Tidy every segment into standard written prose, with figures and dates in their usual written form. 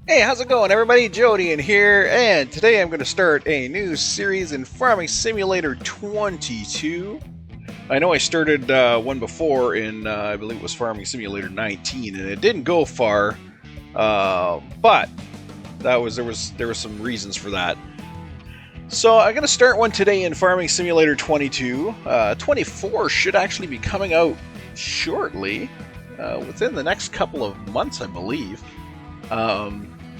Hey, how's it going, everybody? Jody in here, and today I'm going to start a new series in Farming Simulator 22. I know I started one before in, I believe it was Farming Simulator 19, and it didn't go far, but there were some reasons for that. So I'm going to start one today in Farming Simulator 22. 24 should actually be coming out shortly, within the next couple of months, I believe.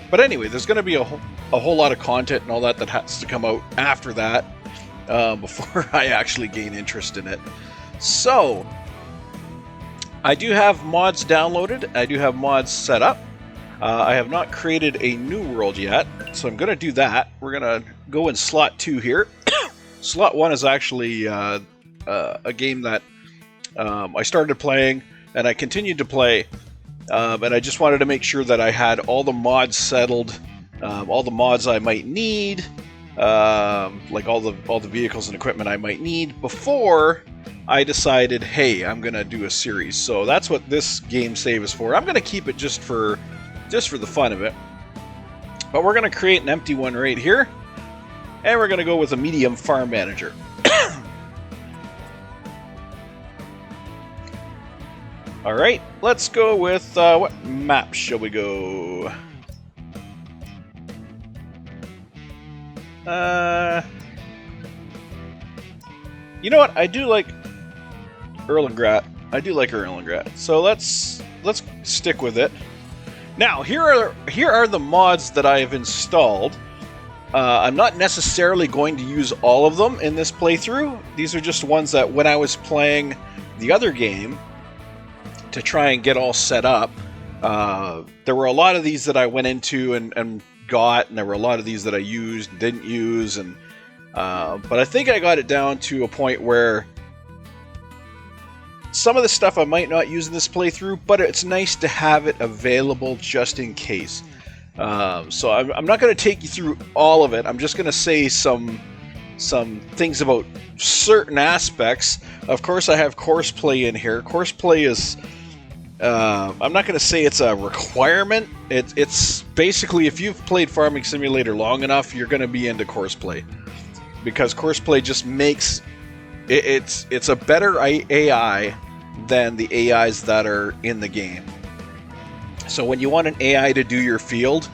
But anyway, there's going to be a whole lot of content and all that has to come out after that before I actually gain interest in it. So, I do have mods downloaded. I do have mods set up. I have not created a new world yet, so I'm going to do that. We're going to go in slot 2 here. Slot 1 is actually a game that I started playing and I continued to play. And I just wanted to make sure that I had all the mods settled, all the mods I might need, like all the vehicles and equipment I might need before I decided, hey, I'm gonna do a series. So that's what this game save is for. I'm gonna keep it just for the fun of it. But we're gonna create an empty one right here, and we're gonna go with a medium farm manager. Alright, let's go with, what map shall we go? You know what, I do like Erlengrat. I do like Erlengrat. So let's stick with it. Now, here are the mods that I have installed. I'm not necessarily going to use all of them in this playthrough. These are just ones that when I was playing the other game, to try and get all set up, there were a lot of these that I went into and got, and there were a lot of these that I used and didn't use, and but I think I got it down to a point where some of the stuff I might not use in this playthrough, but it's nice to have it available just in case. So I'm not going to take you through all of it. I'm just going to say some things about certain aspects. Of course, I have courseplay in here. Courseplay is, I'm not going to say it's a requirement. It's basically, if you've played Farming Simulator long enough, you're going to be into courseplay, because courseplay just makes it's a better AI than the AIs that are in the game. So when you want an AI to do your field,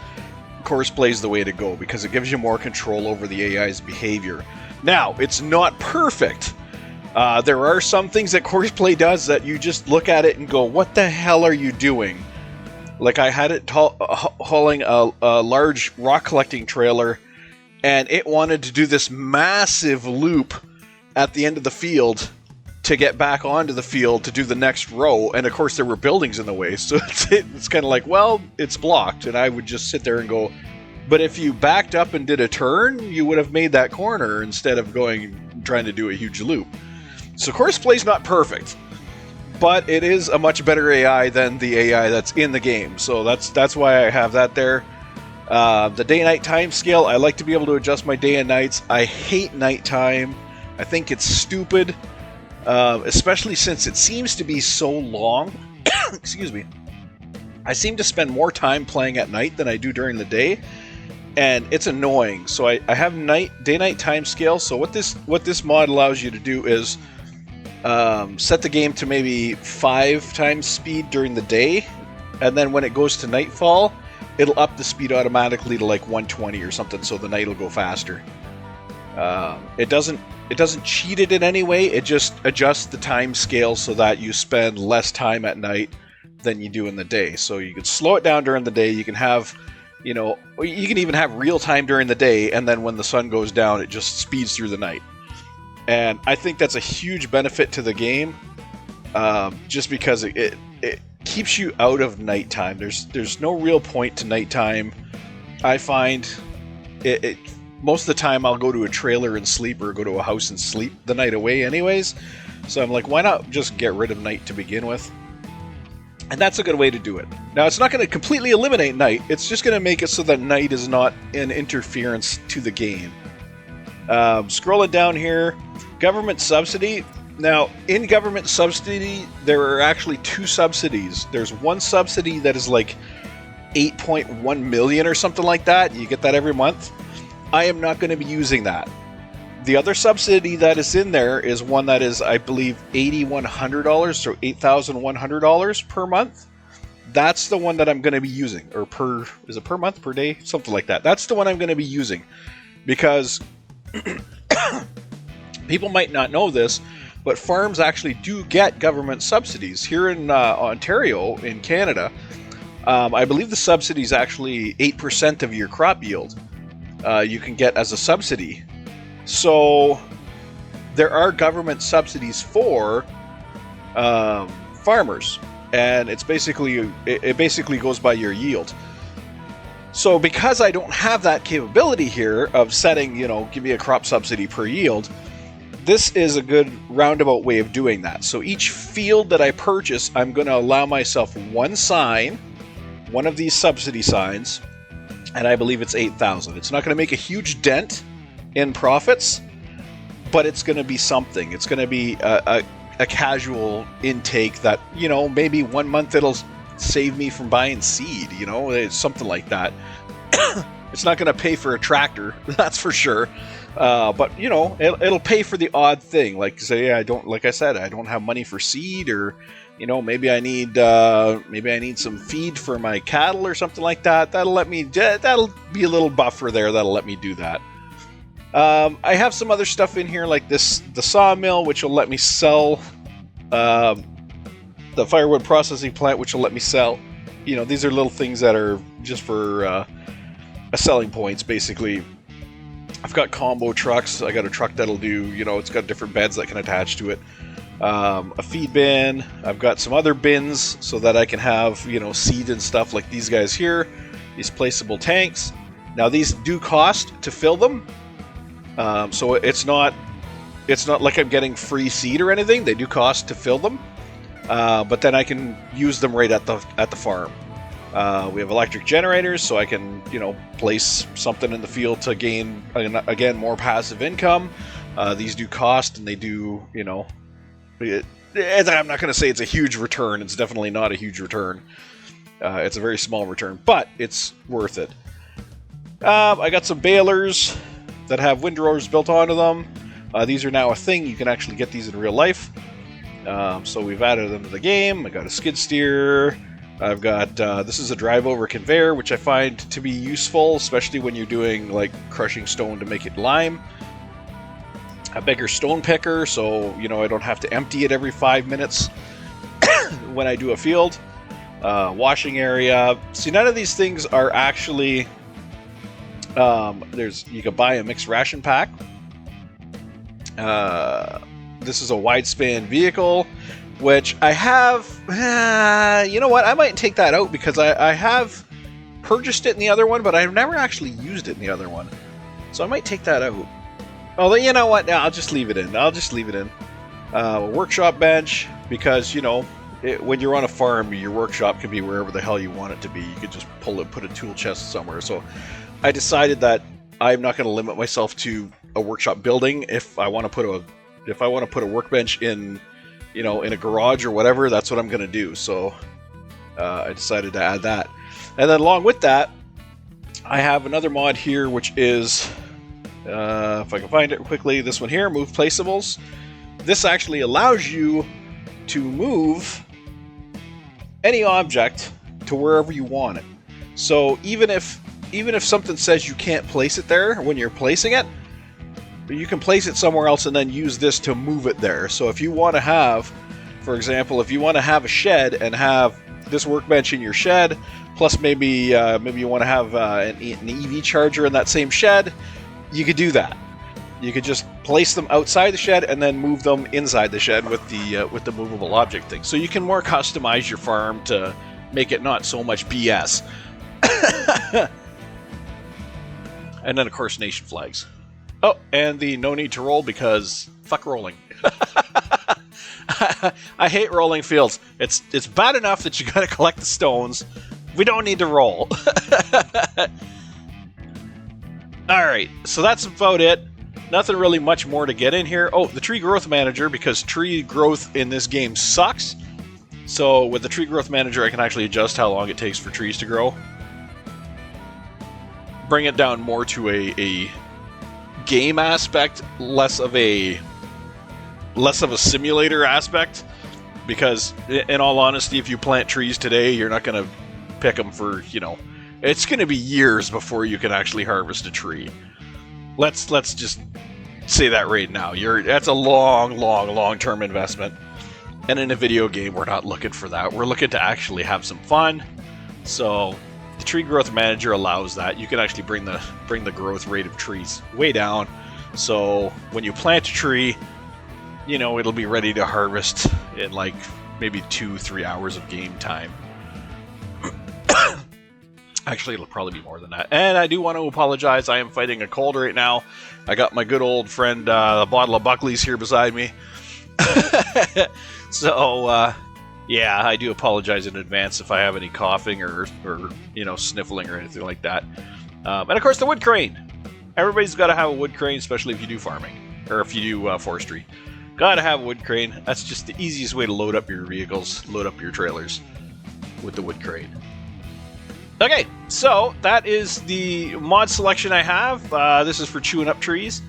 courseplay is the way to go, because it gives you more control over the AI's behavior. Now, it's not perfect. There are some things that courseplay does that you just look at it and go, what the hell are you doing? Like, I had it hauling a large rock collecting trailer, and it wanted to do this massive loop at the end of the field to get back onto the field to do the next row, and of course there were buildings in the way, so it's kind of like, well, it's blocked, and I would just sit there and go, but if you backed up and did a turn, you would have made that corner instead of trying to do a huge loop. So coursplay's not perfect, but it is a much better AI than the AI that's in the game, so that's why I have that there. The day-night time scale, I like to be able to adjust my day and nights. I hate nighttime. I think it's stupid. Especially since it seems to be so long. Excuse me. I seem to spend more time playing at night than I do during the day, and it's annoying. So I have day-night time scale. So what this mod allows you to do is set the game to maybe 5 times speed during the day, and then when it goes to nightfall, it'll up the speed automatically to like 120 or something, so the night will go faster. It doesn't cheat it in any way. It just adjusts the time scale so that you spend less time at night than you do in the day. So you can slow it down during the day. You can have, you can even have real time during the day, and then when the sun goes down, it just speeds through the night. And I think that's a huge benefit to the game, just because it keeps you out of nighttime. There's no real point to nighttime. I find it most of the time I'll go to a trailer and sleep, or go to a house and sleep the night away anyways. So I'm like, why not just get rid of night to begin with? And that's a good way to do it. Now, it's not going to completely eliminate night. It's just going to make it so that night is not an interference to the game. Scrolling down here, government subsidy. Now, in government subsidy, there are actually 2 subsidies. There's one subsidy that is like 8.1 million or something like that. You get that every month. I am not going to be using that. The other subsidy that is in there is one that is, I believe, $8,100, so $8,100 per month. That's the one that I'm going to be using, or is it per month, per day, something like that. That's the one I'm going to be using, because people might not know this, but farms actually do get government subsidies here in Ontario, in Canada. I believe the subsidy is actually 8% of your crop yield. You can get as a subsidy. So there are government subsidies for farmers, and it basically goes by your yield. So because I don't have that capability here of setting, give me a crop subsidy per yield, this is a good roundabout way of doing that. So each field that I purchase, I'm going to allow myself one sign, one of these subsidy signs, and I believe it's 8,000. It's not going to make a huge dent in profits, but it's going to be something. It's going to be a casual intake that, maybe 1 month it'll save me from buying seed, it's something like that. It's not going to pay for a tractor, that's for sure. But it'll pay for the odd thing. Like say, I don't have money for seed, or maybe I need some feed for my cattle or something like that. That'll be a little buffer there. That'll let me do that. I have some other stuff in here like the sawmill, which will let me sell, the firewood processing plant, which will let me sell. These are little things that are just for selling points, basically. I've got combo trucks. I got a truck that'll do, it's got different beds that can attach to it. A feed bin. I've got some other bins so that I can have, seed and stuff like these guys here. These placeable tanks. Now these do cost to fill them. So it's not like I'm getting free seed or anything. They do cost to fill them. But then I can use them right at the farm. We have electric generators, so I can, place something in the field to gain, again, more passive income. These do cost, and they do, I'm not going to say it's a huge return. It's definitely not a huge return. It's a very small return, but it's worth it. I got some balers that have windrowers built onto them. These are now a thing. You can actually get these in real life. So we've added them to the game. I got a skid steer. I've got, this is a drive-over conveyor, which I find to be useful, especially when you're doing, like, crushing stone to make it lime. A bigger stone picker, so, I don't have to empty it every 5 minutes when I do a field. Washing area. See, none of these things are actually, you can buy a mixed ration pack. This is a wide span vehicle, which I have, you know what, I might take that out because I have purchased it in the other one, but I've never actually used it in the other one. So I might take that out. Although, you know what, I'll just leave it in. A workshop bench, because, when you're on a farm, your workshop can be wherever the hell you want it to be. You could just put a tool chest somewhere. So I decided that I'm not going to limit myself to a workshop building. If I want to put a workbench in, in a garage or whatever, that's what I'm going to do. So I decided to add that. And then along with that, I have another mod here, which is, if I can find it quickly, this one here, Move Placeables. This actually allows you to move any object to wherever you want it. So even if something says you can't place it there when you're placing it, you can place it somewhere else and then use this to move it there. So if you want to have, for example, a shed and have this workbench in your shed, plus maybe you want to have an EV charger in that same shed, you could do that. You could just place them outside the shed and then move them inside the shed with the movable object thing. So you can more customize your farm to make it not so much BS. And then, of course, nation flags. Oh, and the no need to roll, because fuck rolling. I hate rolling fields. It's bad enough that you gotta collect the stones. We don't need to roll. Alright, so that's about it. Nothing really much more to get in here. Oh, the tree growth manager, because tree growth in this game sucks. So with the tree growth manager, I can actually adjust how long it takes for trees to grow. bring it down more to a game aspect, less of a simulator aspect. Because, in all honesty, if you plant trees today, you're not going to pick them for, it's going to be years before you can actually harvest a tree. Let's just say that right now. That's a long-term investment. And in a video game, we're not looking for that. We're looking to actually have some fun. So the Tree Growth Manager allows that. You can actually bring the growth rate of trees way down. So when you plant a tree, it'll be ready to harvest in like maybe 2-3 hours of game time. Actually, it'll probably be more than that. And I do want to apologize. I am fighting a cold right now. I got my good old friend, a bottle of Buckley's here beside me. So, yeah, I do apologize in advance if I have any coughing or sniffling or anything like that. And of course, the wood crane. Everybody's got to have a wood crane, especially if you do farming or if you do forestry. Got to have a wood crane. That's just the easiest way to load up your vehicles, load up your trailers with the wood crane. Okay, so that is the mod selection I have. This is for chewing up trees.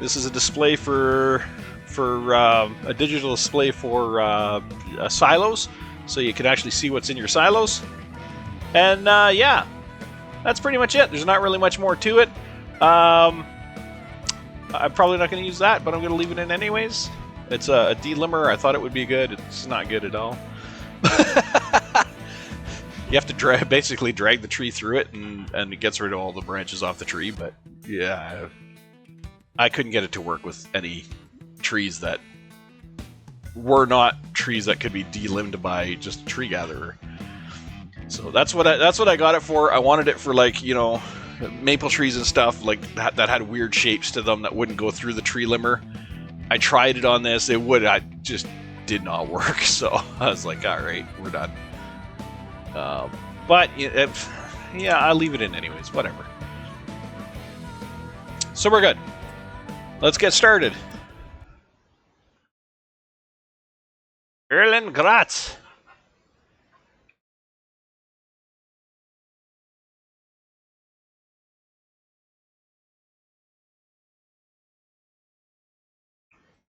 This is a display for a digital display for silos, so you can actually see what's in your silos. And yeah, that's pretty much it. There's not really much more to it. I'm probably not going to use that, but I'm going to leave it in anyways. It's a delimber. I thought it would be good. It's not good at all. You have to basically drag the tree through it, and it gets rid of all the branches off the tree. But yeah, I couldn't get it to work with any trees that were not trees that could be delimbed by just a tree gatherer. So that's what I got it for. I wanted it for, like, maple trees and stuff like that had weird shapes to them that wouldn't go through the tree limber. I tried it on this. I just did not work. So I was like, all right, we're done. But yeah, I'll leave it in anyways. Whatever. So we're good. Let's get started. Erlengrat.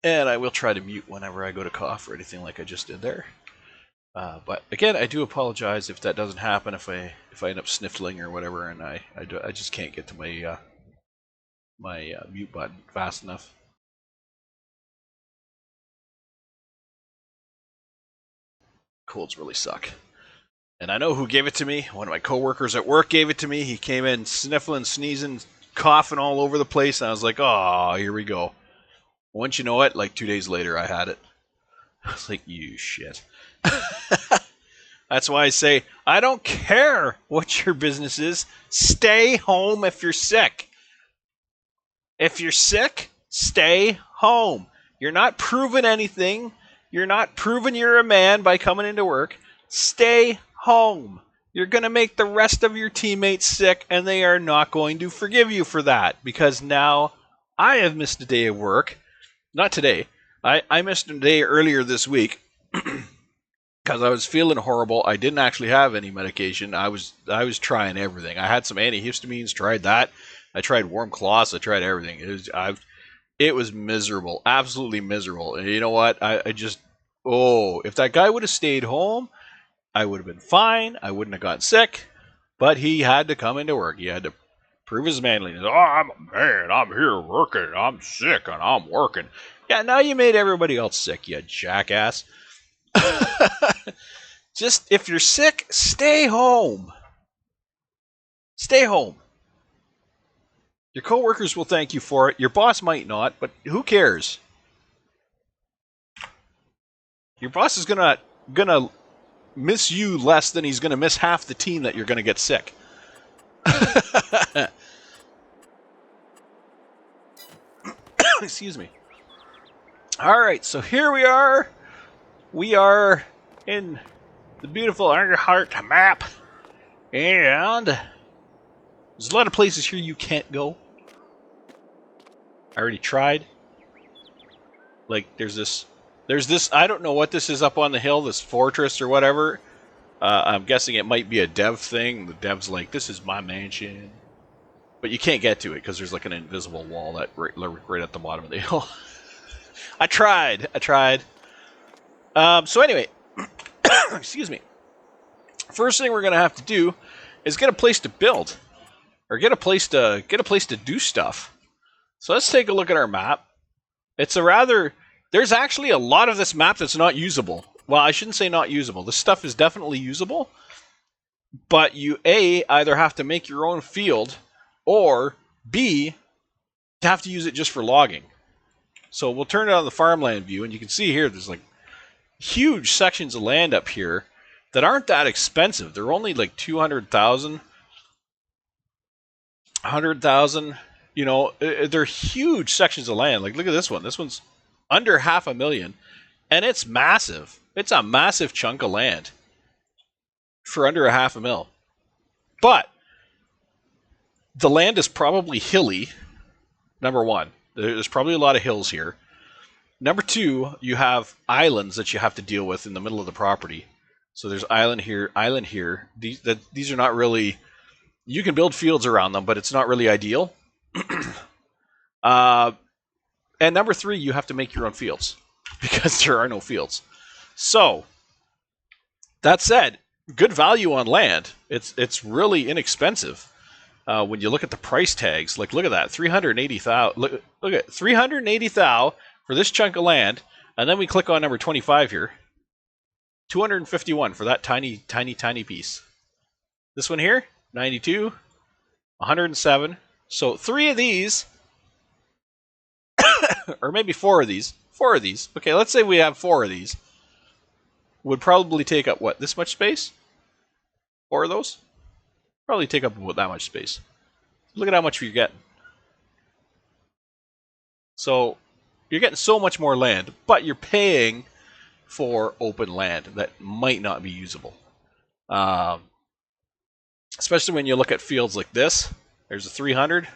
And I will try to mute whenever I go to cough or anything like I just did there. But again, I do apologize if that doesn't happen, if I end up sniffling or whatever, and I just can't get to my mute button fast enough. Colds really suck. And I know who gave it to me. One of my coworkers at work gave it to me. He came in sniffling, sneezing, coughing all over the place, and I was like, oh, here we go. Once you know it, like 2 days later, I had it. I was like, you shit. That's why I say, I don't care what your business is. Stay home if you're sick. If you're sick, stay home. You're not proving anything. You're not proving you're a man by coming into work. Stay home. You're going to make the rest of your teammates sick, and they are not going to forgive you for that, because now I have missed a day of work. Not today. I missed a day earlier this week because I was feeling horrible. I didn't actually have any medication. I was trying everything. I had some antihistamines, tried that. I tried warm cloths. I tried everything. It was miserable, absolutely miserable. And you know what? If that guy would have stayed home, I would have been fine. I wouldn't have gotten sick. But he had to come into work. He had to prove his manliness. Oh, I'm a man. I'm here working. I'm sick and I'm working. Yeah, now you made everybody else sick, you jackass. Just, if you're sick, stay home. Stay home. Your coworkers will thank you for it. Your boss might not, but who cares? Your boss is gonna miss you less than he's gonna miss half the team that you're gonna get sick. Excuse me. Alright, so here we are. We are in the beautiful Erlengrat map. And there's a lot of places here you can't go. I already tried. Like, there's this, I don't know what this is up on the hill, this fortress or whatever. I'm guessing it might be a dev thing. The dev's like, this is my mansion. but you can't get to it because there's like an invisible wall that right at the bottom of the hill. I tried. So anyway, excuse me. First thing we're gonna have to do is get a place to build, or get a place to do stuff. So let's take a look at our map. There's actually a lot of this map that's not usable. Well, I shouldn't say not usable. This stuff is definitely usable, but you either have to make your own field, or B, have to use it just for logging. So we'll turn it on the farmland view, and you can see here there's like huge sections of land up here that aren't that expensive. They're only like 200,000, 100,000. You know, they're huge sections of land. Like, look at this one. This one's under $500,000, and it's massive. It's a massive chunk of land for under $500,000. But the land is probably hilly. Number one, there's probably a lot of hills here. Number two, you have islands that you have to deal with in the middle of the property. So there's island here, island here. These are not really. You can build fields around them, but it's not really ideal. And number three, you have to make your own fields because there are no fields. So that said, good value on land. It's really inexpensive when you look at the price tags. Like, look at that, 380,000. Look at 380,000 for this chunk of land, and then we click on number 25 here. 251 for that tiny piece. This one here, 92, 107. So 3 of these, or maybe 4 of these. 4 of these. Okay, let's say we have 4 of these. Would probably take up, what, this much space? 4 of those? Probably take up about that much space. Look at how much you're getting. So, you're getting so much more land, but you're paying for open land that might not be usable. Especially when you look at fields like this. There's a 300.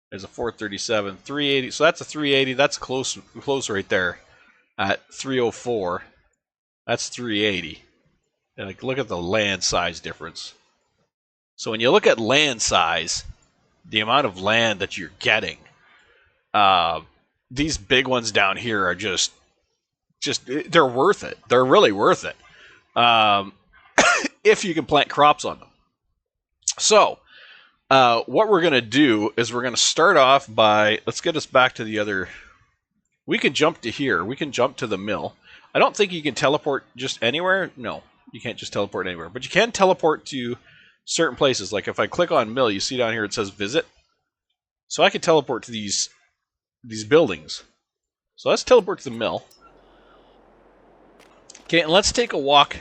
There's a 437, 380. So that's a 380. That's close right there. At 304, that's 380. And like, look at the land size difference. So when you look at land size, the amount of land that you're getting, these big ones down here are just they're worth it. They're really worth it if you can plant crops on them. So what we're going to do is we're going to start off by, let's get us back to the other. We can jump to here. We can jump to the mill. I don't think you can teleport just anywhere. No, you can't just teleport anywhere. But you can teleport to certain places. Like if I click on mill, you see down here it says visit. So I can teleport to these buildings. So let's teleport to the mill. Okay, and let's take a walk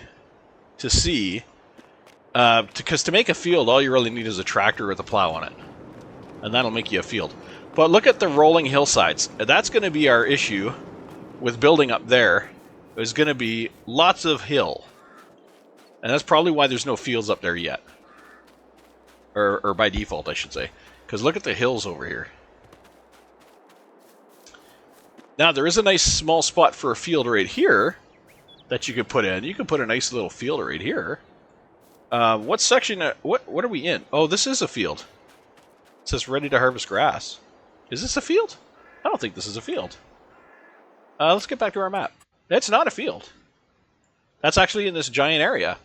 to see. Because to make a field, all you really need is a tractor with a plow on it. And that'll make you a field. But look at the rolling hillsides. That's going to be our issue with building up there. There's going to be lots of hill. And that's probably why there's no fields up there yet. Or by default, I should say. Because look at the hills over here. Now, there is a nice small spot for a field right here that you could put in. You could put a nice little field right here. What section? What are we in? Oh, this is a field. It says ready to harvest grass. Is this a field? I don't think this is a field. Let's get back to our map. It's not a field. That's actually in this giant area.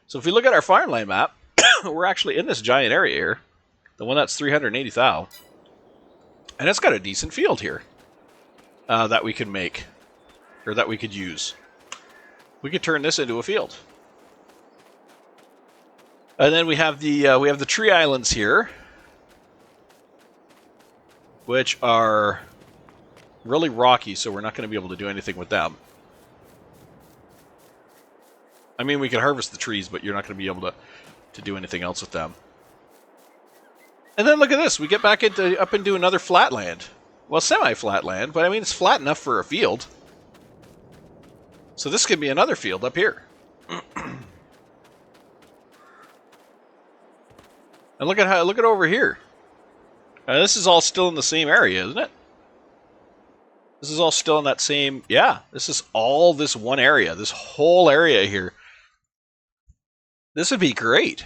So if we look at our farmland map, we're actually in this giant area here. The one that's 380,000. And it's got a decent field here that we can make. Or that we could use. We could turn this into a field. And then we have the tree islands here, which are really rocky, so we're not going to be able to do anything with them. I mean, we can harvest the trees, but you're not going to be able to do anything else with them. And then look at this. We get back up into another flat land. Well, semi-flat land, but I mean, it's flat enough for a field. So this could be another field up here. And look at over here. This is all still in the same area, isn't it? This is all still in that same... Yeah, this is all this one area. This whole area here. This would be great.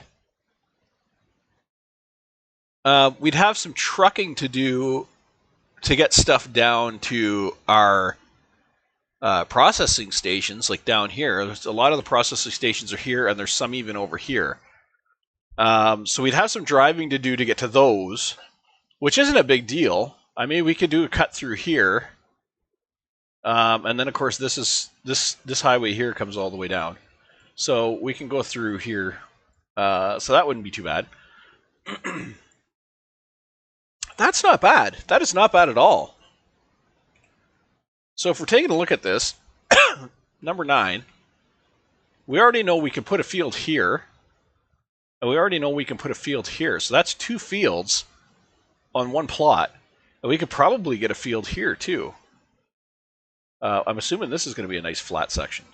We'd have some trucking to do to get stuff down to our processing stations, like down here. A lot of the processing stations are here, and there's some even over here. So we'd have some driving to do to get to those, which isn't a big deal. I mean, we could do a cut through here, and then of course this highway here comes all the way down, so we can go through here. So that wouldn't be too bad. That's not bad. That is not bad at all. So if we're taking a look at this, number 9, we already know we can put a field here, and we already know we can put a field here. So that's 2 fields on one plot, and we could probably get a field here too. I'm assuming this is going to be a nice flat section.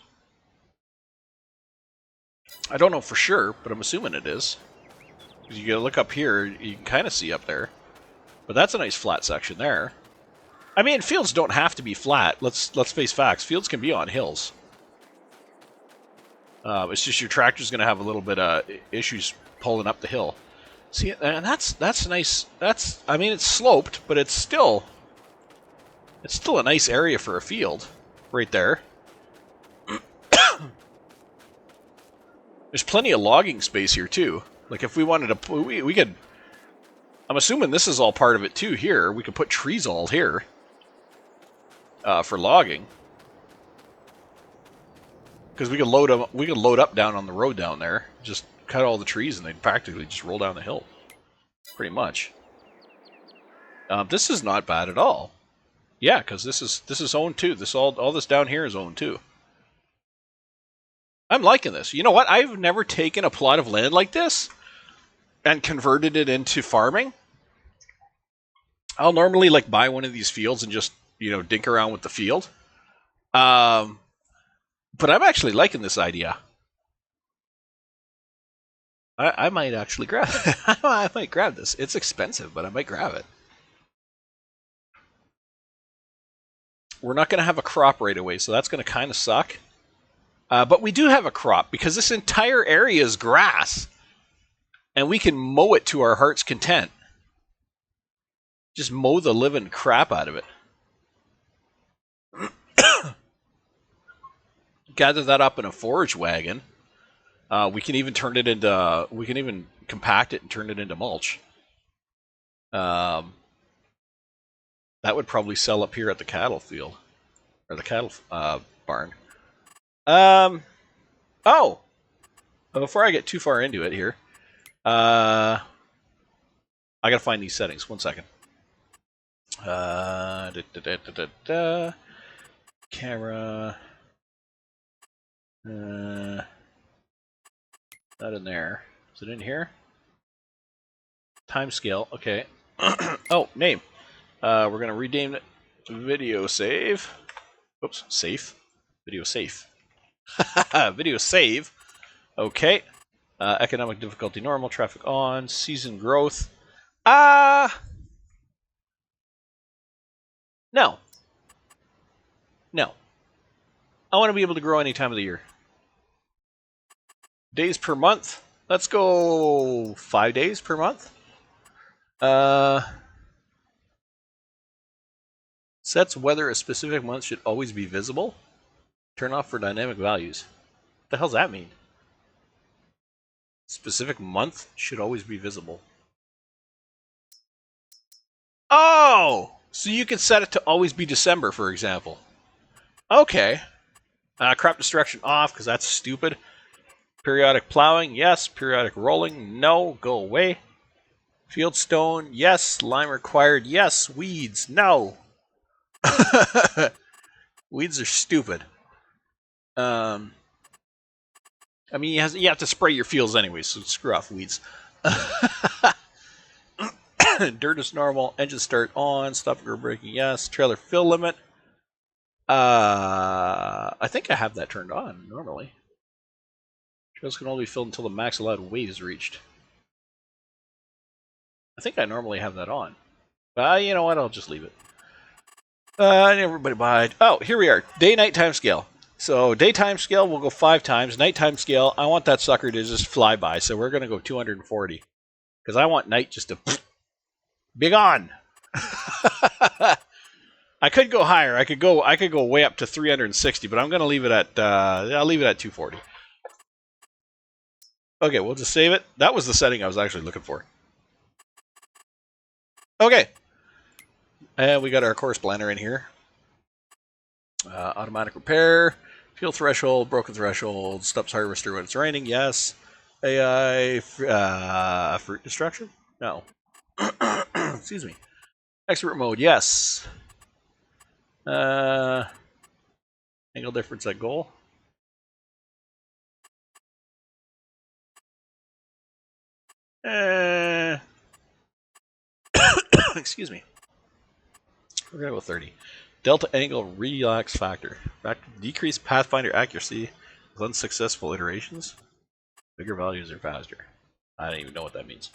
I don't know for sure, but I'm assuming it is. You gotta look up here, you can kind of see up there. But that's a nice flat section there. I mean, fields don't have to be flat. Let's face facts. Fields can be on hills. It's just your tractor's going to have a little bit of issues pulling up the hill. See, and that's nice. I mean, it's sloped, but it's still a nice area for a field, right there. There's plenty of logging space here too. Like if we wanted to, we could. I'm assuming this is all part of it too. Here, we could put trees all here for logging, because we could load them. We could load up down on the road down there. Just cut all the trees, and they'd practically just roll down the hill, pretty much. This is not bad at all. Yeah, because this is owned too. All this down here is owned too. I'm liking this. You know what? I've never taken a plot of land like this and converted it into farming. I'll normally like buy one of these fields and just, dink around with the field. But I'm actually liking this idea. I might actually grab it. I might grab this. It's expensive, but I might grab it. We're not going to have a crop right away, so that's going to kind of suck. But we do have a crop, because this entire area is grass. And we can mow it to our heart's content. Just mow the living crap out of it. Gather that up in a forage wagon. We can even turn it into. We can even compact it and turn it into mulch. That would probably sell up here at the cattle field, or the cattle barn. Oh, before I get too far into it here, I gotta find these settings. 1 second. Camera. Not in there. Is it in here? Time scale. Okay. Oh, name. We're gonna rename it to video save. Oops, safe. Video safe. Video save. Okay. Economic difficulty normal. Traffic on. Season growth. No. No. I want to be able to grow any time of the year. Days per month. Let's go 5 days per month. Sets whether a specific month should always be visible. Turn off for dynamic values. What the hell's that mean? Specific month should always be visible. Oh! So you can set it to always be December, for example. Okay. Crop destruction off, because that's stupid. Periodic plowing, yes. Periodic rolling, no. Go away. Field stone, yes. Lime required, yes. Weeds, no. Weeds are stupid. I mean, you have to spray your fields anyway, so screw off weeds. Dirt is normal. Engine start on. Stop and go braking, yes. Trailer fill limit. I think I have that turned on normally. Trails can only be filled until the max allowed weight is reached. I think I normally have that on. You know what? I'll just leave it. Everybody buy. Oh, here we are. Day-night time scale. So daytime scale, we'll go 5 times. Nighttime scale, I want that sucker to just fly by, so we're going to go 240. Because I want night just to Be gone. I could go higher. I could go way up to 360, but I'm going to leave it at I'll leave it at 240. Okay, we'll just save it. That was the setting I was actually looking for. Okay. And we got our course planner in here. Automatic repair, fuel threshold, broken threshold, steps harvester when it's raining, yes. AI, fruit destruction? No. Excuse me. Expert mode, yes. Angle difference at goal. Excuse me. We're going to go 30. Delta angle relax factor. Decrease pathfinder accuracy with unsuccessful iterations. Bigger values are faster. I don't even know what that means.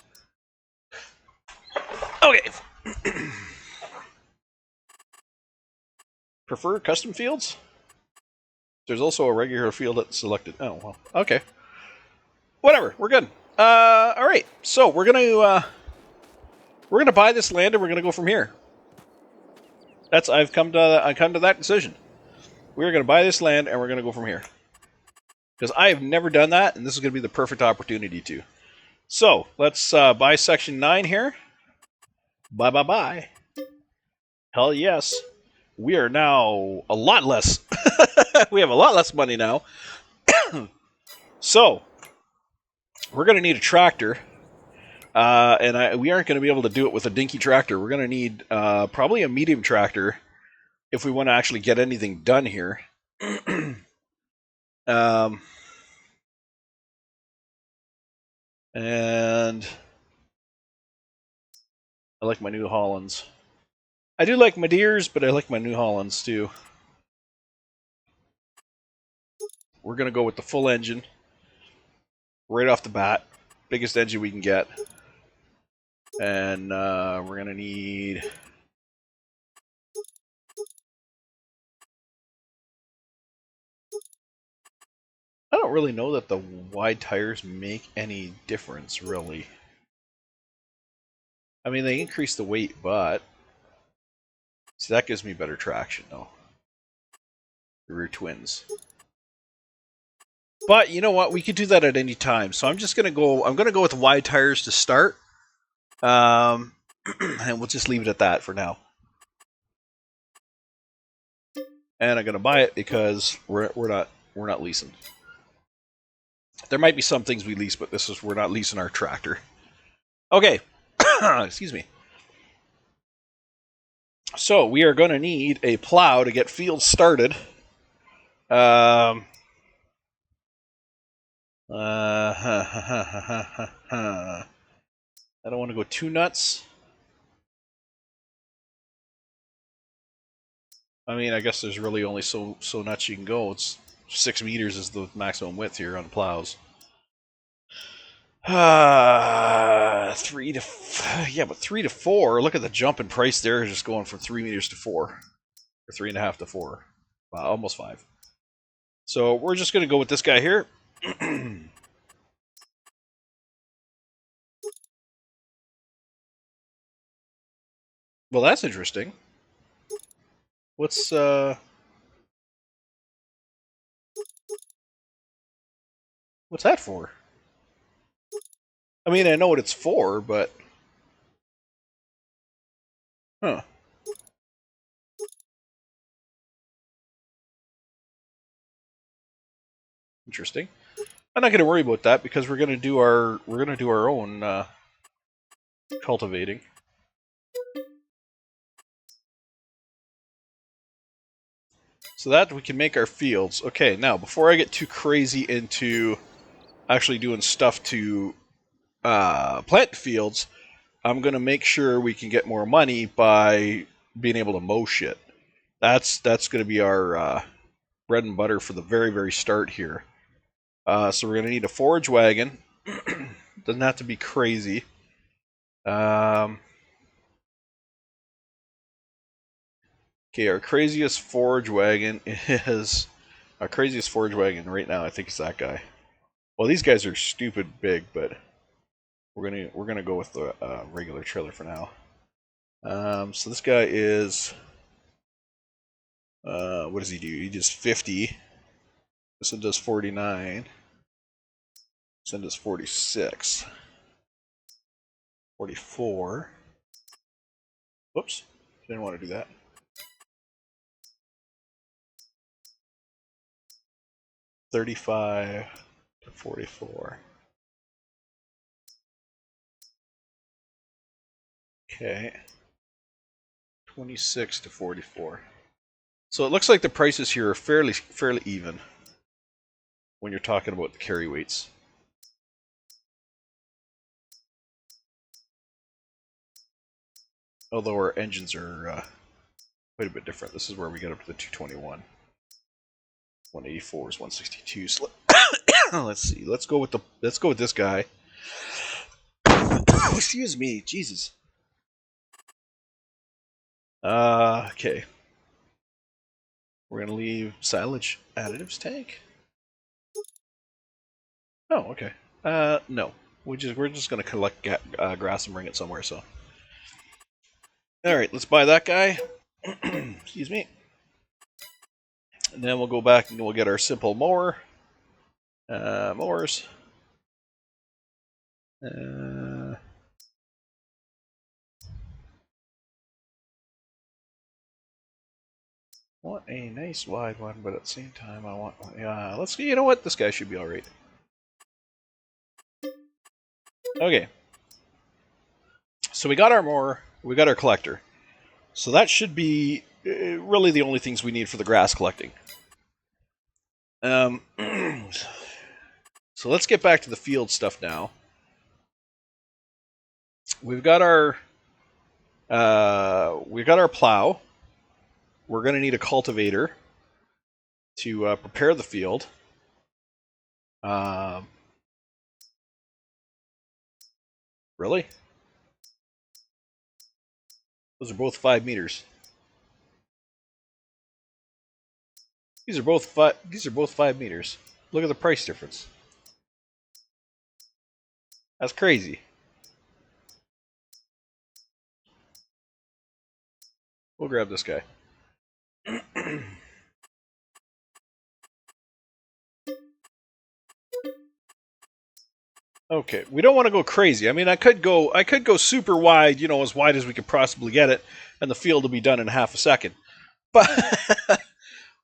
Okay. Prefer custom fields? There's also a regular field that's selected. Oh, well. Okay. Whatever. We're good. All right. So we're gonna buy this land and we're gonna go from here. I've come to that decision. We're gonna buy this land and we're gonna go from here. Because I have never done that, and this is gonna be the perfect opportunity to. So let's buy section 9 here. Bye. Hell yes. We are now a lot less. We have a lot less money now. So we're going to need a tractor. And we aren't going to be able to do it with a dinky tractor. We're going to need probably a medium tractor if we want to actually get anything done here. And I like my New Hollands. I do like my Deers, but I like my New Hollands too. We're going to go with the full engine right off the bat. Biggest engine we can get. And we're going to need... I don't really know that the wide tires make any difference, really. I mean, they increase the weight, but... So that gives me better traction, though. The rear twins. But you know what? We could do that at any time. So I'm just gonna go. I'm gonna go with wide tires to start, and we'll just leave it at that for now. And I'm gonna buy it because we're not leasing. There might be some things we lease, but we're not leasing our tractor. Okay, excuse me. So we are going to need a plow to get fields started. I don't want to go too nuts. I mean, I guess there's really only so nuts you can go. It's 6 meters is the maximum width here on plows. 3 to 4. Look at the jump in price there, just going from 3 meters to 4, or 3.5 to 4, almost 5. So we're just going to go with this guy here. Well, that's interesting. What's that for? I mean, I know what it's for, but... Huh. Interesting. I'm not going to worry about that because we're going to do our own cultivating. So that we can make our fields. Okay, now before I get too crazy into actually doing stuff to plant fields, I'm going to make sure we can get more money by being able to mow shit. That's going to be our bread and butter for the very, very start here. So we're going to need a forage wagon. Doesn't have to be crazy. Okay, our craziest forage wagon right now, I think, is that guy. Well, these guys are stupid big, but we're gonna go with the regular trailer for now. So this guy is, what does he do? He does 50. This one does 49. This one does 46. 44. Whoops. Didn't want to do that. 35 to 44. Okay. 26 to 44. So it looks like the prices here are fairly even when you're talking about the carry weights. Although our engines are quite a bit different. This is where we get up to the 221. 184 is 162. So let's see. Let's go with this guy. Excuse me, Jesus. Okay. We're gonna leave silage additives tank. Oh, okay. No. We're just gonna collect grass and bring it somewhere. So. All right, let's buy that guy. Excuse me. And then we'll go back and we'll get our simple mower. Mowers. Want a nice wide one, but at the same time, I want one. Yeah, let's. You know what? This guy should be all right. Okay. So we got our mower. We got our collector. So that should be really the only things we need for the grass collecting. So let's get back to the field stuff now. We've got our plow. We're going to need a cultivator to prepare the field. Really? Those are both 5 meters. These are both 5 meters. Look at the price difference. That's crazy. We'll grab this guy. Okay, we don't want to go crazy. I mean, I could go super wide, as wide as we could possibly get it, and the field will be done in half a second. But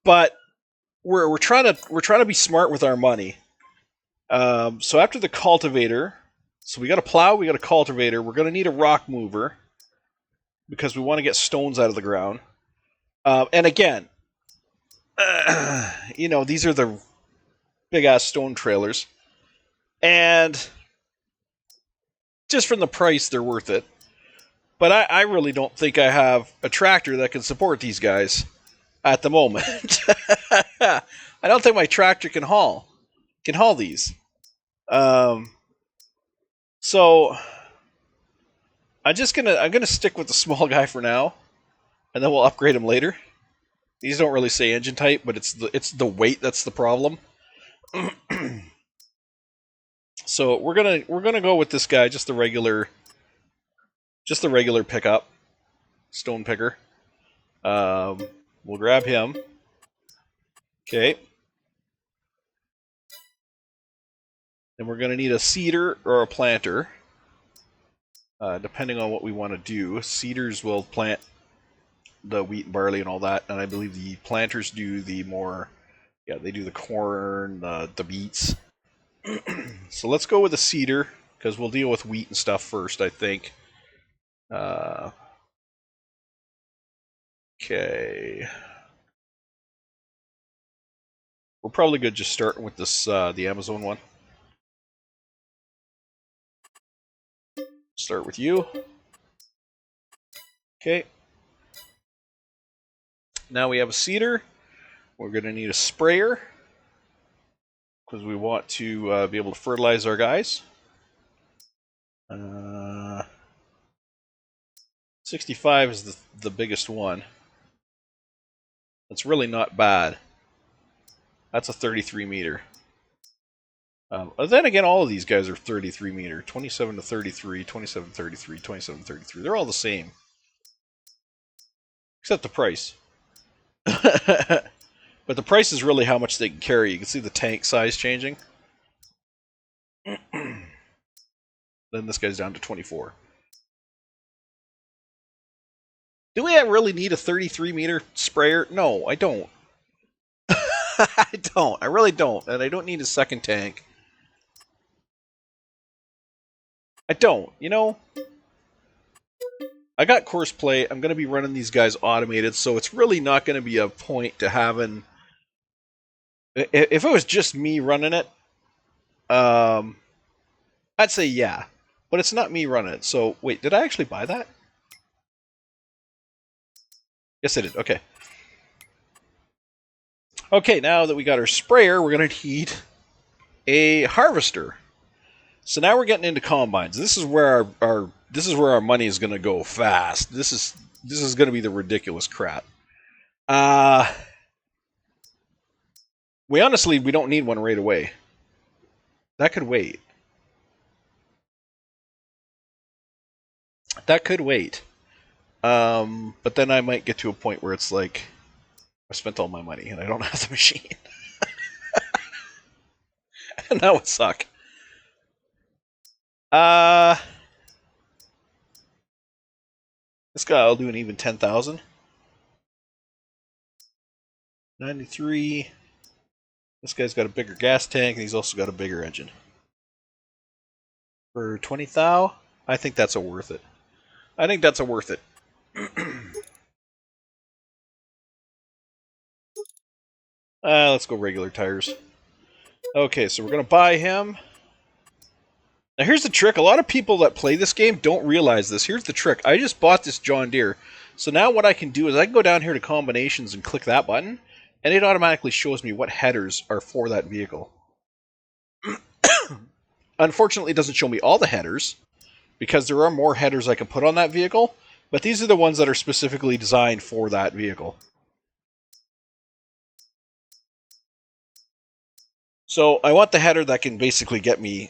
but we're trying to be smart with our money. So after the cultivator, so we got a plow, we got a cultivator. We're going to need a rock mover because we want to get stones out of the ground. And again, these are the big ass stone trailers, and just from the price, they're worth it. But I really don't think I have a tractor that can support these guys at the moment. I don't think my tractor can haul these. So I'm gonna stick with the small guy for now, and then we'll upgrade him later. These don't really say engine type, but it's the weight that's the problem. So we're gonna go with this guy, just the regular pickup, stone picker. We'll grab him. Okay. Then we're gonna need a seeder or a planter, depending on what we want to do. Seeders will plant the wheat and barley and all that, and I believe the planters do the more. Yeah, they do the corn, the beets. So let's go with a seeder, because we'll deal with wheat and stuff first, I think. Okay. We're probably good just starting with this, the Amazon one. Start with you. Okay. Now we have a seeder. We're going to need a sprayer, because we want to be able to fertilize our guys. 65 is the biggest one. That's really not bad. That's a 33 meter. Then again, all of these guys are 33 meter. 27 to 33, 27 33, 27 33. They're all the same. Except the price. But the price is really how much they can carry. You can see the tank size changing. Then this guy's down to 24. Do we really need a 33-meter sprayer? No, I don't. I don't. I really don't. And I don't need a second tank. I don't. You know, I got course play. I'm going to be running these guys automated, so it's really not going to be a point to having... If it was just me running it, I'd say yeah. But it's not me running it. So, wait, did I actually buy that? Yes, I did. Okay. Okay, now that we got our sprayer, we're going to need a harvester. So now we're getting into combines. This is where our money is going to go fast. This is going to be the ridiculous crap. We don't need one right away. That could wait. That could wait. But then I might get to a point where it's like I spent all my money and I don't have the machine. And that would suck. This guy I'll do an even 10,000. 93. This guy's got a bigger gas tank and he's also got a bigger engine. For 20 thou, I think that's a worth it. I think that's a worth it. Let's go regular tires. Okay, so we're going to buy him. Now here's the trick. A lot of people that play this game don't realize this. Here's the trick. I just bought this John Deere. So now what I can do is I can go down here to combinations and click that button, and it automatically shows me what headers are for that vehicle. Unfortunately, it doesn't show me all the headers, because there are more headers I can put on that vehicle, but these are the ones that are specifically designed for that vehicle. So I want the header that can basically get me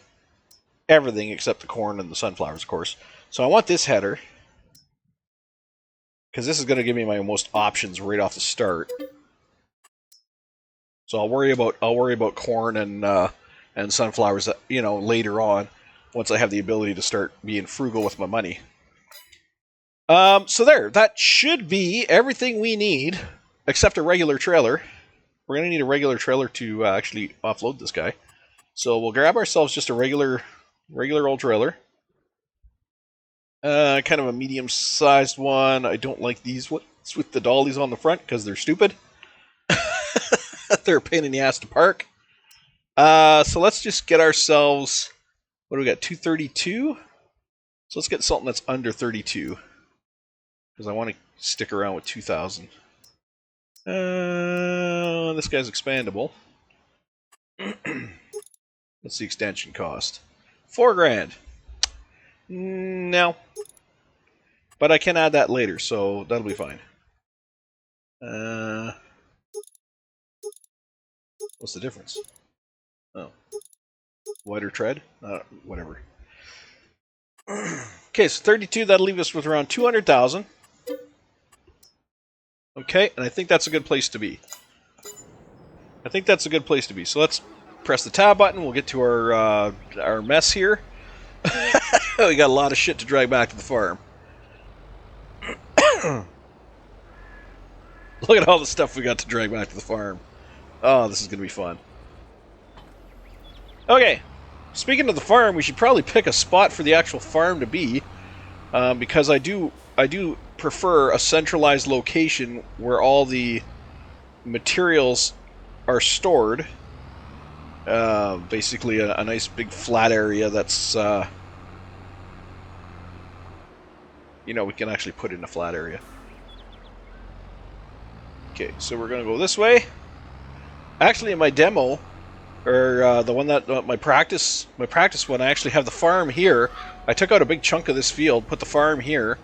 everything except the corn and the sunflowers, of course. So I want this header, because this is going to give me my most options right off the start. So I'll worry about corn and sunflowers, later on, once I have the ability to start being frugal with my money. So there, that should be everything we need, except a regular trailer. We're going to need a regular trailer to actually offload this guy. So we'll grab ourselves just a regular old trailer. Kind of a medium-sized one. I don't like these ones with the dollies on the front because they're stupid. They're a pain in the ass to park. So let's just get ourselves... What do we got? 232? So let's get something that's under 32. Because I want to stick around with 2,000. This guy's expandable. What's the extension cost? $4,000. No. But I can add that later, so that'll be fine. What's the difference? Oh. Wider tread? Whatever. Okay, so 32, that'll leave us with around 200,000. Okay, and I think that's a good place to be. So let's press the tab button. We'll get to our mess here. We got a lot of shit to drag back to the farm. Look at all the stuff we got to drag back to the farm. Oh, this is going to be fun. Okay, speaking of the farm, we should probably pick a spot for the actual farm to be, because I do prefer a centralized location where all the materials are stored. Basically a nice big flat area that's we can actually put in a flat area. Okay, so we're gonna go this way. Actually, in my demo, or the one that my practice one, I actually have the farm here. I took out a big chunk of this field, put the farm here,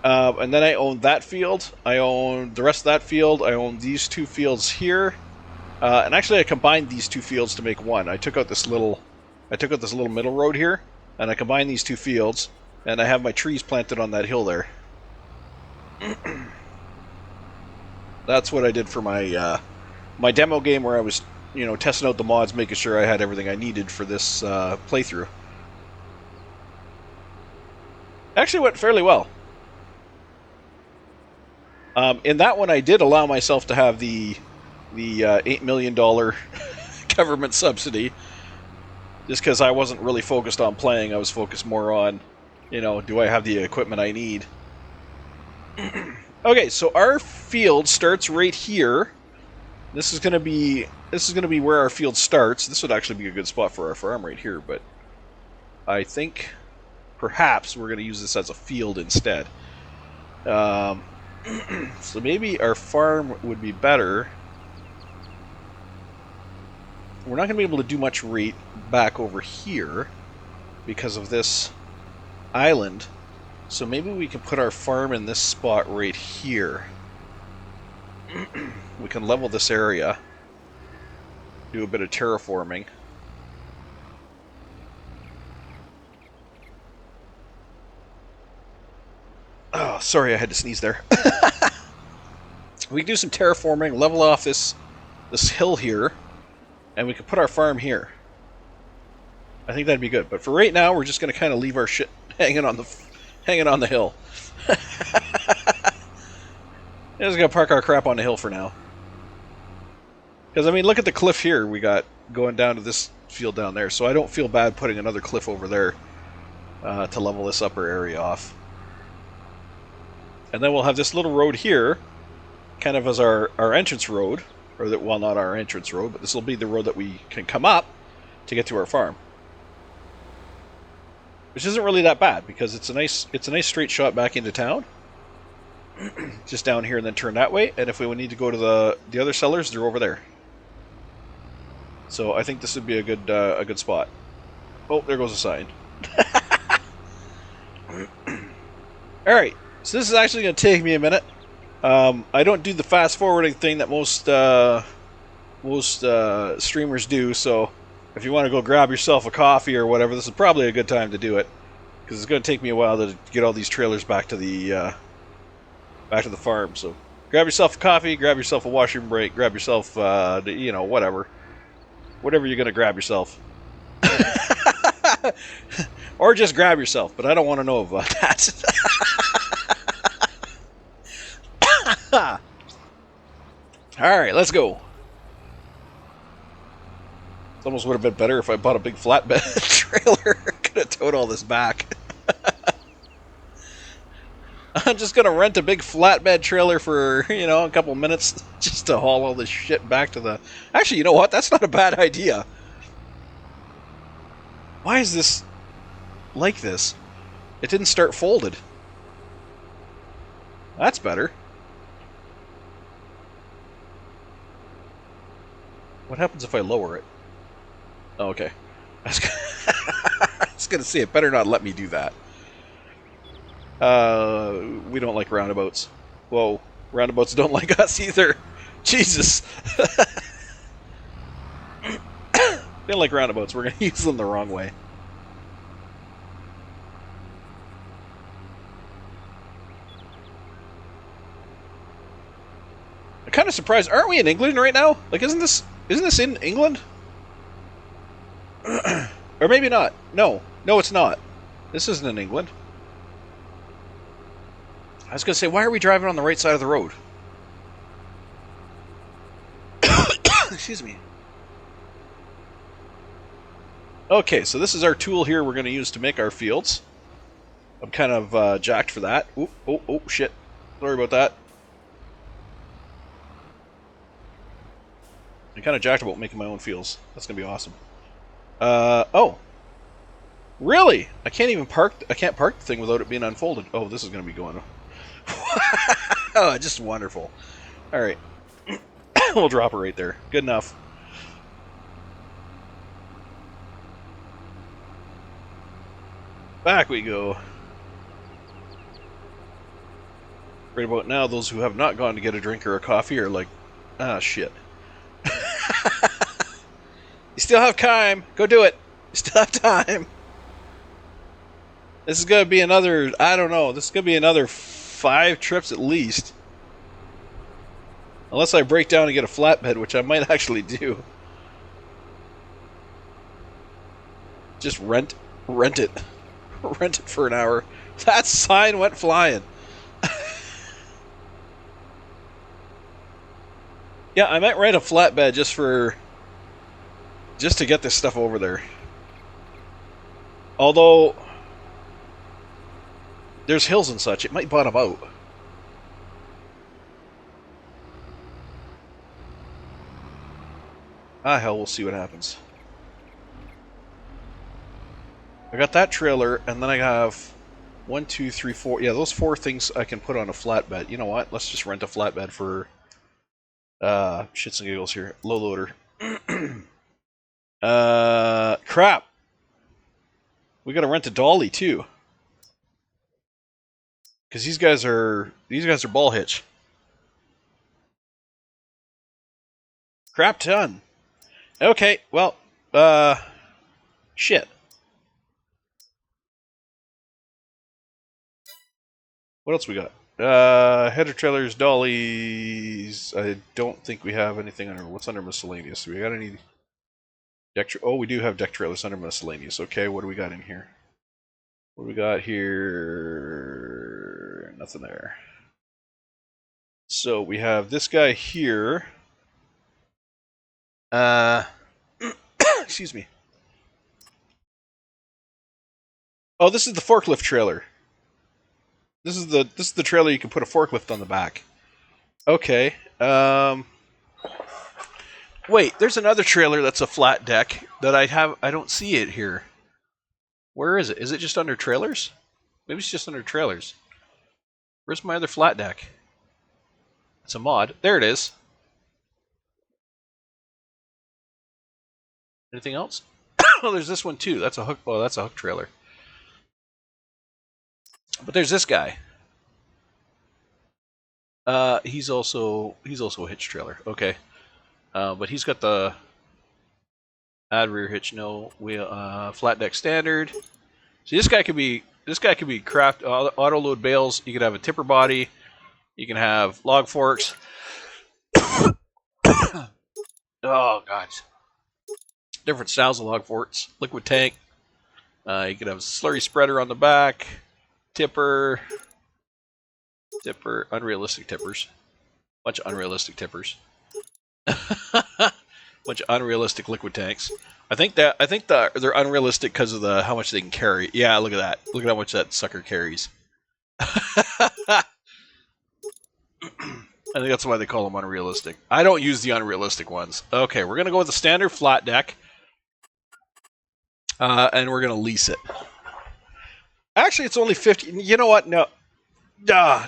and then I own that field. I own the rest of that field. I own these two fields here, and actually I combined these two fields to make one. I took out this little middle road here, and I combined these two fields, and I have my trees planted on that hill there. That's what I did for my my demo game where I was, testing out the mods, making sure I had everything I needed for this playthrough. Actually went fairly well. In that one, I did allow myself to have the $8 million government subsidy, just because I wasn't really focused on playing. I was focused more on, do I have the equipment I need? Okay, so our field starts right here. This is gonna be where our field starts. This would actually be a good spot for our farm right here, but I think perhaps we're gonna use this as a field instead. So maybe our farm would be better. We're not going to be able to do much right back over here because of this island. So maybe we can put our farm in this spot right here. We can level this area. Do a bit of terraforming. Oh, sorry, I had to sneeze there. We can do some terraforming, level off this hill here, and we can put our farm here. I think that'd be good. But for right now, we're just going to kind of leave our shit hanging on the hill. We're just going to park our crap on the hill for now. Because, I mean, look at the cliff here we got going down to this field down there. So I don't feel bad putting another cliff over there to level this upper area off. And then we'll have this little road here, kind of as our entrance road. Or that, well, not our entrance road, but this will be the road that we can come up to get to our farm. Which isn't really that bad, because it's a nice straight shot back into town. Just down here and then turn that way, and if we would need to go to the other sellers, they're over there. So I think this would be a good spot. Oh, there goes a sign. Alright, so this is actually going to take me a minute. I don't do the fast forwarding thing that most streamers do, so if you want to go grab yourself a coffee or whatever, this is probably a good time to do it, because it's going to take me a while to get all these trailers back to the farm. So grab yourself a coffee, grab yourself a washroom break, grab yourself whatever you're going to grab yourself. Or just grab yourself, but I don't want to know about that. Alright, let's go. It almost would have been better if I bought a big flatbed trailer. Could have towed all this back. I'm just going to rent a big flatbed trailer for, a couple minutes just to haul all this shit back to the... Actually, you know what? That's not a bad idea. Why is this like this? It didn't start folded. That's better. What happens if I lower it? Oh, okay. I was going to say, it better not let me do that. We don't like roundabouts. Whoa, roundabouts don't like us either. Jesus. We don't like roundabouts. We're going to use them the wrong way. I'm kind of surprised. Aren't we in England right now? Like, isn't this in England? Or maybe not. No, it's not. This isn't in England. I was going to say, why are we driving on the right side of the road? Excuse me. Okay, so this is our tool here we're going to use to make our fields. I'm kind of jacked for that. Oop, oh, shit. Sorry about that. I'm kind of jacked about making my own fields. That's going to be awesome. Oh. Really? I can't park the thing without it being unfolded. Oh, this is going to be going... Oh, just wonderful. Alright. We'll drop it right there. Good enough. Back we go. Right about now, those who have not gone to get a drink or a coffee are like, ah, shit. You still have time. Go do it. You still have time. This is going to be another, I don't know, this is going to be another 5 trips at least. Unless I break down and get a flatbed, which I might actually do. Just rent it. Rent it for an hour. That sign went flying. Yeah, I might rent a flatbed just to get this stuff over there. Although there's hills and such, it might bottom out. Ah, hell, we'll see what happens. I got that trailer, and then I have 1, 2, 3, 4. Yeah, those 4 things I can put on a flatbed. You know what? Let's just rent a flatbed for shits and giggles here. Low loader. Crap. We gotta rent a dolly too, because these guys are ball hitch. Crap ton. Okay, well, shit. What else we got? Header trailers, dollies. I don't think we have anything under. What's under miscellaneous? Do we got any deck? Oh, we do have deck trailers under miscellaneous. Okay, what do we got in here? What do we got here? Nothing there. So we have this guy here. Excuse me. Oh, this is the forklift trailer. This is the trailer you can put a forklift on the back. Okay. Wait, there's another trailer that's a flat deck that I don't see it here. Where is it? Is it just under trailers? Maybe it's just under trailers. Where's my other flat deck? It's a mod. There it is. Anything else? Oh, there's this one too. That's a hook. Oh, that's a hook trailer. But there's this guy. He's also a hitch trailer. Okay. But he's got the add rear hitch, no wheel, flat deck standard. See, this guy could be craft auto load bales. You could have a tipper body. You can have log forks. Oh god, different styles of log forks. Liquid tank. You could have a slurry spreader on the back. Tipper, unrealistic tippers. Bunch of unrealistic tippers. Bunch of unrealistic liquid tanks. I think they're unrealistic because of how much they can carry. Yeah, look at that. Look at how much that sucker carries. I think that's why they call them unrealistic. I don't use the unrealistic ones. Okay, we're gonna go with the standard flat deck, and we're gonna lease it. Actually, it's only 50. You know what? No,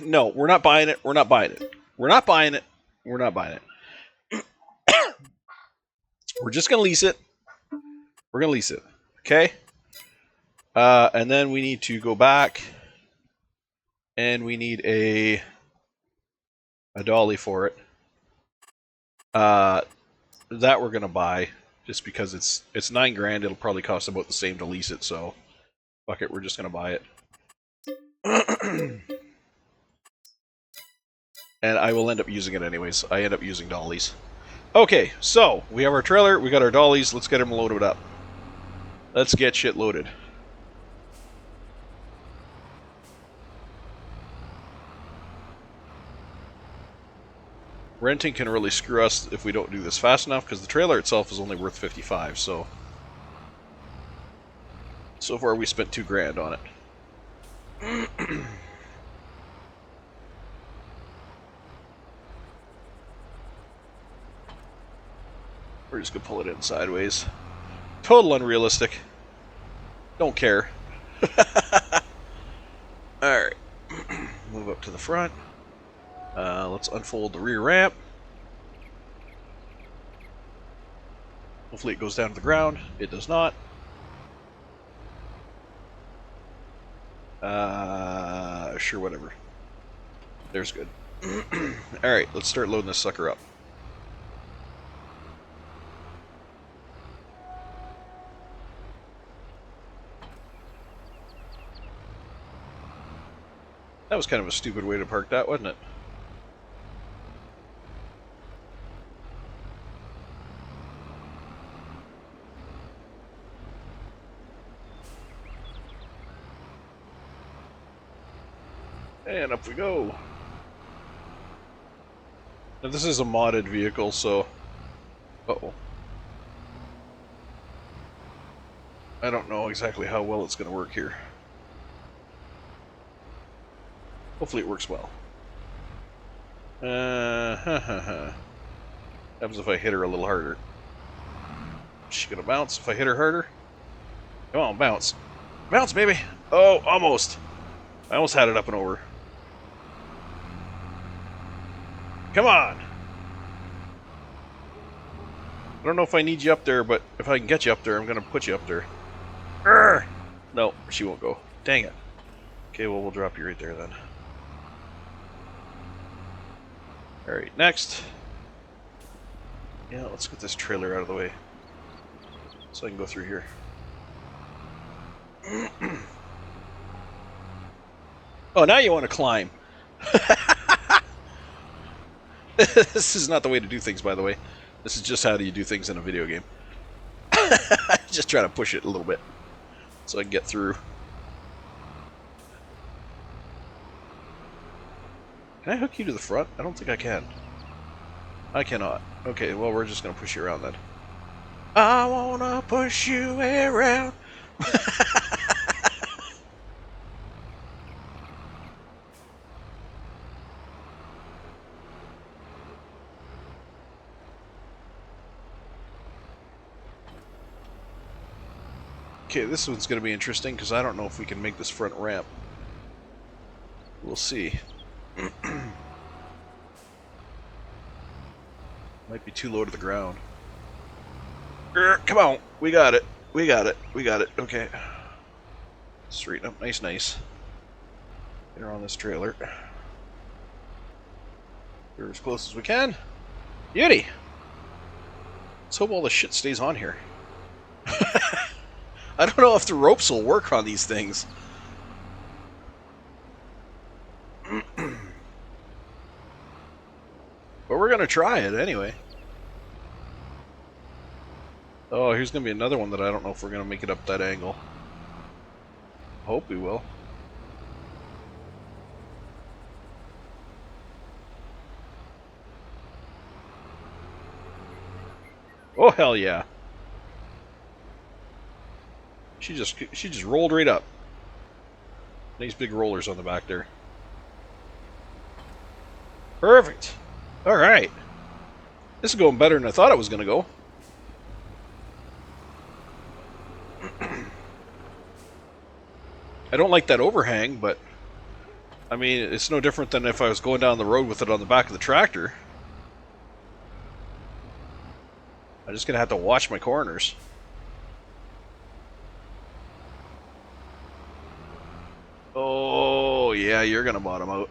no, we're not buying it. We're not buying it. We're not buying it. We're not buying it. We're just gonna lease it. We're gonna lease it. Okay. And then we need to go back, and we need a dolly for it. That we're gonna buy just because it's $9 grand. It'll probably cost about the same to lease it. So, fuck it. We're just gonna buy it. And I will end up using it anyways. I end up using dollies. Okay, so we have our trailer, we got our dollies, let's get them loaded up. Let's get shit loaded. Renting can really screw us if we don't do this fast enough, because the trailer itself is only worth 55, so... So far we spent $2 grand on it. We're just gonna pull it in sideways. Total unrealistic. Don't care. Alright. Move up to the front. Let's unfold the rear ramp. Hopefully it goes down to the ground. It does not. Sure, whatever. There's good. Alright, let's start loading this sucker up. That was kind of a stupid way to park that, wasn't it? And up we go. Now this is a modded vehicle, so... Uh-oh. I don't know exactly how well it's going to work here. Hopefully it works well. Happens if I hit her a little harder. Is she gonna bounce if I hit her harder? Come on, bounce. Bounce, baby! Oh, almost. I almost had it up and over. Come on! I don't know if I need you up there, but if I can get you up there, I'm gonna put you up there. Urgh! No, she won't go. Dang it. Okay, well, we'll drop you right there then. Alright, next. Yeah, let's get this trailer out of the way. So I can go through here. Oh, now you want to climb. This is not the way to do things, by the way. This is just how do you do things in a video game. Just try to push it a little bit so I can get through. Can I hook you to the front? I don't think I can. I cannot. Okay, well, we're just going to push you around then. I want to push you around. Okay, this one's going to be interesting because I don't know if we can make this front ramp. We'll see. Might be too low to the ground. Come on, we got it. We got it. We got it. Okay. Straighten up. Nice, nice. Get her on this trailer. Get her as close as we can. Beauty! Let's hope all the shit stays on here. I don't know if the ropes will work on these things. But we're going to try it anyway. Oh, here's going to be another one that I don't know if we're going to make it up that angle. Hope we will. Oh, hell yeah. She just rolled right up. Nice big rollers on the back there. Perfect. All right. This is going better than I thought it was going to go. I don't like that overhang, but I mean, it's no different than if I was going down the road with it on the back of the tractor. I'm just going to have to watch my corners. Oh, yeah, you're going to bottom out.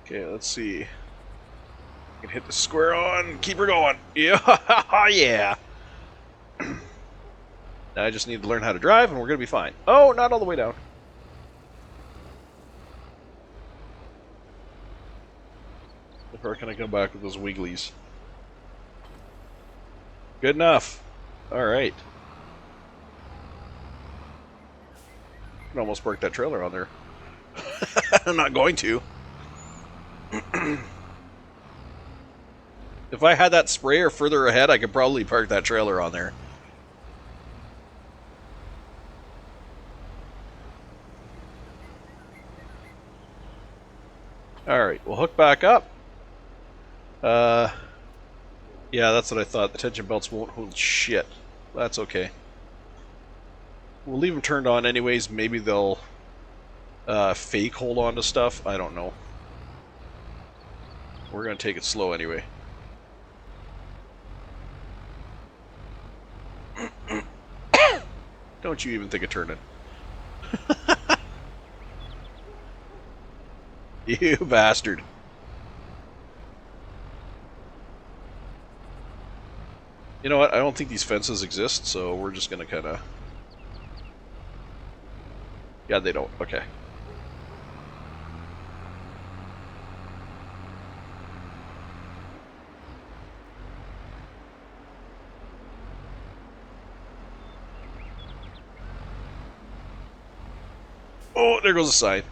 Okay, let's see. I can hit the square on, keep her going. Yeah, yeah. Now I just need to learn how to drive, and we're going to be fine. Oh, not all the way down. How far can I come back with those wigglies? Good enough. All right. I can almost park that trailer on there. I'm not going to. If I had that sprayer further ahead, I could probably park that trailer on there. Alright, we'll hook back up. Yeah, that's what I thought. The tension belts won't hold shit. That's okay. We'll leave them turned on anyways. Maybe they'll fake hold on to stuff. I don't know. We're going to take it slow anyway. Don't you even think of turning. You bastard. You know what? I don't think these fences exist, so we're just going to kind of... Yeah, they don't. Okay. Oh, there goes a sign.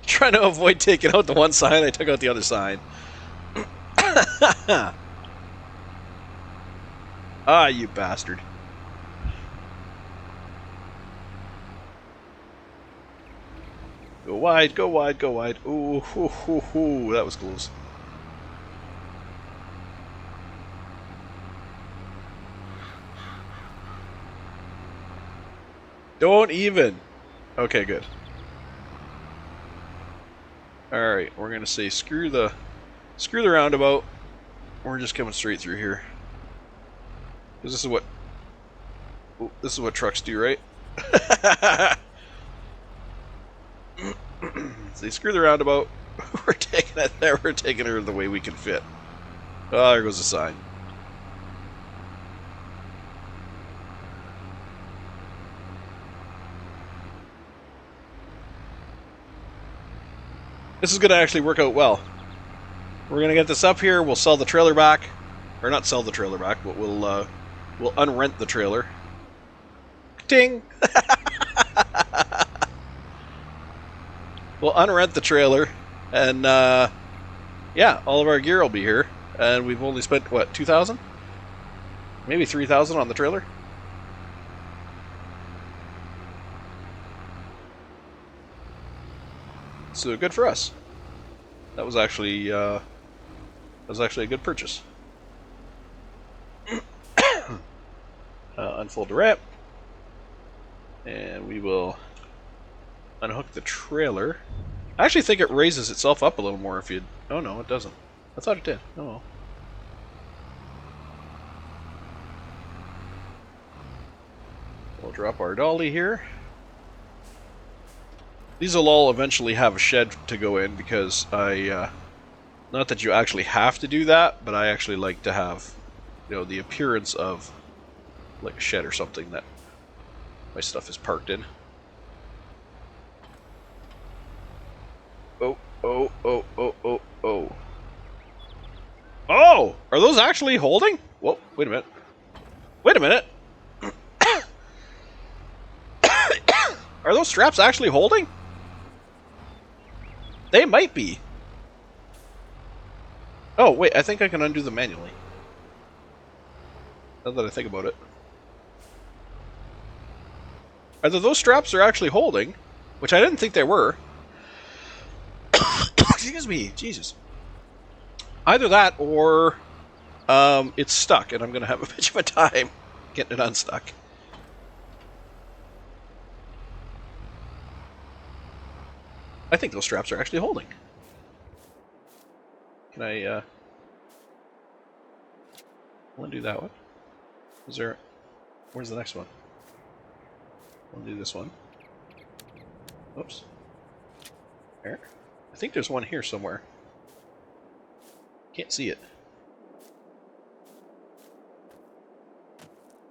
Trying to avoid taking out the one sign, I took out the other sign. Ah, you bastard. Go wide, go wide, go wide. Ooh, hoo, hoo, hoo. That was close. Don't even. Okay, good. Alright, we're gonna say screw the roundabout. We're just coming straight through here. Because this is what trucks do, right? Say screw the roundabout. We're taking it there, we're taking her the way we can fit. Oh, there goes the sign. This is going to actually work out well. We're going to get this up here, we'll sell the trailer back. Or not sell the trailer back, but we'll unrent the trailer. Ting! We'll unrent the trailer, and yeah, all of our gear will be here. And we've only spent, what, 2,000? Maybe 3,000 on the trailer? So good for us. That was actually a good purchase. Unfold the ramp, and we will unhook the trailer. I actually think it raises itself up a little more if you. Oh no, it doesn't. I thought it did. Oh well. We'll drop our dolly here. These will all eventually have a shed to go in because not that you actually have to do that, but I actually like to have, the appearance of like a shed or something that my stuff is parked in. Oh, oh, oh, oh, oh, oh. Oh! Are those actually holding? Whoa, wait a minute. Wait a minute! Are those straps actually holding? They might be. Oh, wait, I think I can undo them manually. Now that I think about it. Either those straps are actually holding, which I didn't think they were. Excuse me, Jesus. Either that or it's stuck, and I'm going to have a bitch of a time getting it unstuck. I think those straps are actually holding. Can I undo that one? Is there... Where's the next one? I'll do this one. Oops. There. I think there's one here somewhere. Can't see it.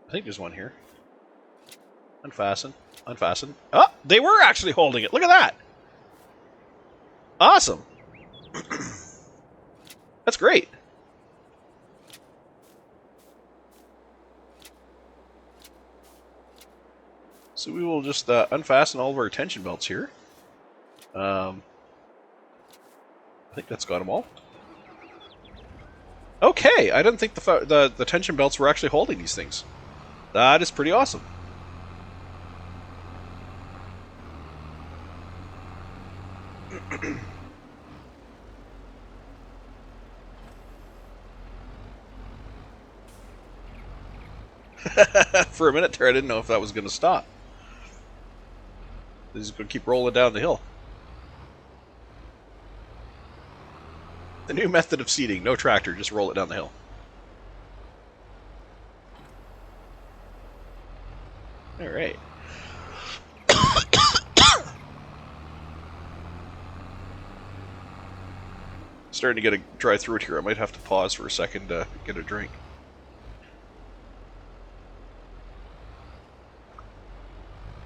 I think there's one here. Unfasten. Unfasten. Oh! They were actually holding it! Look at that! Awesome! That's great! So we will just unfasten all of our tension belts here. I think that's got them all. Okay, I didn't think the tension belts were actually holding these things. That is pretty awesome. For a minute there, I didn't know if that was going to stop. This is going to keep rolling down the hill. The new method of seating, no tractor, just roll it down the hill. Alright. Starting to get a dry throat here. I might have to pause for a second to get a drink.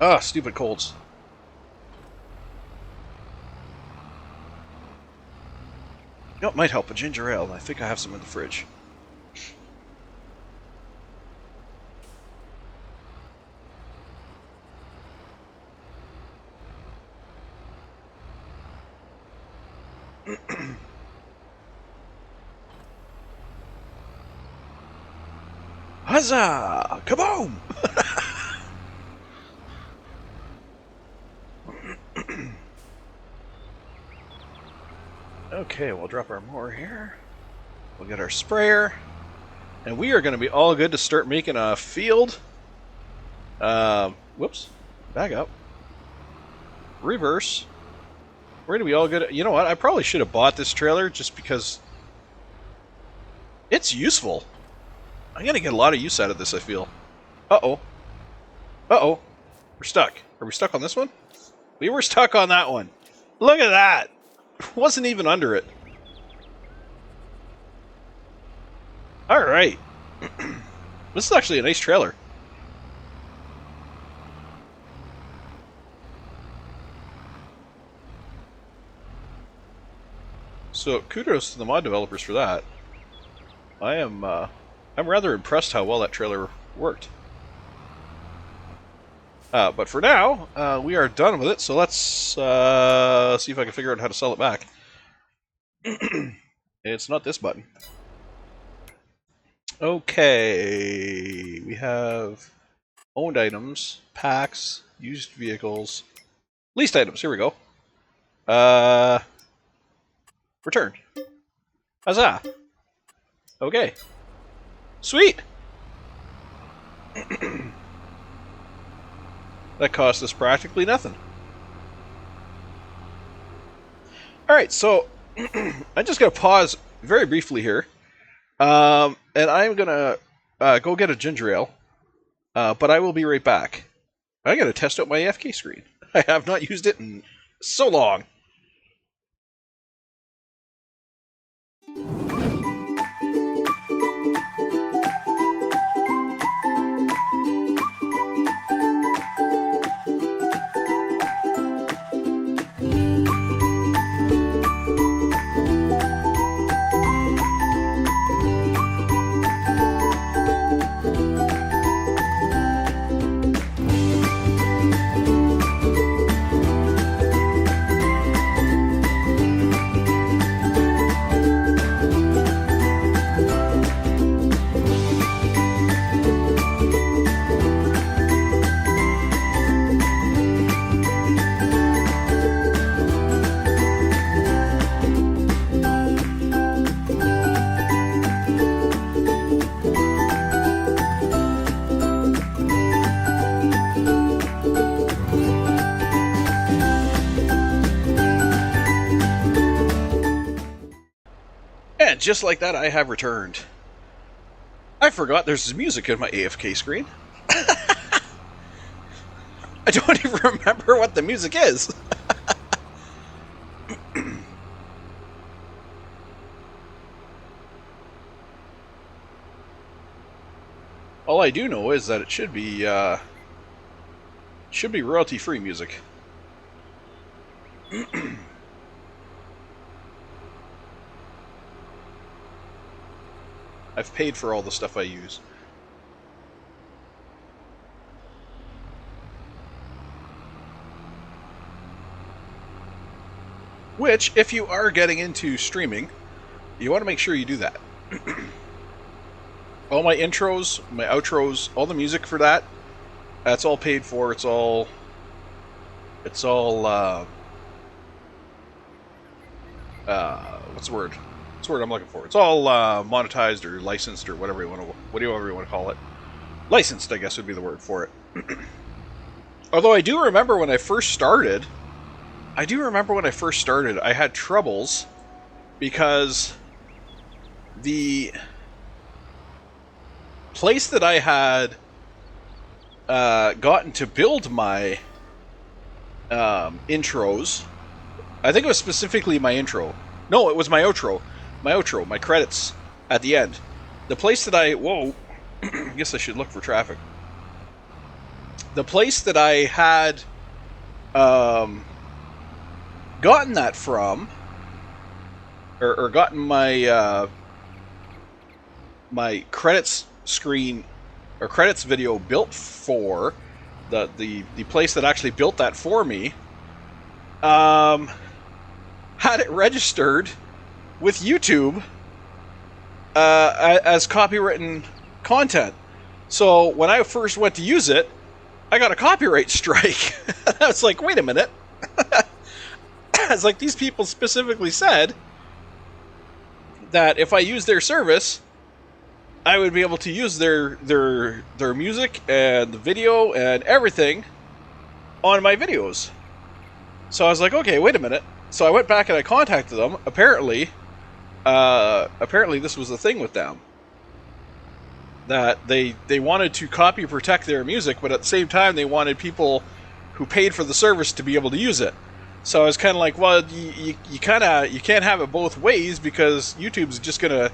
Ah, stupid colds. You know, it might help a ginger ale. I think I have some in the fridge. Huzzah! Kaboom! Okay, we'll drop our mower here. We'll get our sprayer. And we are going to be all good to start making a field. Whoops. Back up. Reverse. We're going to be all good. You know what? I probably should have bought this trailer just because it's useful. I'm going to get a lot of use out of this, I feel. Uh-oh. Uh-oh. We're stuck. Are we stuck on this one? We were stuck on that one. Look at that. Wasn't even under it. Alright. This is actually a nice trailer. So kudos to the mod developers for that. I'm rather impressed how well that trailer worked. But for now, we are done with it, so let's see if I can figure out how to sell it back. It's not this button. Okay, we have owned items, packs, used vehicles, leased items, here we go. Return. Huzzah! Okay. Sweet! That cost us practically nothing. Alright, so I'm just going to pause very briefly here. And I'm going to go get a ginger ale. But I will be right back. I'm going to test out my AFK screen. I have not used it in so long. And just like that, I have returned. I forgot there's music in my AFK screen. I don't even remember what the music is. All I do know is that it should be royalty-free music. I've paid for all the stuff I use. Which, if you are getting into streaming, you want to make sure you do that. All my intros, my outros, all the music for that, that's all paid for. It's all what's the word? What's the word I'm looking for? It's all monetized or licensed or whatever you want to call it. Licensed, I guess, would be the word for it. Although I do remember when I first started, I had troubles because the place that I had gotten to build my intros, I think it was specifically my intro. No, it was my outro. My credits at the end. The place that I guess I should look for traffic. The place that I had gotten that from, or gotten my my credits screen or credits video built for, the place that actually built that for me, had had it registered with YouTube as copywritten content. So when I first went to use it, I got a copyright strike. I was like, wait a minute. It's like these people specifically said that if I use their service, I would be able to use their music and the video and everything on my videos. So I was like, okay, wait a minute. So I went back and I contacted them. Apparently this was the thing with them. That they wanted to copy protect their music, but at the same time they wanted people who paid for the service to be able to use it. So I was kind of like, well, you can't have it both ways, because YouTube's just gonna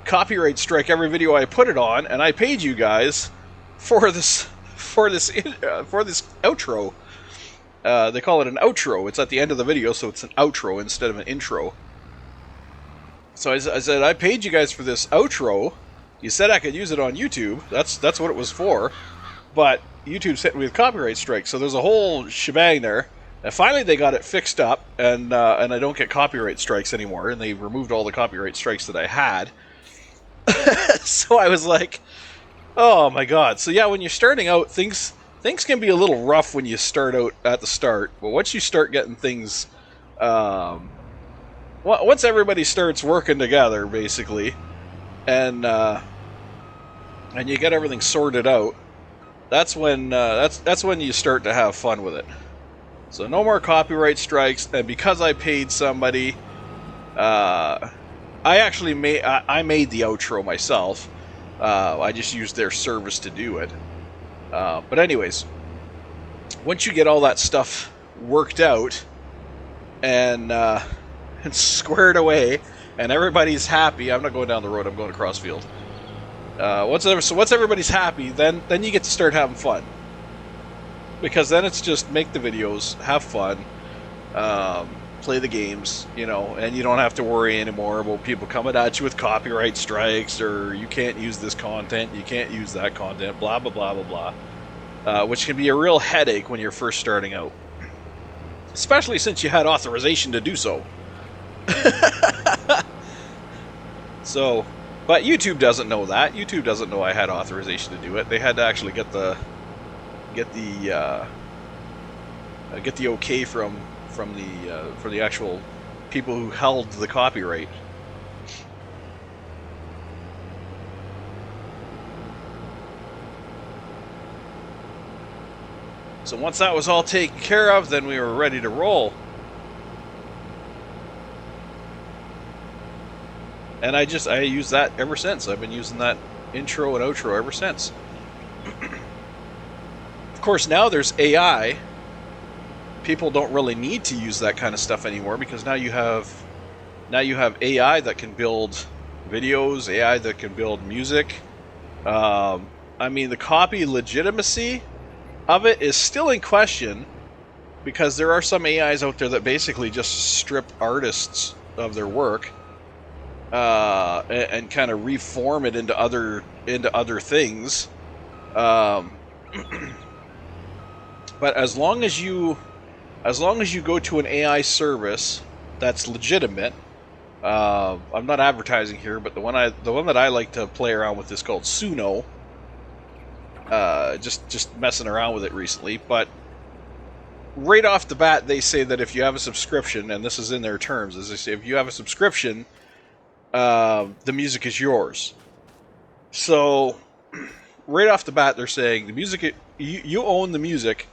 copyright strike every video I put it on, and I paid you guys for this outro. They call it an outro. It's at the end of the video, so it's an outro instead of an intro. So I said, I paid you guys for this outro. You said I could use it on YouTube. That's what it was for. But YouTube's hit me with copyright strikes. So there's a whole shebang there. And finally they got it fixed up, and I don't get copyright strikes anymore. And they removed all the copyright strikes that I had. So I was like, oh my god. So yeah, when you're starting out, things can be a little rough when you start out at the start. But once you start getting things, once everybody starts working together, basically, and you get everything sorted out, that's when you start to have fun with it. So no more copyright strikes, and because I paid somebody, I made the outro myself. I just used their service to do it. But anyways, once you get all that stuff worked out and squared away, and everybody's happy, I'm not going down the road, I'm going across field. Once everybody's happy, then you get to start having fun. Because then it's just make the videos, have fun, play the games, and you don't have to worry anymore about people coming at you with copyright strikes, or you can't use this content, you can't use that content, blah, blah, blah, blah, blah. Which can be a real headache when you're first starting out. Especially since you had authorization to do so. But YouTube doesn't know that. YouTube doesn't know I had authorization to do it. They had to actually get the okay from the actual people who held the copyright. So once that was all taken care of, then we were ready to roll. And I used that ever since. I've been using that intro and outro ever since. Of course, now there's AI. People don't really need to use that kind of stuff anymore, because now you have AI that can build videos, AI that can build music. I mean, the copy legitimacy of it is still in question, because there are some AIs out there that basically just strip artists of their work and kind of reform it into other things. But as long as you go to an AI service that's legitimate, I'm not advertising here, but the one that I like to play around with is called Suno. Just messing around with it recently, but right off the bat they say that if you have a subscription, and this is in their terms, as they say, if you have a subscription, the music is yours. So right off the bat they're saying the music, you own the music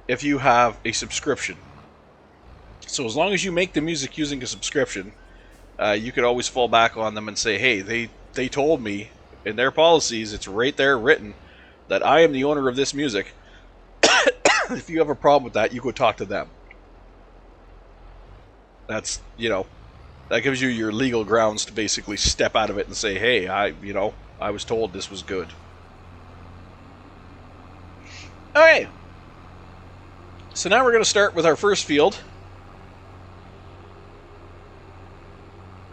if you have a subscription. So as long as you make the music using a subscription, you could always fall back on them and say, hey, they told me in their policies, it's right there written, that I am the owner of this music. If you have a problem with that, you go talk to them. That's, that gives you your legal grounds to basically step out of it and say, hey, I was told this was good. Okay. So now we're going to start with our first field.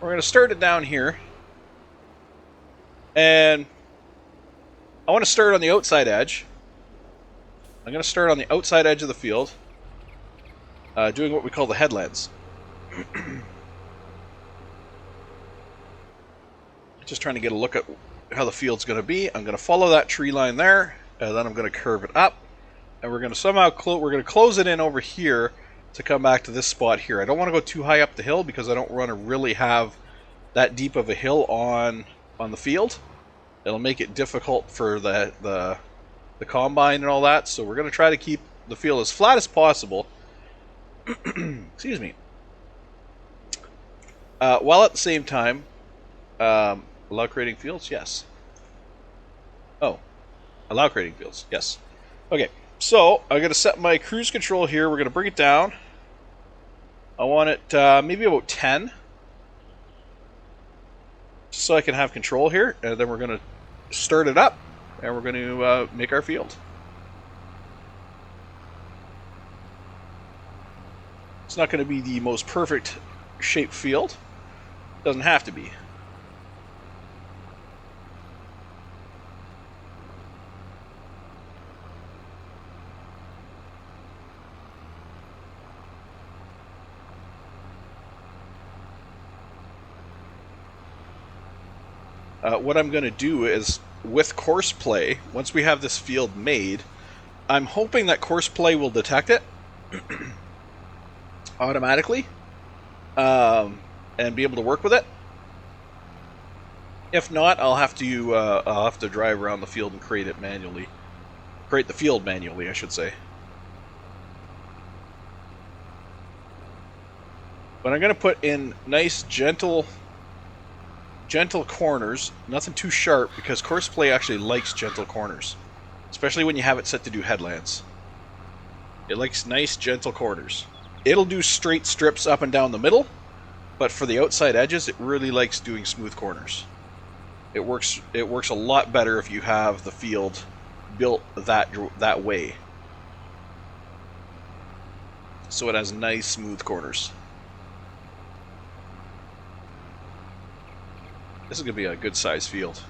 We're going to start it down here. And I want to start on the outside edge. I'm going to start on the outside edge of the field, doing what we call the headlands. Just trying to get a look at how the field's going to be. I'm going to follow that tree line there, and then I'm going to curve it up, and we're going to somehow close it in over here to come back to this spot here. I don't want to go too high up the hill because I don't want to really have that deep of a hill on the field. It'll make it difficult for the combine and all that. So we're going to try to keep the field as flat as possible. Excuse me. While at the same time, allow creating fields? Yes. Oh, allow creating fields. Yes. Okay, so I'm going to set my cruise control here. We're going to bring it down. I want it maybe about 10. Just so I can have control here. And then we're going to start it up. And we're going to make our field. It's not going to be the most perfect shaped field. Doesn't have to be. What I'm going to do is, with course play, once we have this field made, I'm hoping that course play will detect it automatically and be able to work with it. If not, I'll have to drive around the field and create it manually. Create the field manually, I should say. But I'm going to put in nice, gentle corners, nothing too sharp, because course play actually likes gentle corners, especially when you have it set to do headlands. It likes nice, gentle corners. It'll do straight strips up and down the middle, but for the outside edges, it really likes doing smooth corners. It works a lot better if you have the field built that way, so it has nice, smooth corners. This is going to be a good size field.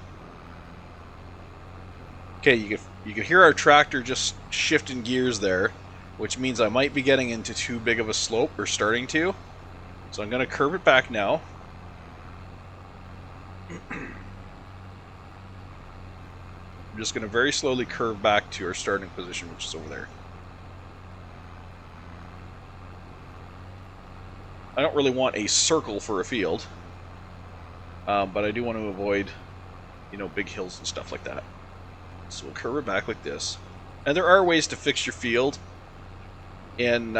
Okay, you can hear our tractor just shifting gears there, which means I might be getting into too big of a slope, or starting to. So I'm going to curve it back now. I'm just going to very slowly curve back to our starting position, which is over there. I don't really want a circle for a field. But I do want to avoid, big hills and stuff like that. So we'll curve it back like this. And there are ways to fix your field. And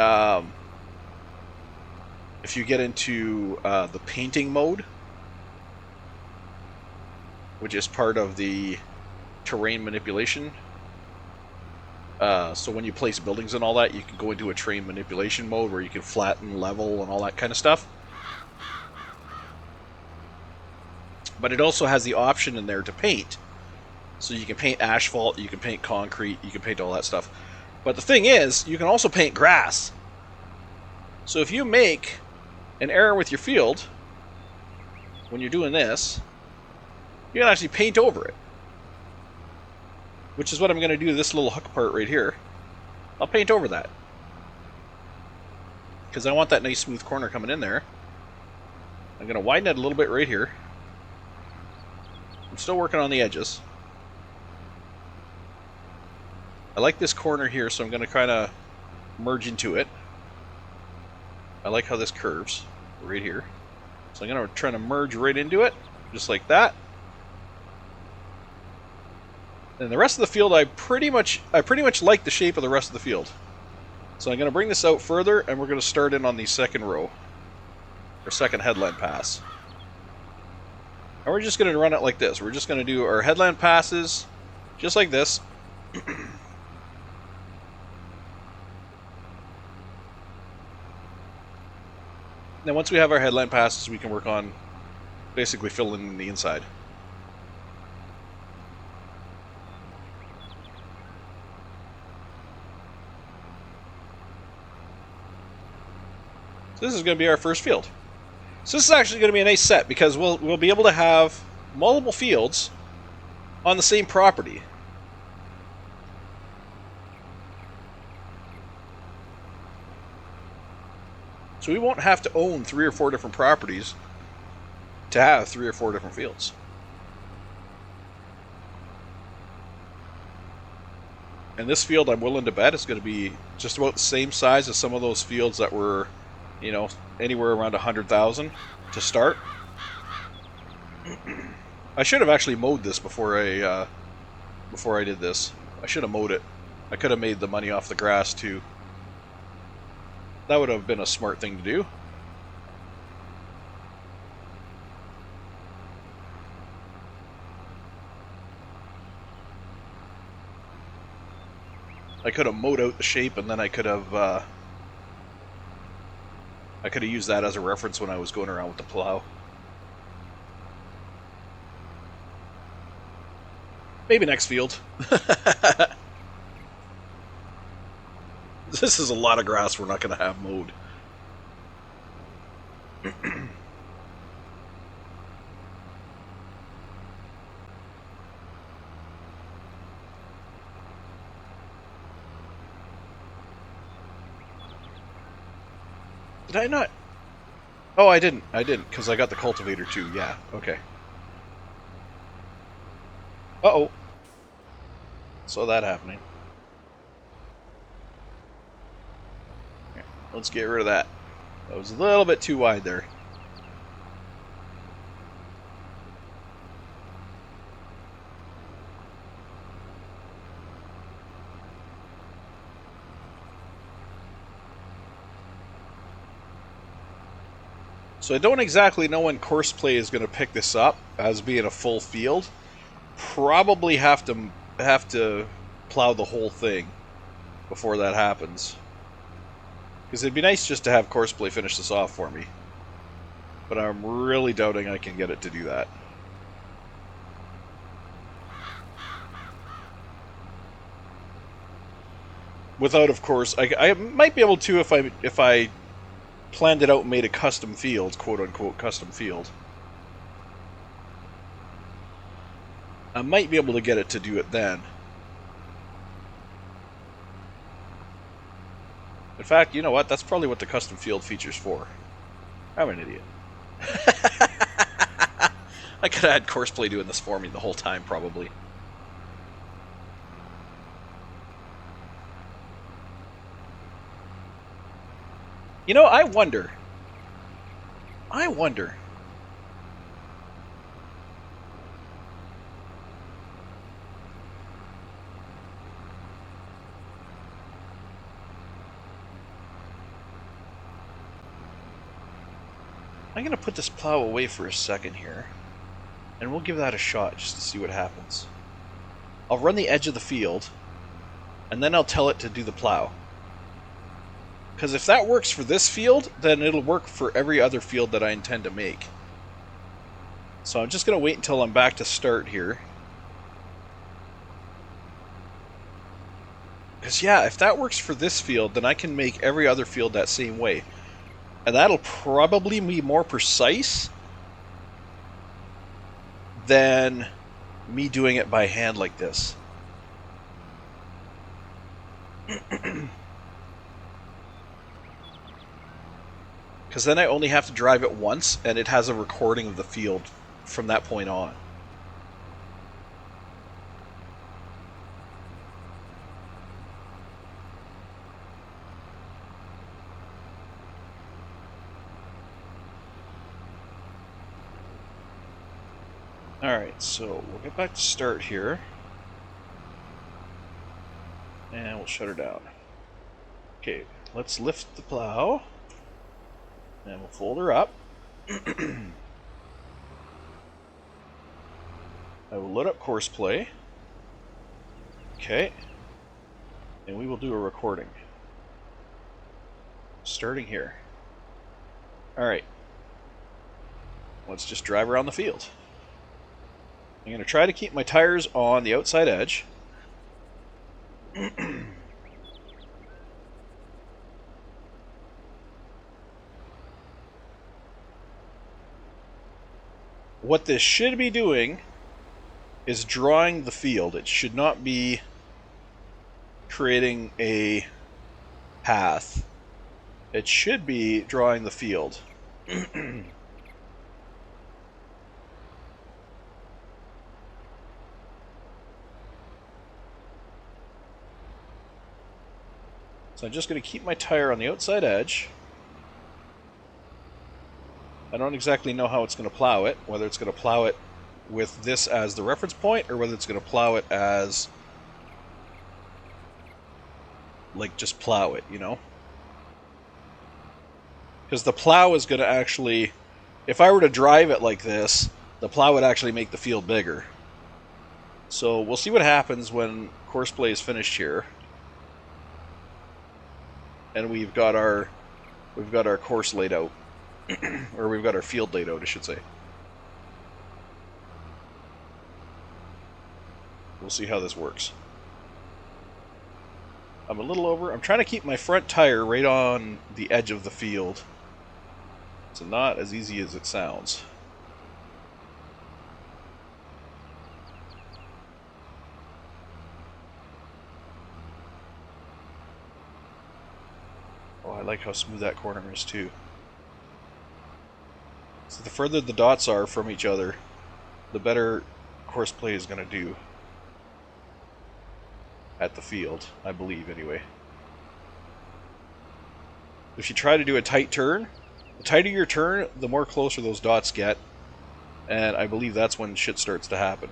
if you get into the painting mode, which is part of the terrain manipulation. So when you place buildings and all that, you can go into a terrain manipulation mode where you can flatten, level, and all that kind of stuff. But it also has the option in there to paint. So you can paint asphalt, you can paint concrete, you can paint all that stuff. But the thing is, you can also paint grass. So if you make an error with your field, when you're doing this, you can actually paint over it. Which is what I'm going to do to this little hook part right here. I'll paint over that. Because I want that nice smooth corner coming in there. I'm going to widen it a little bit right here. I'm still working on the edges. I like this corner here, so I'm going to kind of merge into it. I like how this curves right here. So I'm going to try to merge right into it, just like that. And the rest of the field, I pretty much like the shape of the rest of the field. So I'm going to bring this out further, and we're going to start in on the second row, or second headland pass. And we're just going to run it like this. We're just going to do our headland passes just like this. Then once we have our headland passes, we can work on basically filling in the inside. So this is going to be our first field. So this is actually going to be a nice set, because we'll be able to have multiple fields on the same property. So we won't have to own 3 or 4 different properties to have 3 or 4 different fields. And this field, I'm willing to bet, is going to be just about the same size as some of those fields that were, you know, anywhere around 100,000 to start. I should have actually mowed this before I did this. I should have mowed it. I could have made the money off the grass too. That would have been a smart thing to do. I could have mowed out the shape, and then I could have used that as a reference when I was going around with the plow. Maybe next field. This is a lot of grass we're not going to have mowed. Did I not? Oh, I didn't, because I got the cultivator too, yeah, okay. Uh-oh. Saw that happening. Here, let's get rid of that. That was a little bit too wide there. So I don't exactly know when Courseplay is going to pick this up as being a full field. Probably have to plow the whole thing before that happens. Because it'd be nice just to have Courseplay finish this off for me. But I'm really doubting I can get it to do that. Without, of course, I might be able to if I planned it out and made a custom field, quote-unquote custom field. I might be able to get it to do it then. In fact, you know what? That's probably what the custom field feature's for. I'm an idiot. I could have had Courseplay doing this for me the whole time, probably. You know, I wonder. I'm going to put this plow away for a second here, and we'll give that a shot just to see what happens. I'll run the edge of the field, and then I'll tell it to do the plow. Because if that works for this field, then it'll work for every other field that I intend to make. So I'm just going to wait until I'm back to start here. Because yeah, if that works for this field, then I can make every other field that same way. And that'll probably be more precise than me doing it by hand like this. Because then I only have to drive it once, and it has a recording of the field from that point on. Alright, so we'll get back to start here. And we'll shut her down. Okay, let's lift the plow. And we'll fold her up. I will load up Courseplay. Okay. And we will do a recording. Starting here. Alright. Let's just drive around the field. I'm going to try to keep my tires on the outside edge. What this should be doing is drawing the field. It should not be creating a path. It should be drawing the field. So I'm just going to keep my tire on the outside edge. I don't exactly know how it's going to plow it, whether it's going to plow it with this as the reference point, or whether it's going to plow it as, like, just plow it, you know? Because the plow is going to actually, if I were to drive it like this, the plow would actually make the field bigger. So we'll see what happens when course play is finished here. And we've got our course laid out. Or we've got our field laid out, I should say. We'll see how this works. I'm a little over. I'm trying to keep my front tire right on the edge of the field. It's not as easy as it sounds. Oh, I like how smooth that corner is too. So the further the dots are from each other, the better course play is going to do at the field, I believe anyway. If you try to do a tight turn, the tighter your turn, the more closer those dots get, and I believe that's when shit starts to happen.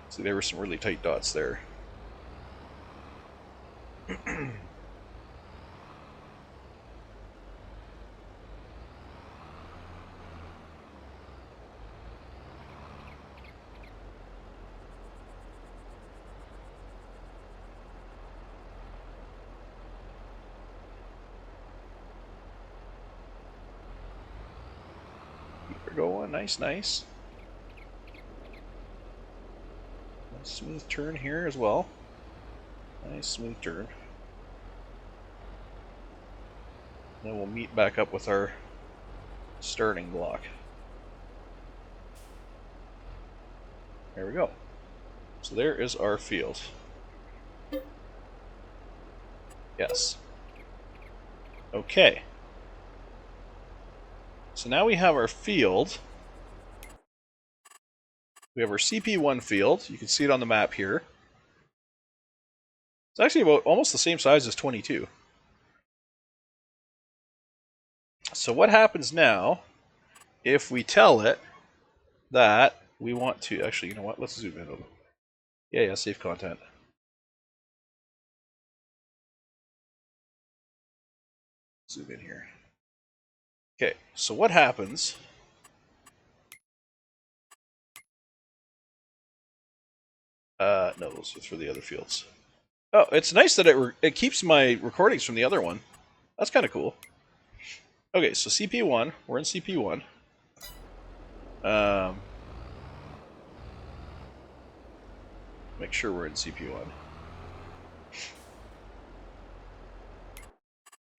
See, there were some really tight dots there. Keep her going, nice, nice. Nice smooth turn here as well. Nice smooth turn. Then we'll meet back up with our starting block. There we go. So there is our field. Yes. Okay. So now we have our field. We have our CP1 field. You can see it on the map here. It's actually about almost the same size as 22. So what happens now if we tell it that we want to... Actually, you know what? Let's zoom in a little. Yeah, save content. Zoom in here. Okay, so what happens... no, those are for the other fields. Oh, it's nice that it keeps my recordings from the other one. That's kind of cool. Okay, so CP1. We're in CP1. Make sure we're in CP1.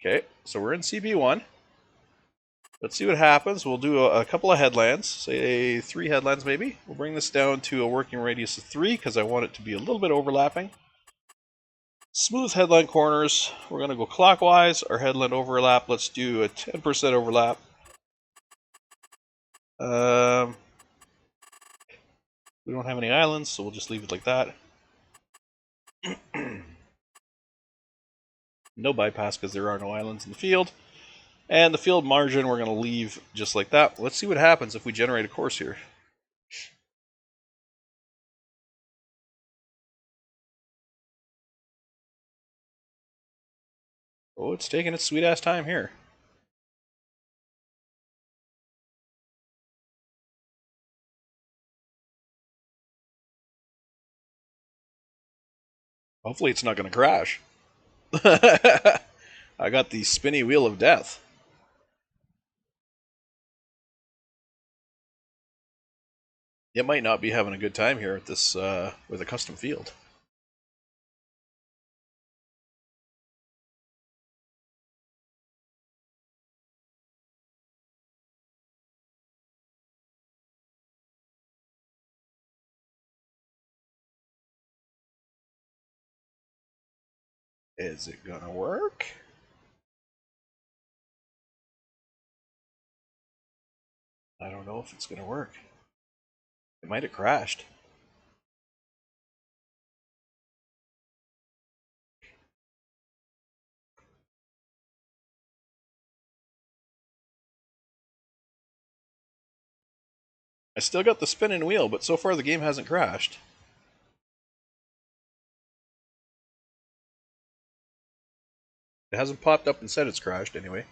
Okay, so we're in CP1. Let's see what happens. We'll do a couple of headlands, say 3 headlands maybe. We'll bring this down to a working radius of 3 because I want it to be a little bit overlapping. Smooth headland corners. We're going to go clockwise. Our headland overlap, let's do a 10% overlap. We don't have any islands, so we'll just leave it like that. No bypass because there are no islands in the field. And the field margin we're going to leave just like that. Let's see what happens if we generate a course here. Oh, it's taking its sweet ass time here. Hopefully it's not going to crash. I got the spinny wheel of death. It might not be having a good time here at this with a custom field. Is it gonna work? I don't know if it's gonna work. It might have crashed. I still got the spinning wheel, but so far the game hasn't crashed. It hasn't popped up and said it's crashed anyway.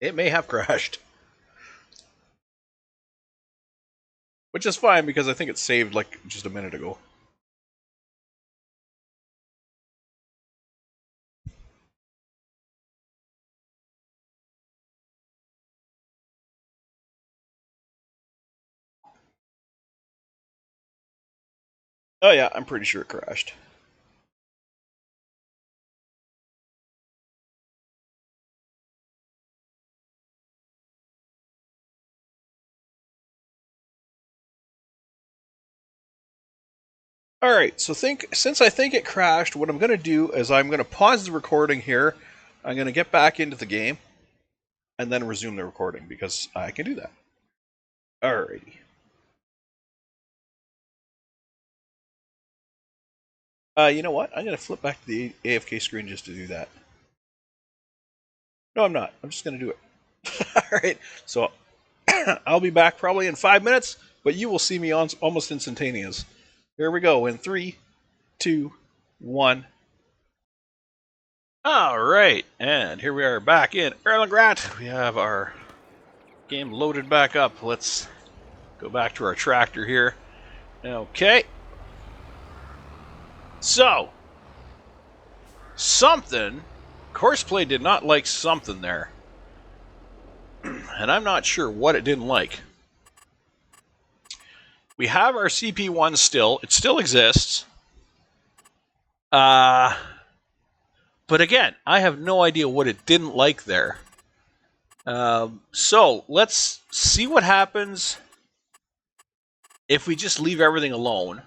It may have crashed. Which is fine because I think it saved like just a minute ago. Oh yeah, I'm pretty sure it crashed. Alright, so since I think it crashed, what I'm going to do is I'm going to pause the recording here. I'm going to get back into the game and then resume the recording because I can do that. Alrighty. You know what? I'm going to flip back to the AFK screen just to do that. No, I'm not. I'm just going to do it. Alright, so I'll be back probably in 5 minutes, but you will see me on almost instantaneous. Here we go in 3, 2, 1. Alright, and here we are back in Erlengrat. We have our game loaded back up. Let's go back to our tractor here. Okay. So, something, Courseplay did not like something there. And I'm not sure what it didn't like. We have our CP1 still. It still exists. But again, I have no idea what it didn't like there. So, let's see what happens if we just leave everything alone.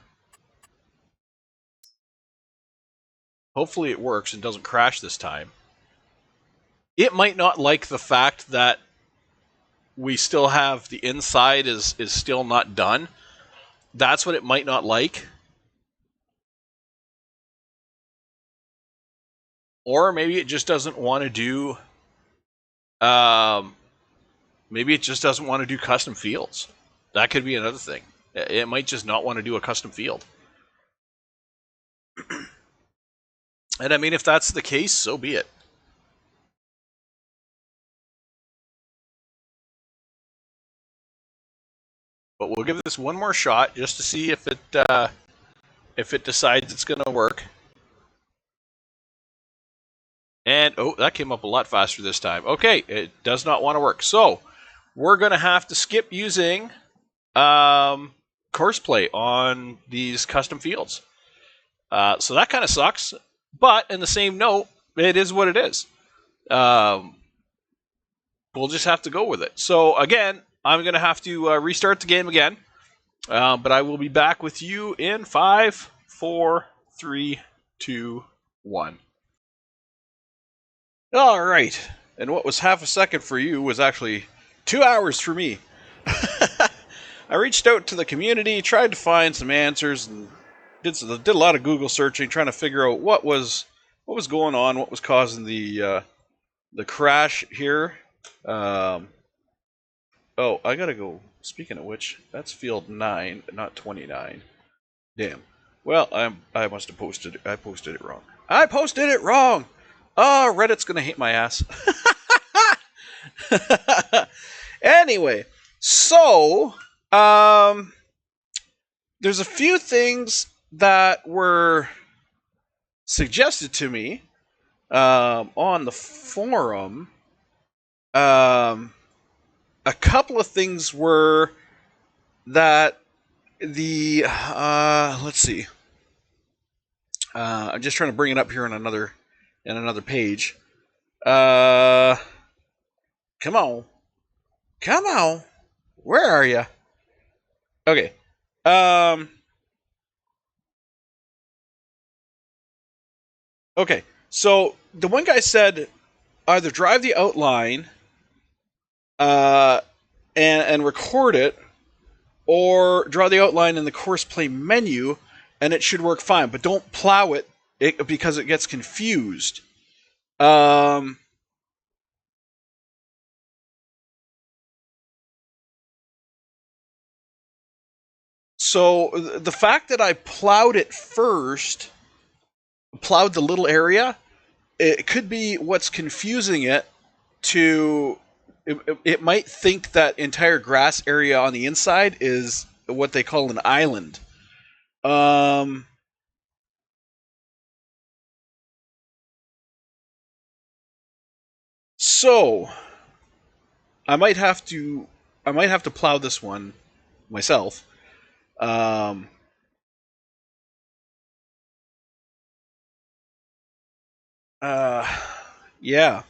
Hopefully it works and doesn't crash this time. It might not like the fact that we still have the inside is still not done. That's what it might not like. Or maybe it just doesn't want to do... maybe it just doesn't want to do custom fields. That could be another thing. It might just not want to do a custom field. And I mean, if that's the case, so be it. But we'll give this one more shot just to see if it decides it's going to work. And, oh, that came up a lot faster this time. Okay, it does not want to work. So, we're going to have to skip using Courseplay on these custom fields. So that kind of sucks. But, in the same note, it is what it is. We'll just have to go with it. So, again, I'm going to have to restart the game again. But I will be back with you in 5, 4, 3, 2, 1. All right. And what was half a second for you was actually 2 hours for me. I reached out to the community, tried to find some answers, and did a lot of Google searching, trying to figure out what was going on, what was causing the crash here. Oh, I gotta go. Speaking of which, that's field 9, not 29. Damn. Well, I must have posted. I posted it wrong. I posted it wrong. Oh, Reddit's gonna hate my ass. Anyway, so there's a few things that were suggested to me on the forum. A couple of things were that the let's see. I'm just trying to bring it up here on another page. Come on, where are you? Okay. Okay. So the one guy said either drive the outline uh, and record it, or draw the outline in the course play menu, and it should work fine. But don't plow it because it gets confused. Um, so the fact that I plowed it first, plowed the little area, it could be what's confusing it to. It might think that entire grass area on the inside is what they call an island. Um, so I might have to plow this one myself. Um, uh, yeah.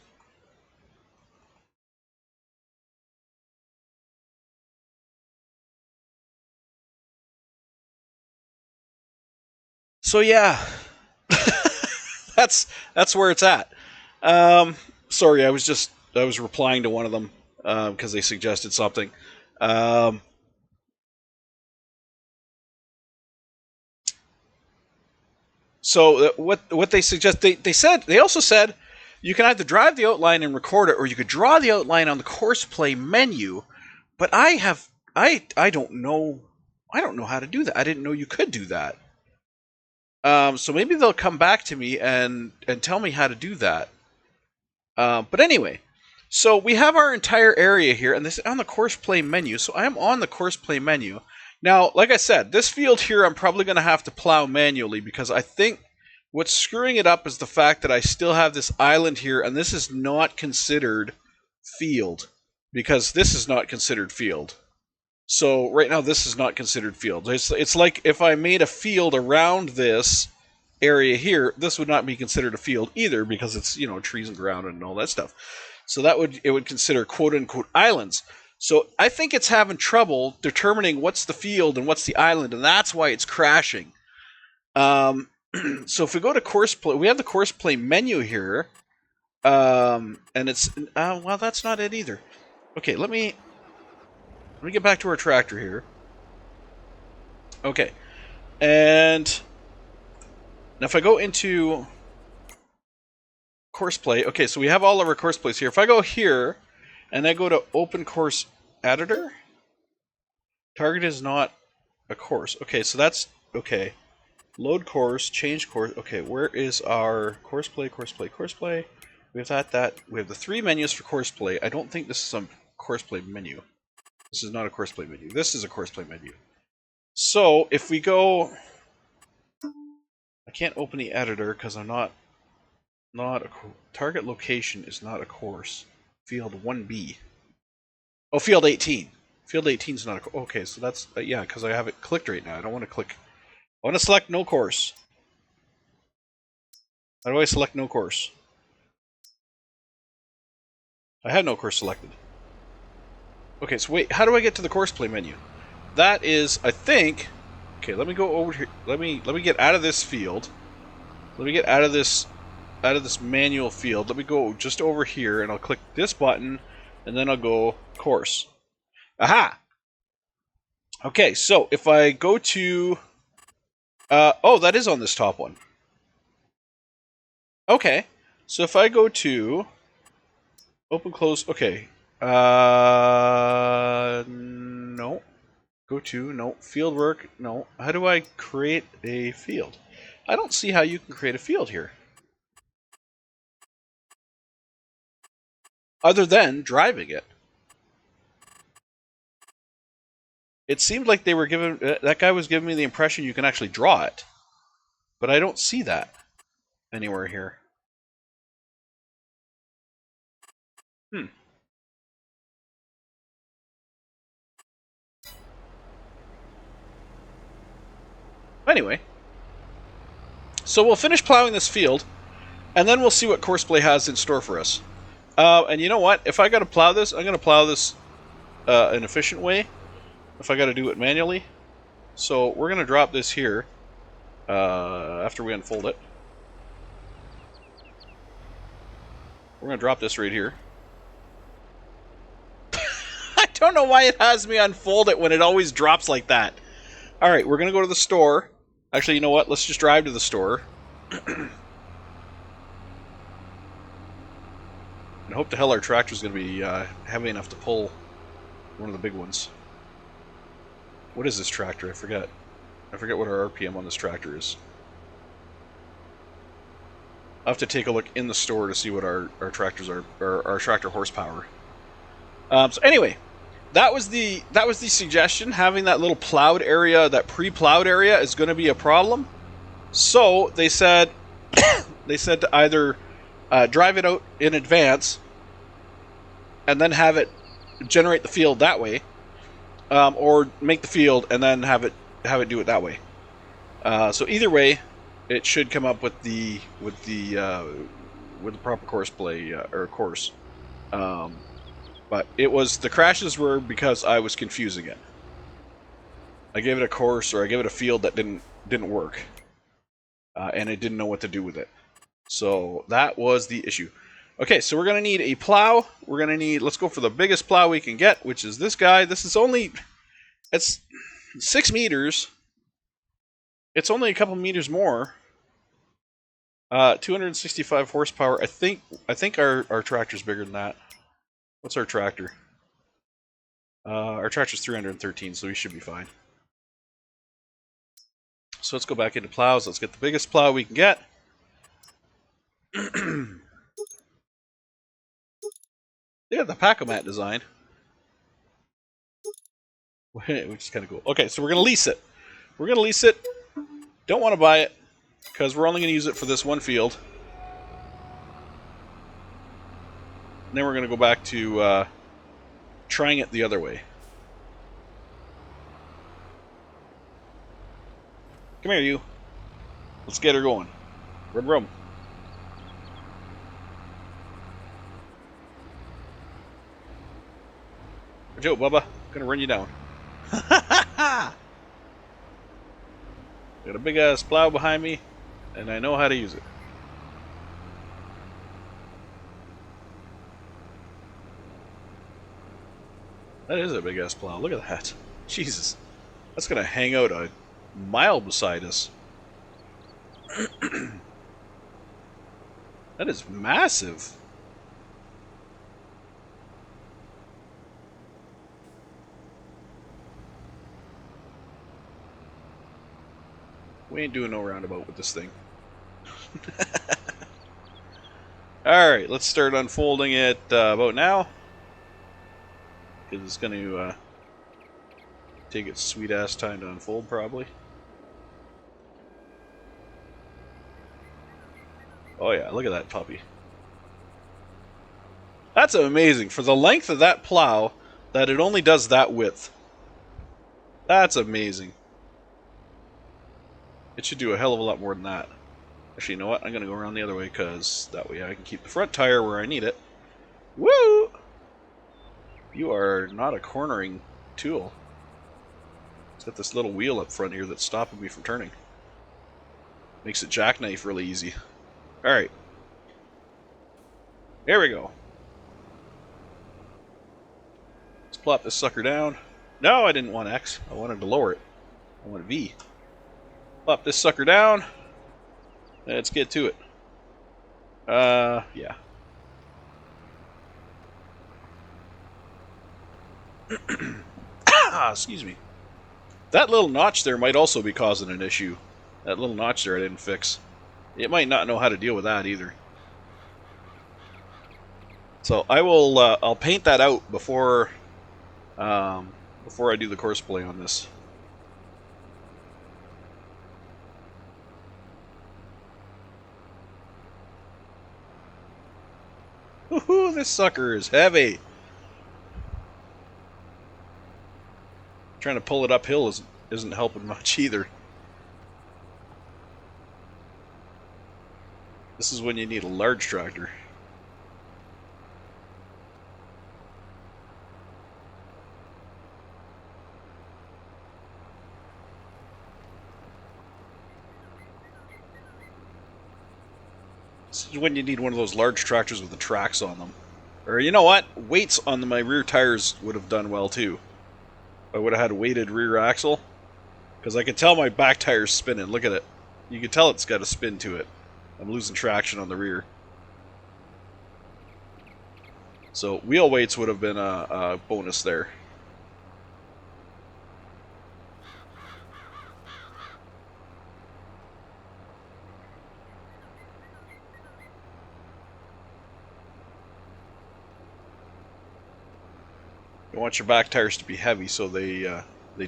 So yeah, that's where it's at. Um, sorry, I was replying to one of them because they suggested something. Um, so what they suggest they also said you can either drive the outline and record it, or you could draw the outline on the course play menu. But I don't know how to do that. I didn't know you could do that. So maybe they'll come back to me and tell me how to do that. But anyway, so we have our entire area here, and this is on the course play menu. So I am on the course play menu. Now, like I said, this field here I'm probably going to have to plow manually because I think what's screwing it up is the fact that I still have this island here, and this is not considered field because this is not considered field. So right now this is not considered field. It's like if I made a field around this area here, this would not be considered a field either because it's, trees and ground and all that stuff. So it would consider quote unquote islands. So I think it's having trouble determining what's the field and what's the island, and that's why it's crashing. So if we go to course play, we have the course play menu here, and it's well, that's not it either. Okay, let me get back to our tractor here. Okay, and now if I go into course play, okay, so we have all of our course plays here. If I go here and I go to open course editor, target is not a course. Okay, so that's okay. Load course, change course. Okay, where is our course play, course play, course play? We have that. We have the 3 menus for course play. I don't think this is a course play menu. This is not a course play menu. This is a course play menu. So if we go, I can't open the editor because I'm not a target location is not a course. Field 1B. Oh, field 18. Field 18 is not a okay. So that's yeah, because I have it clicked right now. I don't want to click. I want to select no course. How do I select no course? I have no course selected. Okay, so wait, how do I get to the course play menu? That is, I think. Okay, let me go over here. Let me get out of this field. Let me get out of this manual field. Let me go just over here, and I'll click this button, and then I'll go course. Aha! Okay, so if I go to, oh, that is on this top one. Okay, so if I go to open, close. Okay, no. Go to, no. Field work, no. How do I create a field? I don't see how you can create a field here. Other than driving it. It seemed like they were giving, that guy was giving me the impression you can actually draw it. But I don't see that anywhere here. Anyway. So we'll finish plowing this field, and then we'll see what Courseplay has in store for us. And you know what? If I gotta plow this, I'm gonna plow this an efficient way. if I got to do it manually. So we're going to drop this here after we unfold it. We're going to drop this right here. I don't know why it has me unfold it when it always drops like that. Alright, we're going to go to the store. Actually, you know what? Let's just drive to the store. And hope to hell our tractor's going to be heavy enough to pull one of the big ones. What is this tractor? I forget. I forget what our RPM on this tractor is. I'll have to take a look in the store to see what our tractors are, or our tractor horsepower. So anyway, that was the suggestion. Having that little plowed area, that pre-plowed area, is going to be a problem. So they said to either drive it out in advance and then have it generate the field that way, or make the field and then have it do it that way. So either way, it should come up with the proper courseplay or course. But the crashes were because I was confusing it. I gave it a course or I gave it a field that didn't work, and it didn't know what to do with it. So that was the issue. Okay, so we're gonna need a plow. Let's go for the biggest plow we can get, which is this guy. It's 6 meters. It's only a couple meters more. 265 horsepower. I think our tractor's bigger than that. What's our tractor? Our tractor's 313, so we should be fine. So let's go back into plows. Let's get the biggest plow we can get. They got the Pacomat design, which is kind of cool. Okay, so we're going to lease it. Don't want to buy it, because we're only going to use it for this one field. And then we're going to go back to trying it the other way. Come here, you. Let's get her going. Rum rum. Joe, Bubba, gonna run you down. Got a big ass plow behind me, and I know how to use it. That is a big ass plow. Look at that. Jesus. That's gonna hang out a mile beside us. That is massive. We ain't doing no roundabout with this thing. Alright, let's start unfolding it about now. Because it's going to take its sweet ass time to unfold, probably. Oh yeah, look at that puppy. That's amazing. For the length of that plow, that it only does that width. That's amazing. It should do a hell of a lot more than that. Actually, you know what? I'm going to go around the other way, because that way I can keep the front tire where I need it. Woo! You are not a cornering tool. It's got this little wheel up front here that's stopping me from turning. Makes it jackknife really easy. Alright. Here we go. Let's plop this sucker down. No, I didn't want X. I wanted to lower it. I wanted V. Plop this sucker down. Let's get to it. Yeah. Excuse me. That little notch there might also be causing an issue. That little notch there I didn't fix. It might not know how to deal with that either. So I will. I'll paint that out before I do the course play on this. Woohoo! This sucker is heavy. Trying to pull it uphill isn't helping much either. This is when you need a large tractor. is when you need one of those large tractors with the tracks on them. Or you know what? Weights on my rear tires would have done well too. I would have had a weighted rear axle. Because I can tell my back tire's spinning. Look at it. You can tell it's got a spin to it. I'm losing traction on the rear. So wheel weights would have been a bonus there. You want your back tires to be heavy so they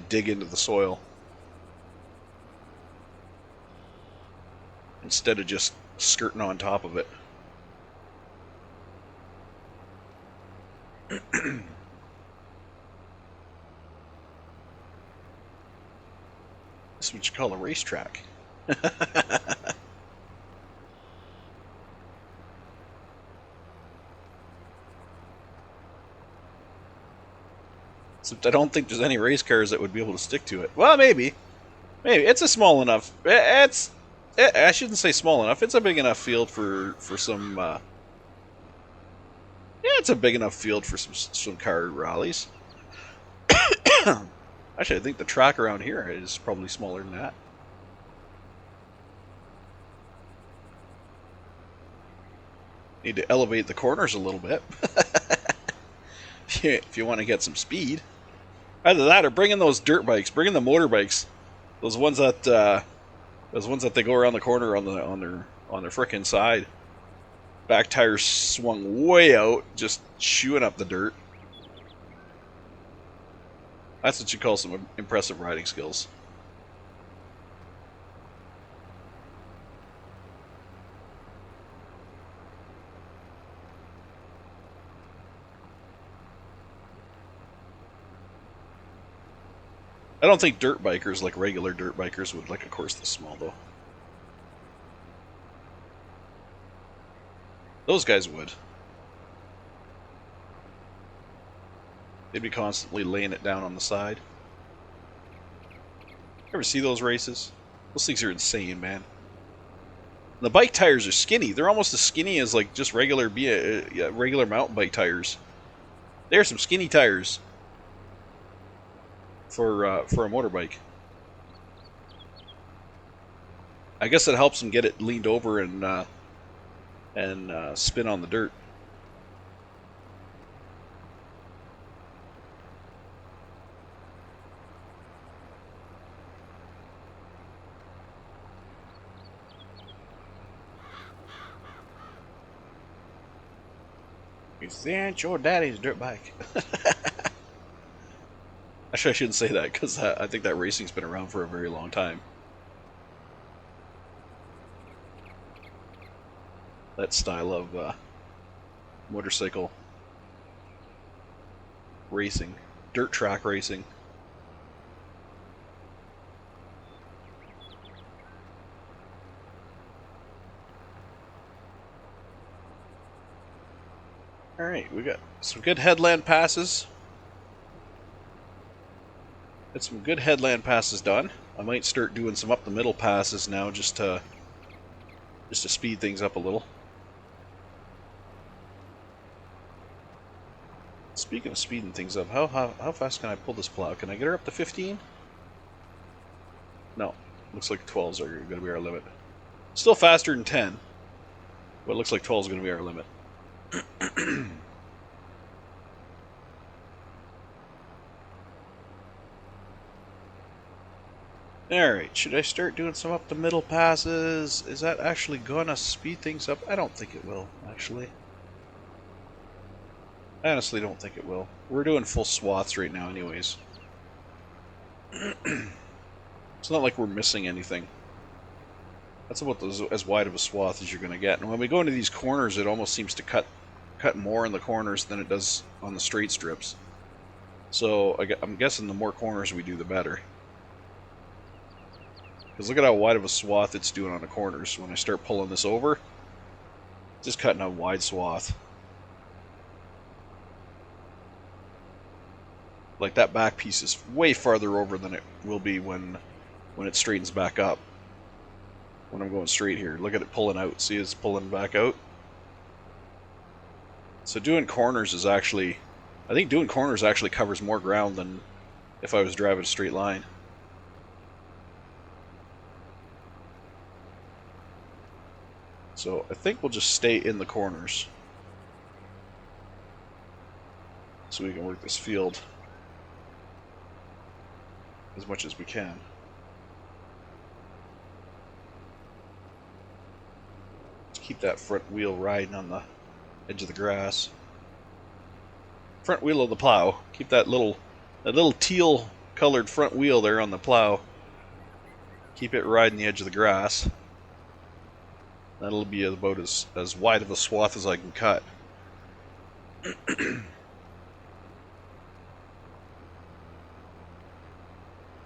dig into the soil. Instead of just skirting on top of it. This is what you call a racetrack. Except I don't think there's any race cars that would be able to stick to it. Well, maybe. Maybe. It's a small enough... I shouldn't say small enough. It's a big enough field for some... yeah, it's a big enough field for some car rallies. Actually, I think the track around here is probably smaller than that. Need to elevate the corners a little bit. If you want to get some speed. Either that or bring in those dirt bikes. Bring in the motorbikes. Those ones that they go around the corner on their frickin' side. Back tires swung way out, just chewing up the dirt. That's what you call some impressive riding skills. I don't think dirt bikers, like regular dirt bikers, would like a course this small, though. Those guys would. They'd be constantly laying it down on the side. Ever see those races? Those things are insane, man. The bike tires are skinny. They're almost as skinny as like just regular mountain bike tires. They're some skinny tires for a motorbike. I guess it helps them get it leaned over and spin on the dirt. Is that your daddy's dirt bike? Actually, I shouldn't say that because I think that racing's been around for a very long time. That style of motorcycle racing, dirt track racing. Alright, we got some good headland passes. Got some good headland passes done. I might start doing some up the middle passes now just to speed things up a little. Speaking of speeding things up, how fast can I pull this plow? Can I get her up to 15? No. Looks like 12s are going to be our limit. Still faster than 10, but it looks like 12 is going to be our limit. Alright, should I start doing some up the middle passes? Is that actually gonna speed things up? I don't think it will, actually. I honestly don't think it will. We're doing full swaths right now anyways. It's not like we're missing anything. That's about as wide of a swath as you're gonna get. And when we go into these corners, it almost seems to cut more in the corners than it does on the straight strips. So I'm guessing the more corners we do, the better. Because look at how wide of a swath it's doing on the corners. When I start pulling this over, just cutting a wide swath. Like that back piece is way farther over than it will be when it straightens back up. when I'm going straight here. Look at it pulling out. See, it's pulling back out. So doing corners is actually, I think doing corners actually covers more ground than if I was driving a straight line. So I think we'll just stay in the corners so we can work this field as much as we can. Let's keep that front wheel riding on the edge of the grass. Front wheel of the plow. Keep that little teal colored front wheel there on the plow. Keep it riding the edge of the grass. That'll be about as wide of a swath as I can cut.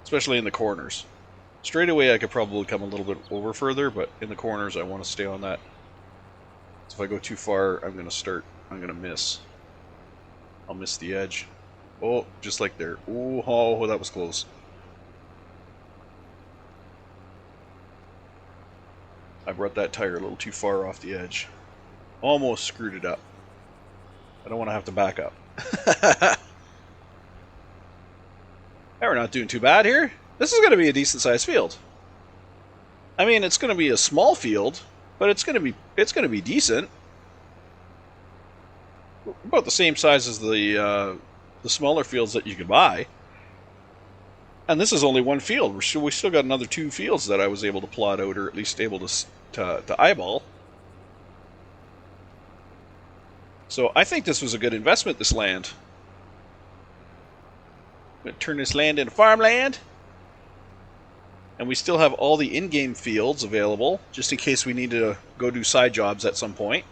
Especially in the corners. Straight away I could probably come a little bit over further, but in the corners I want to stay on that. So if I go too far, I'm going to miss. I'll miss the edge. Oh, just like there. Ooh, oh, that was close. I brought that tire a little too far off the edge. Almost screwed it up. I don't want to have to back up. We're not doing too bad here. This is going to be a decent sized field. I mean, it's going to be a small field, but it's going to be decent. About the same size as the smaller fields that you can buy. And this is only one field. We still got another 2 fields that I was able to plot out, or at least able to eyeball. So I think this was a good investment, this land. I'm going to turn this land into farmland. And we still have all the in-game fields available, just in case we need to go do side jobs at some point.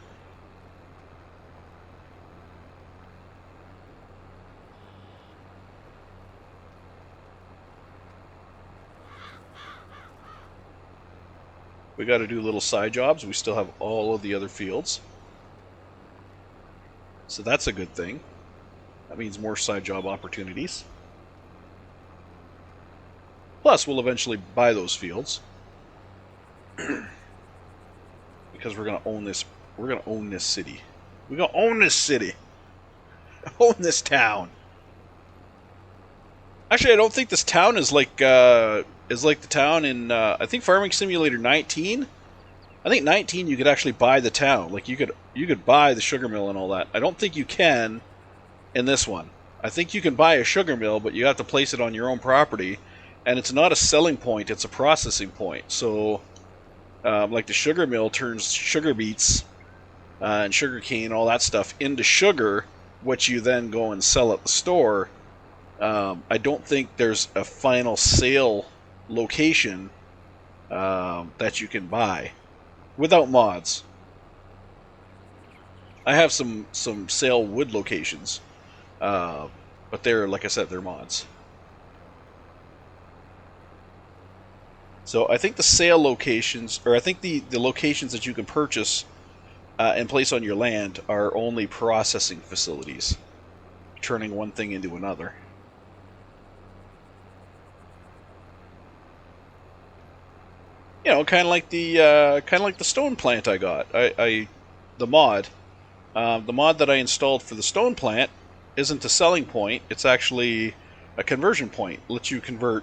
We got to do little side jobs. We still have all of the other fields. So that's a good thing. That means more side job opportunities. Plus, we'll eventually buy those fields. Because we're going to own this. We're going to own this city. We're going to own this city. Own this town. Actually, I don't think this town is like the town in I think Farming Simulator 19. I think 19 you could actually buy the town. Like you could buy the sugar mill and all that. I don't think you can in this one. I think you can buy a sugar mill, but you have to place it on your own property, and it's not a selling point, it's a processing point. So like the sugar mill turns sugar beets and sugar cane, all that stuff into sugar, which you then go and sell at the store. I don't think there's a final sale location that you can buy without mods. I have some sale wood locations, but they're, like I said, they're mods. So I think the sale locations, or I think the locations that you can purchase and place on your land are only processing facilities, turning one thing into another. You know, kind of like the stone plant I got. The mod that I installed for the stone plant isn't a selling point. It's actually a conversion point. It lets you convert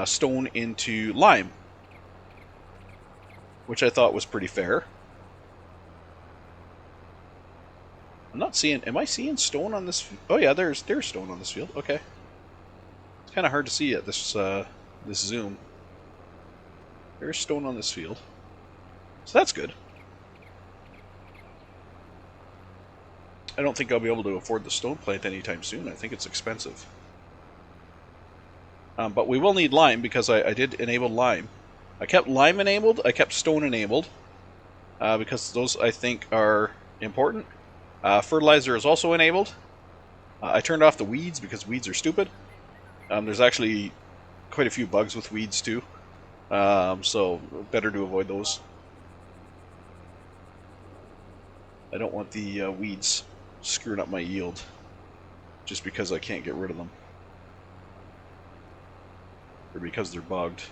stone into lime, which I thought was pretty fair. I'm not seeing. Am I seeing stone on this? Oh yeah, there's stone on this field. Okay, it's kind of hard to see at this zoom. There's stone on this field, so that's good. I don't think I'll be able to afford the stone plant anytime soon. I think it's expensive. But we will need lime, because I did enable lime. I kept lime enabled, I kept stone enabled, because those I think are important. Fertilizer is also enabled. I turned off the weeds because weeds are stupid. There's actually quite a few bugs with weeds too. So better to avoid those. I don't want the weeds screwing up my yield just because I can't get rid of them, or because they're bugged.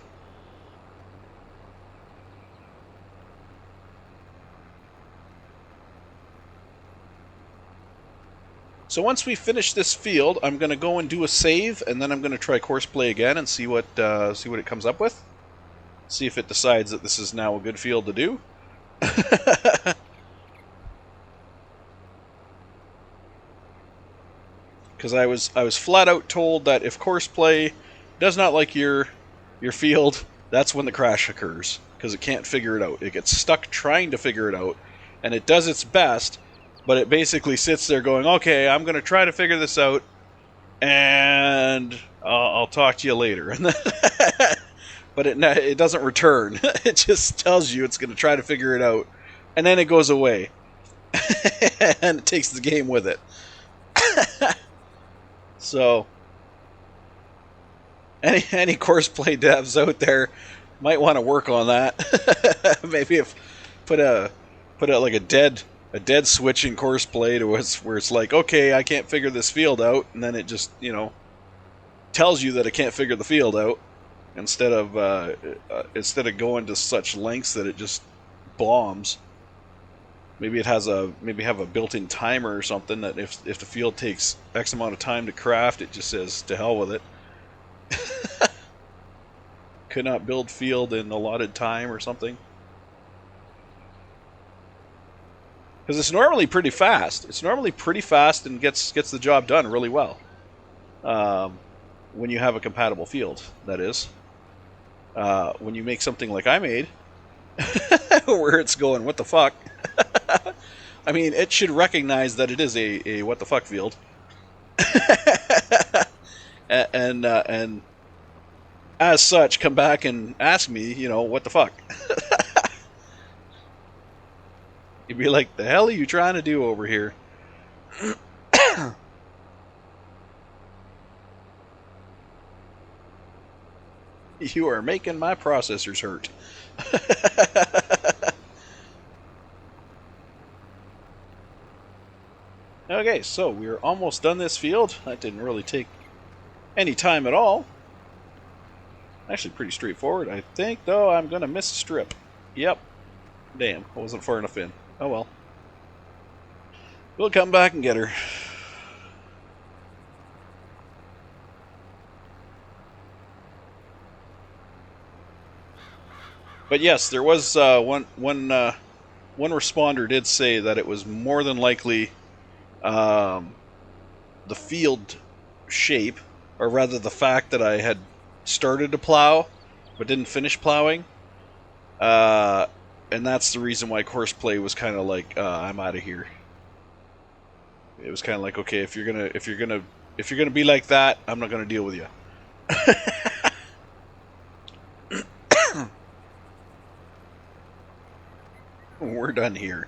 So once we finish this field, I'm going to go and do a save, and then I'm going to try course play again and see what it comes up with. See if it decides that this is now a good field to do. Because I was flat out told that if course play does not like your field, that's when the crash occurs, because it can't figure it out. It gets stuck trying to figure it out, and it does its best, but it basically sits there going, okay, I'm going to try to figure this out, and I'll talk to you later. But it doesn't return. It just tells you it's going to try to figure it out, and then it goes away. And it takes the game with it. So, any course play devs out there might want to work on that. Maybe put like a dead switch in course play to where it's like, okay, I can't figure this field out, and then it just tells you that it can't figure the field out instead of going to such lengths that it just bombs. Maybe have a built-in timer or something that if the field takes X amount of time to craft, it just says to hell with it. Could not build field in allotted time or something. Because it's normally pretty fast. It's normally pretty fast and gets the job done really well. When you have a compatible field, that is. When you make something like I made, where it's going, what the fuck? I mean, it should recognize that it is a what the fuck field. and as such, come back and ask me, what the fuck? You'd be like, the hell are you trying to do over here? You are making my processors hurt. Okay, so we're almost done this field. That didn't really take any time at all. Actually pretty straightforward. I think, though, I'm going to miss a strip. Yep. Damn, I wasn't far enough in. Oh well. We'll come back and get her. But yes, there was one responder did say that it was more than likely the field shape, or rather the fact that I had started to plow but didn't finish plowing, and that's the reason why course play was kind of like, I'm out of here. It was kind of like, okay, if you're gonna be like that, I'm not gonna deal with you. We're done here.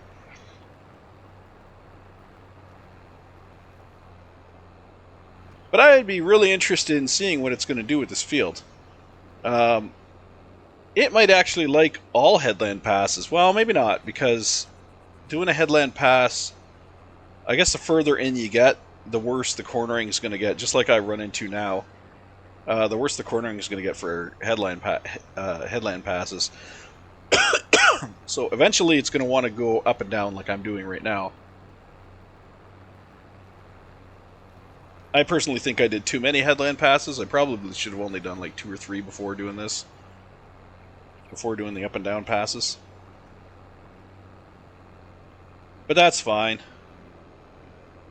But I'd be really interested in seeing what it's going to do with this field. It might actually like all headland passes. Well, maybe not, because doing a headland pass, I guess the further in you get, the worse the cornering is going to get, just like I run into now. The worse the cornering is going to get for headland passes. So eventually it's going to want to go up and down like I'm doing right now. I personally think I did too many headland passes. I probably should have only done like 2 or 3 before doing this. Before doing the up and down passes. But that's fine.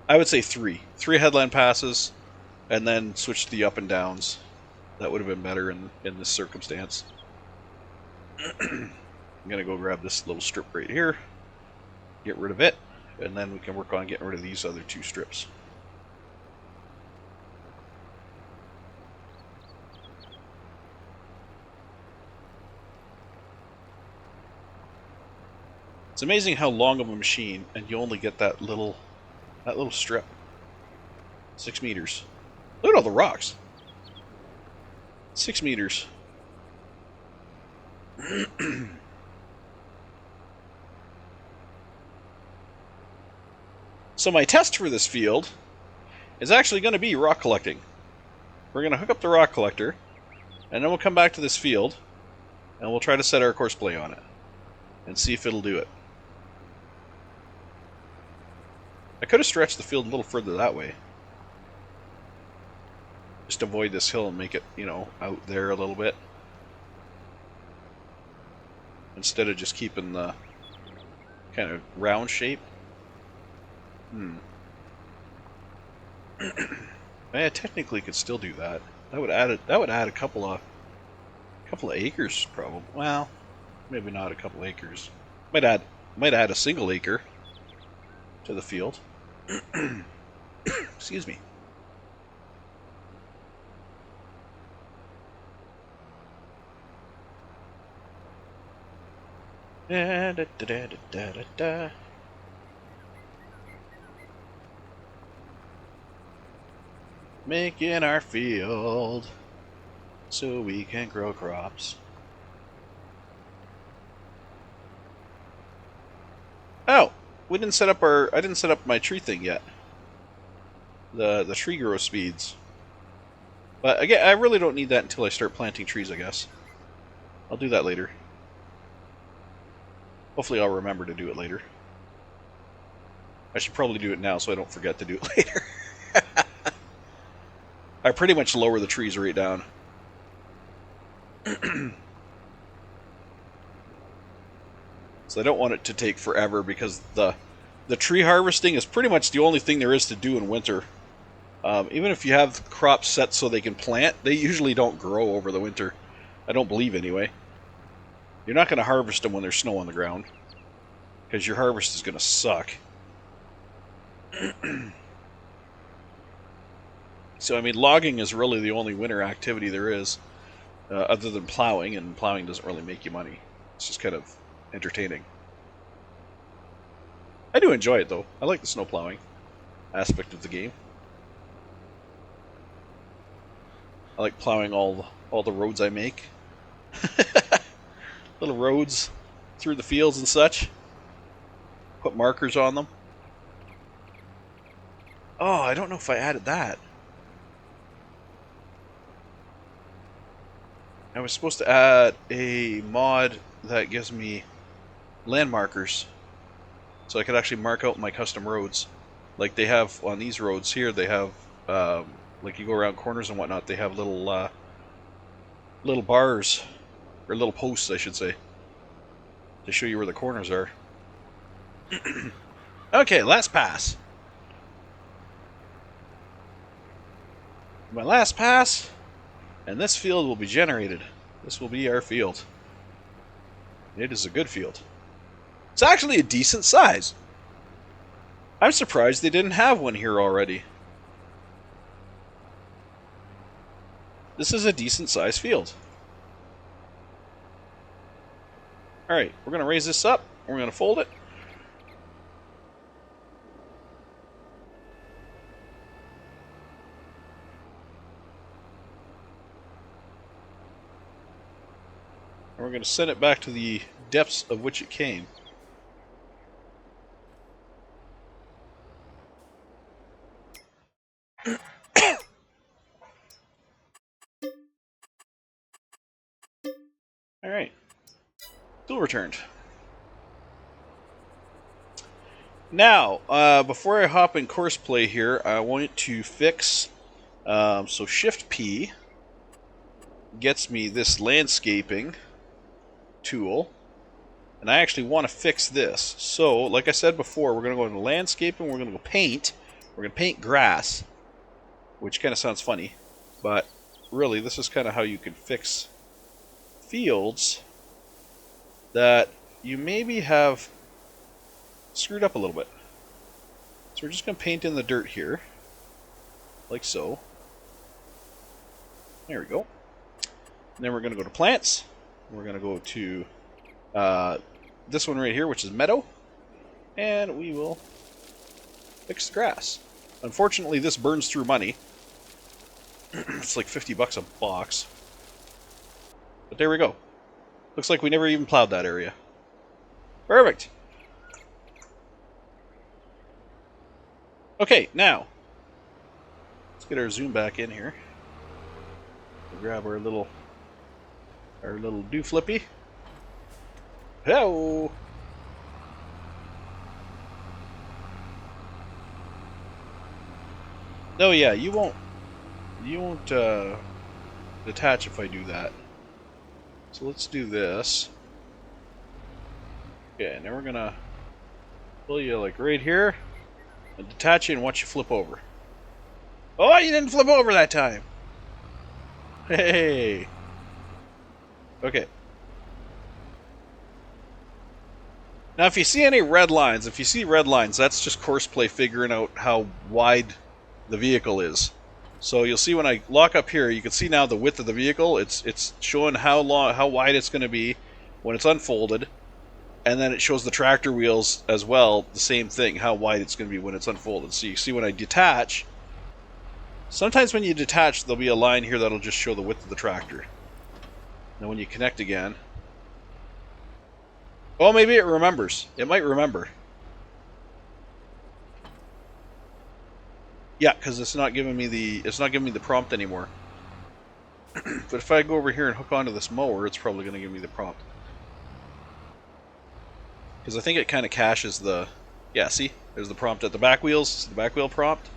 I would say 3. 3 headland passes, and then switch to the up and downs. That would have been better in this circumstance. I'm going to go grab this little strip right here, get rid of it, and then we can work on getting rid of these other 2 strips. It's amazing how long of a machine, and you only get that little strip. 6 meters. Look at all the rocks. 6 meters. So my test for this field is actually going to be rock collecting. We're going to hook up the rock collector, and then we'll come back to this field, and we'll try to set our course play on it, and see if it'll do it. I could have stretched the field a little further that way. Just avoid this hill and make it, you know, out there a little bit. Instead of just keeping the kind of round shape. I technically could still do that. That would add a couple of acres, probably. Well, maybe not a couple acres. Might add a single acre to the field. Excuse me. Da, da, da, da, da, da. Making our field so we can grow crops. Oh, we didn't set up I didn't set up my tree thing yet. The tree grow speeds. But again, I really don't need that until I start planting trees, I guess. I'll do that later. Hopefully I'll remember to do it later. I should probably do it now so I don't forget to do it later. I pretty much lower the trees right down. So I don't want it to take forever because the tree harvesting is pretty much the only thing there is to do in winter. Even if you have crops set so they can plant, they usually don't grow over the winter. I don't believe anyway. You're not going to harvest them when there's snow on the ground, because your harvest is going to suck. So, I mean, logging is really the only winter activity there is, other than plowing, and plowing doesn't really make you money. It's just kind of entertaining. I do enjoy it, though. I like the snow plowing aspect of the game. I like plowing all the roads I make. Little roads through the fields and such. Put markers on them. Oh, I don't know if I added that. I was supposed to add a mod that gives me land markers, so I could actually mark out my custom roads. Like they have on these roads here, they have, like you go around corners and whatnot, they have little bars, or little posts, I should say, to show you where the corners are. Okay, last pass. My last pass, and this field will be generated. This will be our field. It is a good field. It's actually a decent size. I'm surprised they didn't have one here already. This is a decent sized field. Alright, we're going to raise this up. We're going to fold it. And we're going to send it back to the depths of which it came. Alright. Tool returned. Now, before I hop in course play here, I want to fix, so Shift P gets me this landscaping tool, and I actually want to fix this. So, like I said before, we're going to go into landscaping, we're going to go paint, we're going to paint grass, which kind of sounds funny, but really this is kind of how you can fix fields that you maybe have screwed up a little bit. So we're just going to paint in the dirt here, like so. There we go. And then we're going to go to plants. We're going to go to this one right here, which is meadow, and we will fix the grass. Unfortunately, this burns through money. It's like 50 bucks a box. But there we go. Looks like we never even plowed that area. Perfect. Okay, now let's get our zoom back in here. We'll grab our little do flippy. Hello. No, yeah, you won't detach if I do that. So let's do this. Okay, now we're gonna pull you like right here and detach you and watch you flip over. Oh, you didn't flip over that time. Hey. Okay. Now, if you see any red lines, that's just Courseplay figuring out how wide the vehicle is. So you'll see when I lock up here, you can see now the width of the vehicle. It's showing how wide it's going to be when it's unfolded, and then it shows the tractor wheels as well, the same thing, how wide it's going to be when it's unfolded. So you see when I detach, sometimes when you detach, there'll be a line here that'll just show the width of the tractor. Now when you connect again, oh, maybe it remembers. It might remember. Yeah, because it's not giving me the prompt anymore. But if I go over here and hook onto this mower, it's probably going to give me the prompt. Because I think it kind of caches the... Yeah, see? There's the prompt at the back wheels, the back wheel prompt,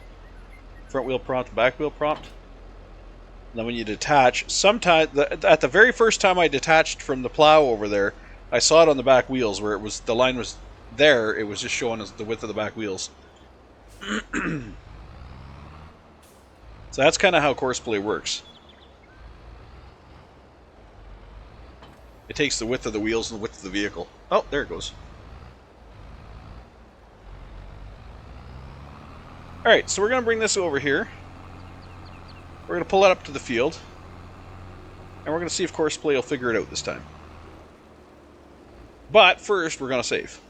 front wheel prompt, back wheel prompt. And then when you detach, sometimes at the very first time I detached from the plow over there, I saw it on the back wheels where the line was there. It was just showing us the width of the back wheels. So that's kind of how Courseplay works. It takes the width of the wheels and the width of the vehicle. Oh, there it goes. Alright, so we're going to bring this over here. We're going to pull it up to the field. And we're going to see if Courseplay will figure it out this time. But first, we're going to save.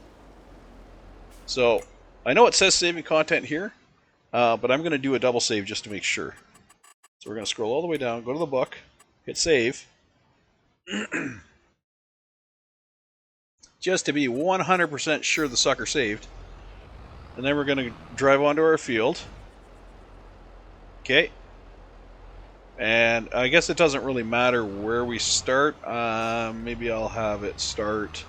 So, I know it says saving content here, but I'm going to do a double save just to make sure. So we're going to scroll all the way down, go to the book, hit save. Just to be 100% sure the sucker saved. And then we're going to drive onto our field. Okay. And I guess it doesn't really matter where we start. Maybe I'll have it start...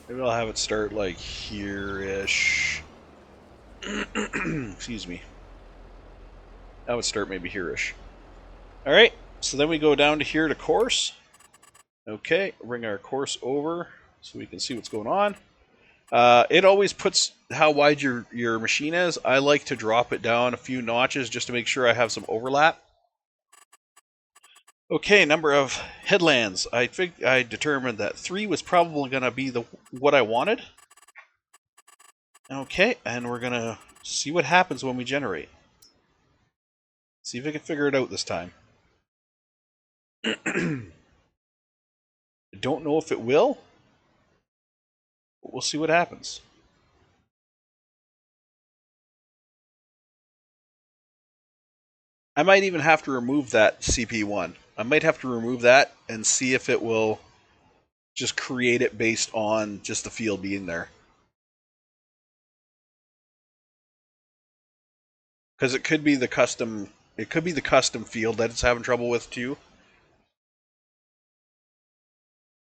Maybe I'll have it start like here-ish. Excuse me. I would start maybe here-ish. Alright, so then we go down to here to course. Okay, bring our course over so we can see what's going on. It always puts how wide your machine is. I like to drop it down a few notches just to make sure I have some overlap. Okay, number of headlands. I determined that 3 was probably going to be what I wanted. Okay, and we're going to see what happens when we generate. See if I can figure it out this time. I don't know if it will, but we'll see what happens. I might even have to remove that CP1. I might have to remove that and see if it will just create it based on just the field being there. Because it could be the custom field that it's having trouble with too.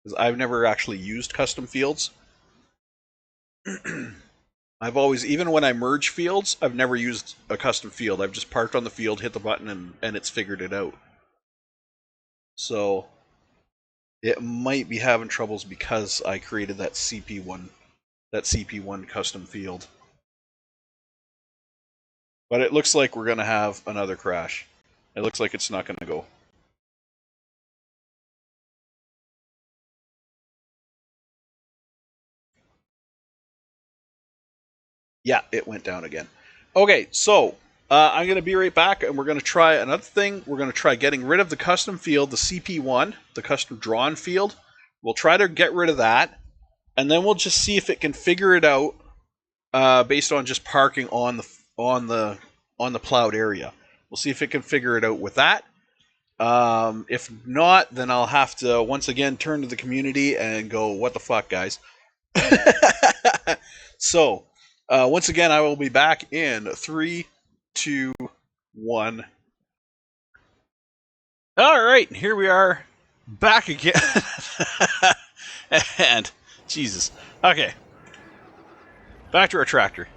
Because I've never actually used custom fields. I've always, even when I merge fields, I've never used a custom field. I've just parked on the field, hit the button, and it's figured it out. So it might be having troubles because I created that CP1 custom field. But it looks like we're going to have another crash. It looks like it's not going to go. Yeah, it went down again. Okay, so I'm going to be right back, and we're going to try another thing. We're going to try getting rid of the custom field, the CP1, the custom drawn field. We'll try to get rid of that, and then we'll just see if it can figure it out based on just parking on the plowed area. We'll see if it can figure it out with that. If not, then I'll have to once again turn to the community and go, what the fuck, guys? So, once again, I will be back in 3, 2, 1. All right, here we are, back again. And, Jesus. Okay. Back to our tractor.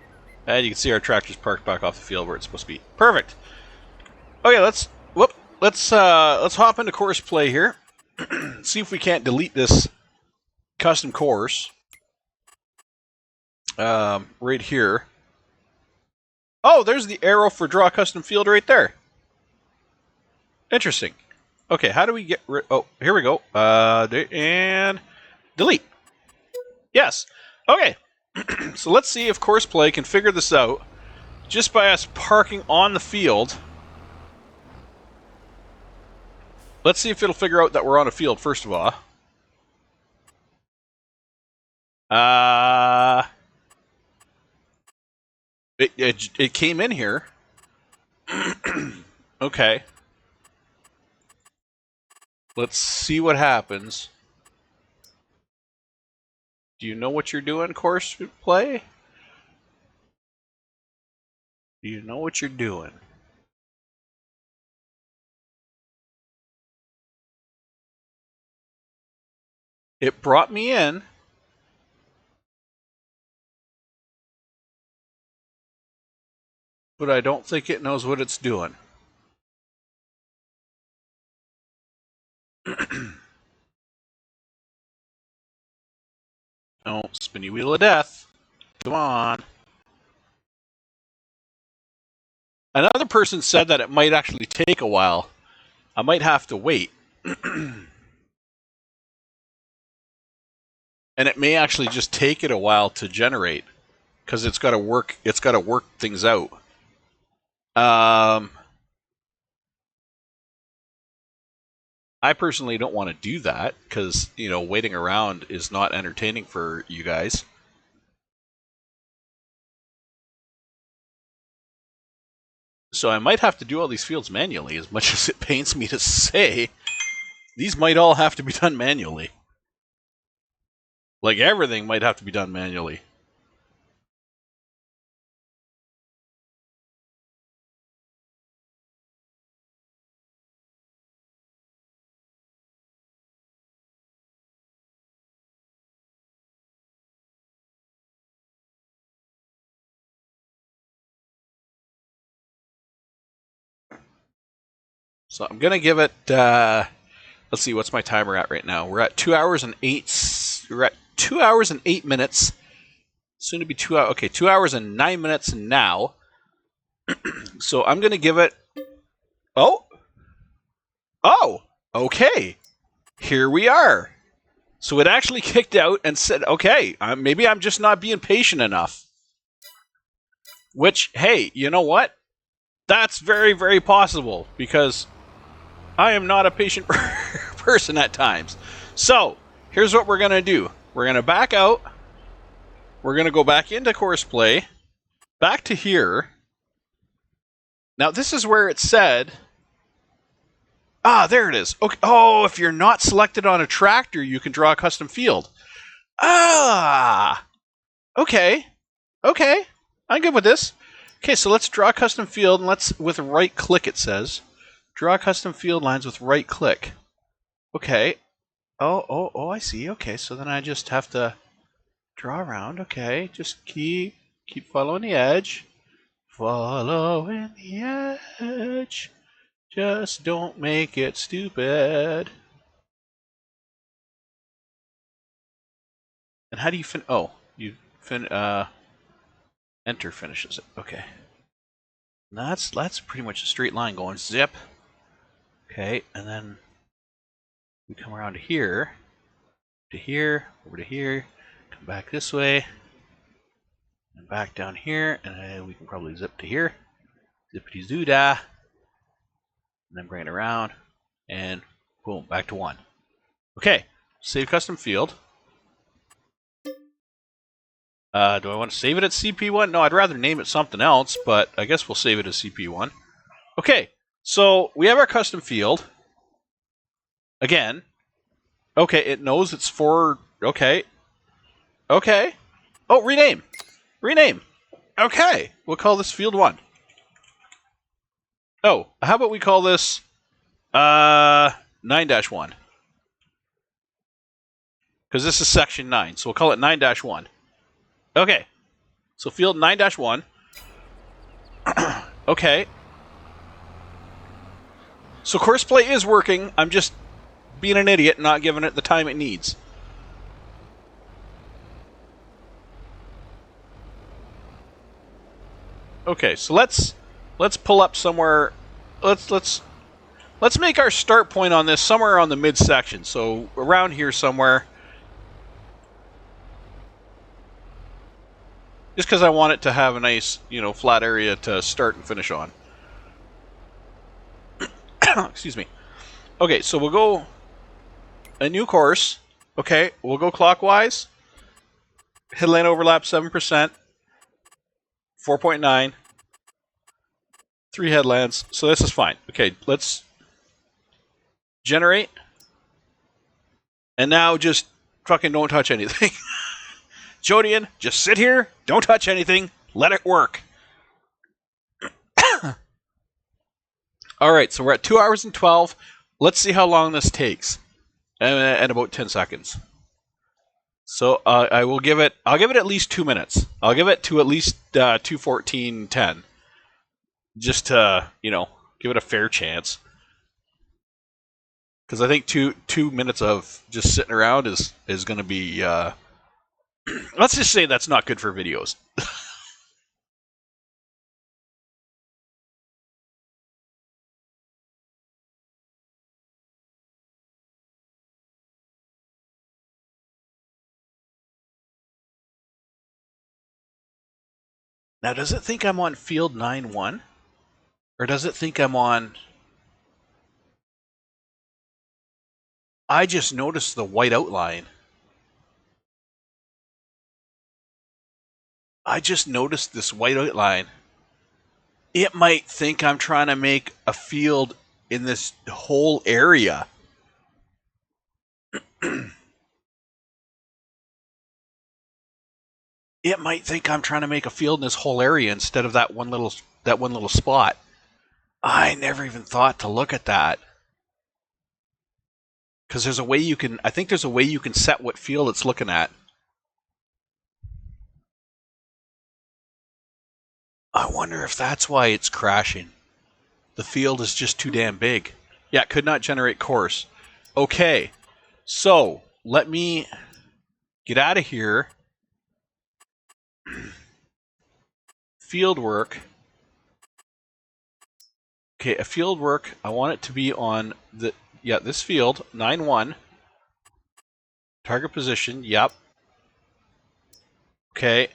And you can see our tractor's parked back off the field where it's supposed to be. Perfect. Okay, let's hop into course play here. See if we can't delete this custom course. Right here. Oh, there's the arrow for draw custom field right there. Interesting. Okay, how do we get rid... Oh, here we go. And delete. Yes. Okay. So let's see if course play can figure this out just by us parking on the field. Let's see if it'll figure out that we're on a field, first of all. It came in here. Okay. Let's see what happens. Do you know what you're doing, course play? Do you know what you're doing? It brought me in. But I don't think it knows what it's doing. Oh, spinny wheel of death. Come on. Another person said that it might actually take a while. I might have to wait. And it may actually just take it a while to generate. Because it's gotta work things out. I personally don't want to do that because, you know, waiting around is not entertaining for you guys. So I might have to do all these fields manually, as much as it pains me to say. These might all have to be done manually. Like, everything might have to be done manually. So I'm gonna give it. Let's see, what's my timer at right now? We're at 2 hours and 8. We're at 2 hours and 8 minutes. Soon to be 2 hours. Okay, 2 hours and 9 minutes now. So I'm gonna give it. Oh. Okay. Here we are. So it actually kicked out and said, "Okay, maybe I'm just not being patient enough." Which, hey, you know what? That's very, very possible because I am not a patient person at times. So, here's what we're going to do. We're going to back out. We're going to go back into course play. Back to here. Now, this is where it said... Ah, there it is. Okay. Oh, if you're not selected on a tractor, you can draw a custom field. Ah! Okay. Okay. I'm good with this. Okay, so let's draw a custom field, and let's, with right click it says. Draw custom field lines with right click. Okay. Oh, I see. Okay, so then I just have to draw around. Okay, just keep following the edge. Following the edge. Just don't make it stupid. And how do you oh, you enter finishes it. Okay. And that's pretty much a straight line going zip. Okay, and then we come around to here, over to here, come back this way, and back down here, and we can probably zip to here. Zippity zoo da. And then bring it around, and boom, back to 1. Okay, save custom field. Do I want to save it at CP1? No, I'd rather name it something else, but I guess we'll save it as CP1. Okay, so we have our custom field. Again. Okay, it knows it's for... Okay. Okay. Oh, rename. Rename. Okay, we'll call this field 1. Oh, how about we call this 9-1? Because this is section 9, so we'll call it 9-1. Okay. So field 9-1. Okay. So course play is working. I'm just being an idiot and not giving it the time it needs. Okay, so let's pull up somewhere. Let's make our start point on this somewhere on the midsection. So around here somewhere. Just because I want it to have a nice, flat area to start and finish on. Excuse me. Okay, so we'll go a new course. Okay, we'll go clockwise. Headland overlap 7%. 4.9. 3 headlands. So this is fine. Okay, let's generate. And now just fucking don't touch anything. Jodian, just sit here, don't touch anything, let it work. Alright, so we're at 2 hours and 12. Let's see how long this takes. And about 10 seconds. So I'll give it at least 2 minutes. I'll give it to at least 2:14:10. Just to, give it a fair chance. Because I think two minutes of just sitting around is going to be... let's just say that's not good for videos. Now, does it think I'm on field 9-1? Or does it think I'm on... I just noticed the white outline. I just noticed this white outline. It might think I'm trying to make a field in this whole area. It might think I'm trying to make a field in this whole area instead of that one little spot. I never even thought to look at that. Because there's a way you can... I think there's a way you can set what field it's looking at. I wonder if that's why it's crashing. The field is just too damn big. Yeah, could not generate course. Okay, so let me get out of here. Field work. Okay, a field work. I want it to be on this field, 9-1. Target position, yep. Okay.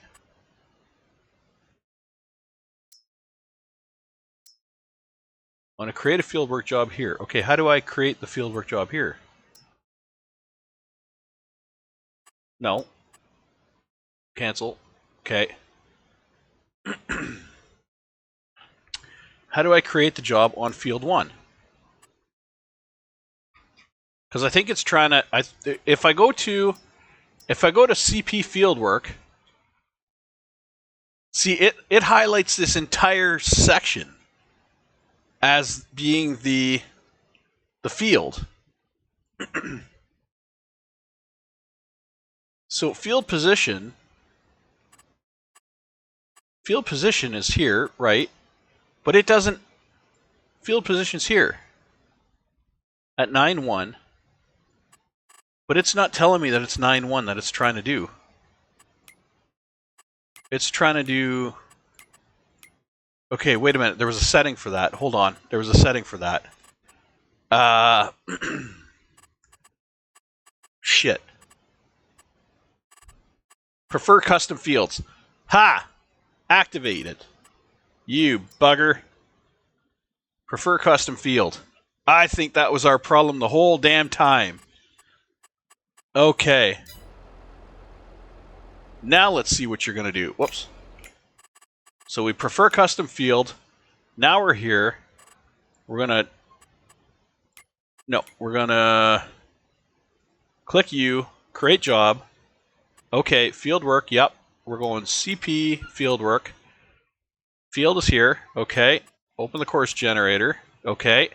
I want to create a fieldwork job here. Okay, how do I create the fieldwork job here? No. Cancel. Okay. How do I create the job on field 1? Because I think it's trying to... If I go to CP fieldwork, see, it highlights this entire section as being the field. So field position is here, right? But it doesn't... Field position's here at 9-1. But it's not telling me that it's 9-1 that it's trying to do. It's trying to do... Okay, wait a minute. There was a setting for that. Hold on. There was a setting for that. Shit. Prefer custom fields. Ha! Activated. You bugger. Prefer custom field. I think that was our problem the whole damn time. Okay. Now let's see what you're going to do. Whoops. So we prefer custom field. Now we're here. We're going to... No, we're going to click you, create job. Okay, field work, yep. We're going CP field work. Field is here. Okay. Open the course generator. Okay.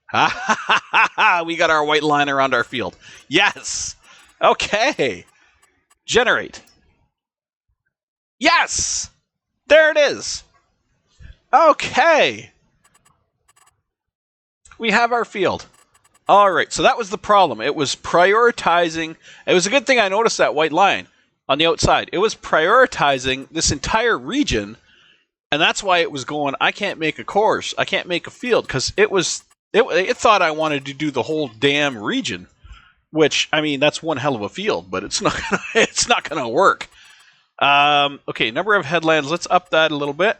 Ha ha ha ha ha! We got our white line around our field. Yes! Okay. Generate. Yes! There it is. Okay. We have our field. All right, so that was the problem. It was prioritizing. It was a good thing I noticed that white line on the outside. It was prioritizing this entire region, and that's why it was going, I can't make a course. I can't make a field, because it thought I wanted to do the whole damn region, which, I mean, that's one hell of a field, but it's not gonna work. Okay, number of headlands. Let's up that a little bit.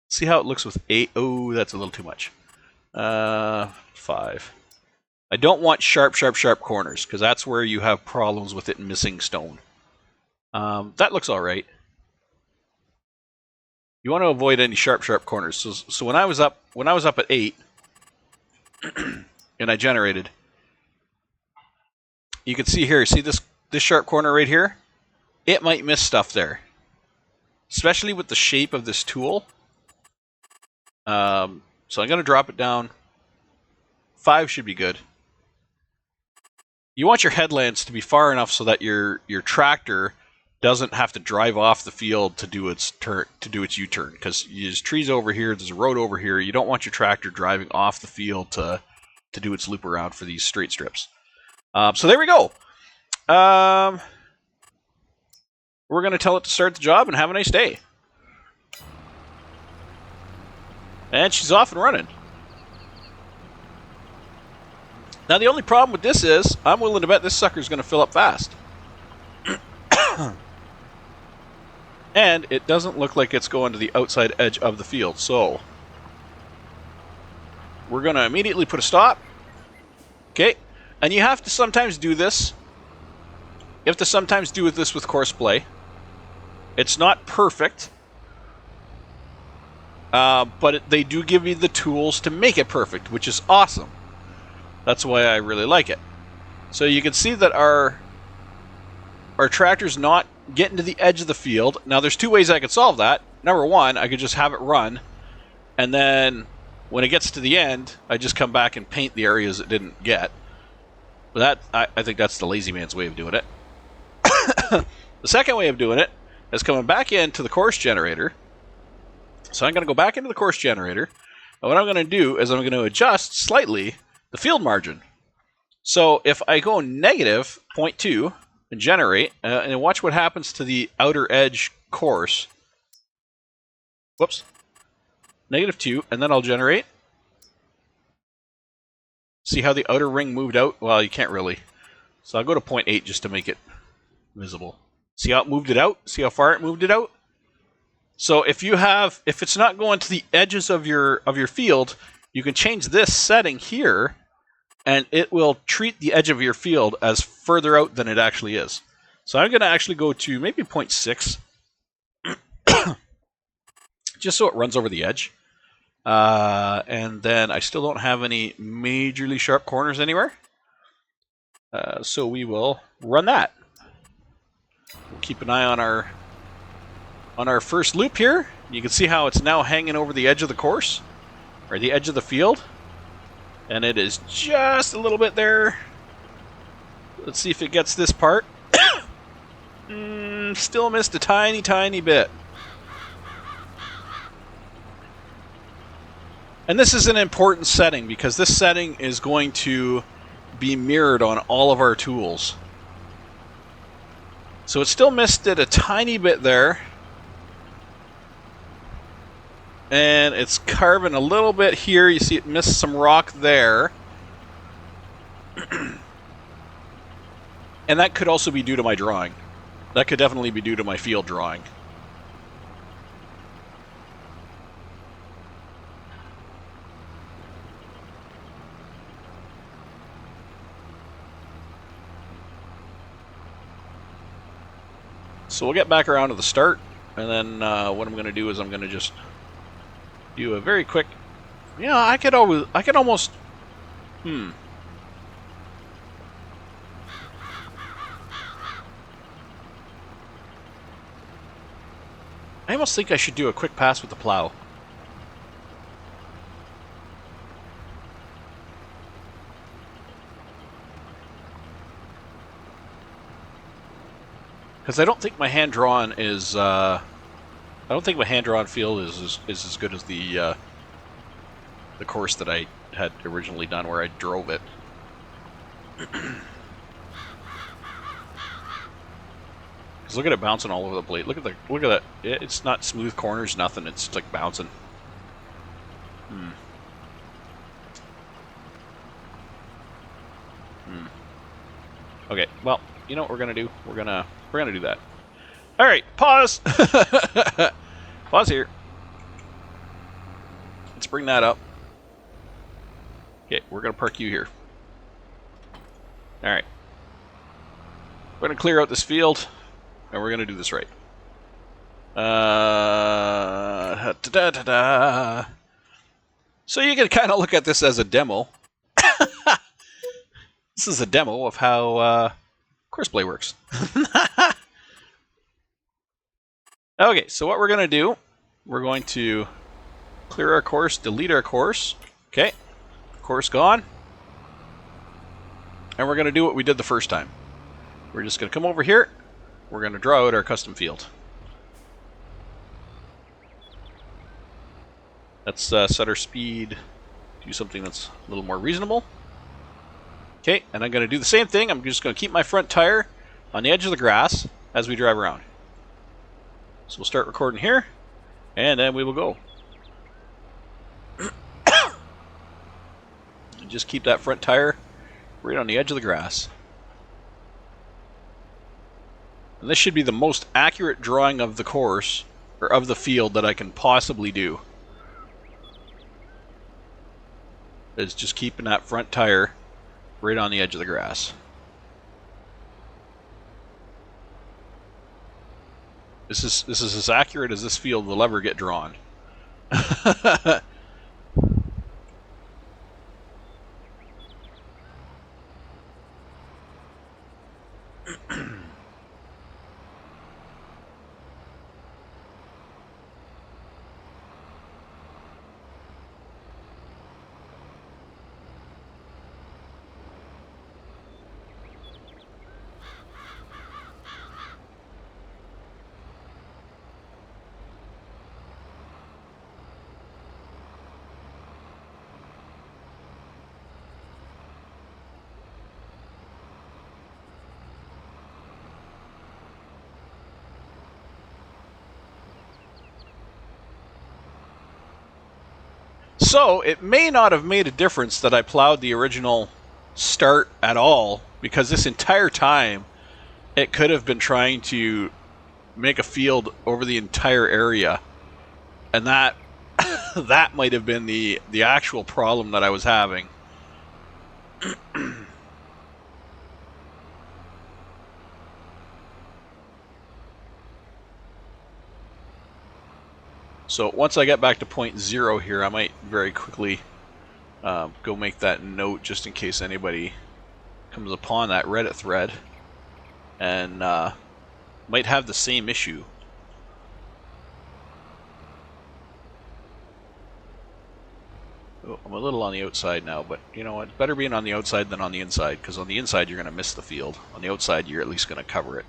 See how it looks with 8. Oh, that's a little too much. 5. I don't want sharp corners, because that's where you have problems with it missing stone. That looks all right. You want to avoid any sharp corners. So when I was up at 8, and I generated, you can see here. See this sharp corner right here? It might miss stuff there, especially with the shape of this tool. So I'm going to drop it down. 5 should be good. You want your headlands to be far enough so that your tractor doesn't have to drive off the field to do its U-turn, because there's trees over here, there's a road over here. You don't want your tractor driving off the field to do its loop around for these straight strips. So there we go. We're going to tell it to start the job and have a nice day. And she's off and running. Now the only problem with this is, I'm willing to bet this sucker's going to fill up fast. And it doesn't look like it's going to the outside edge of the field, so we're going to immediately put a stop. Okay, and you have to sometimes do this. You have to sometimes do this with course play. It's not perfect. But they do give you the tools to make it perfect, which is awesome. That's why I really like it. So you can see that our tractor's not getting to the edge of the field. Now there's 2 ways I could solve that. Number 1, I could just have it run, and then when it gets to the end, I just come back and paint the areas it didn't get. But I think that's the lazy man's way of doing it. The second way of doing it is coming back into the course generator. So I'm going to go back into the course generator, and what I'm going to do is I'm going to adjust slightly the field margin. So if I go negative 0.2 and generate, and watch what happens to the outer edge course. Whoops. Negative 2, and then I'll generate. See how the outer ring moved out? Well, you can't really. So I'll go to 0.8 just to make it visible. See how it moved it out? See how far it moved it out? So if it's not going to the edges of your field, you can change this setting here, and it will treat the edge of your field as further out than it actually is. So I'm going to actually go to maybe 0.6, just so it runs over the edge. And then I still don't have any majorly sharp corners anywhere. So we will run that. We'll keep an eye on our first loop here. You can see how it's now hanging over the edge of the course, or the edge of the field. And it is just a little bit there. Let's see if it gets this part. Still missed a tiny bit. And this is an important setting, because this setting is going to be mirrored on all of our tools. So it still missed it a tiny bit there. And it's carving a little bit here. You see it missed some rock there. And that could also be due to my drawing. That could definitely be due to my field drawing. So we'll get back around to the start, and then what I'm going to do is I'm going to just do a very quick. Yeah, I could almost. I almost think I should do a quick pass with the plow. Because I don't think my hand-drawn is... I don't think my hand-drawn field is as good as the course that I had originally done where I drove it. Because look at it bouncing all over the plate. Look at that. It's not smooth corners, nothing. It's like bouncing. Okay, well, you know what we're gonna do? We're gonna do that. All right, pause. Pause here. Let's bring that up. Okay, we're gonna park you here. All right. We're gonna clear out this field, and we're gonna do this right. So you can kind of look at this as a demo. This is a demo of how courseplay works. Okay, so what we're going to do, we're going to clear our course, delete our course. Okay, course gone. And we're going to do what we did the first time. We're just going to come over here. We're going to draw out our custom field. Let's set our speed, do something that's a little more reasonable. Okay, and I'm going to do the same thing. I'm just going to keep my front tire on the edge of the grass as we drive around. So we'll start recording here, and then we will go. And just keep that front tire right on the edge of the grass. And this should be the most accurate drawing of the course, or of the field, that I can possibly do. Is just keeping that front tire right on the edge of the grass. This is as accurate as this field will ever get drawn. So, it may not have made a difference that I plowed the original start at all, because this entire time it could have been trying to make a field over the entire area, and that that might have been the actual problem that I was having. So once I get back to point 0 here, I might very quickly go make that note just in case anybody comes upon that Reddit thread and might have the same issue. Oh, I'm a little on the outside now, but you know what? Better being on the outside than on the inside, because on the inside you're going to miss the field. On the outside you're at least going to cover it.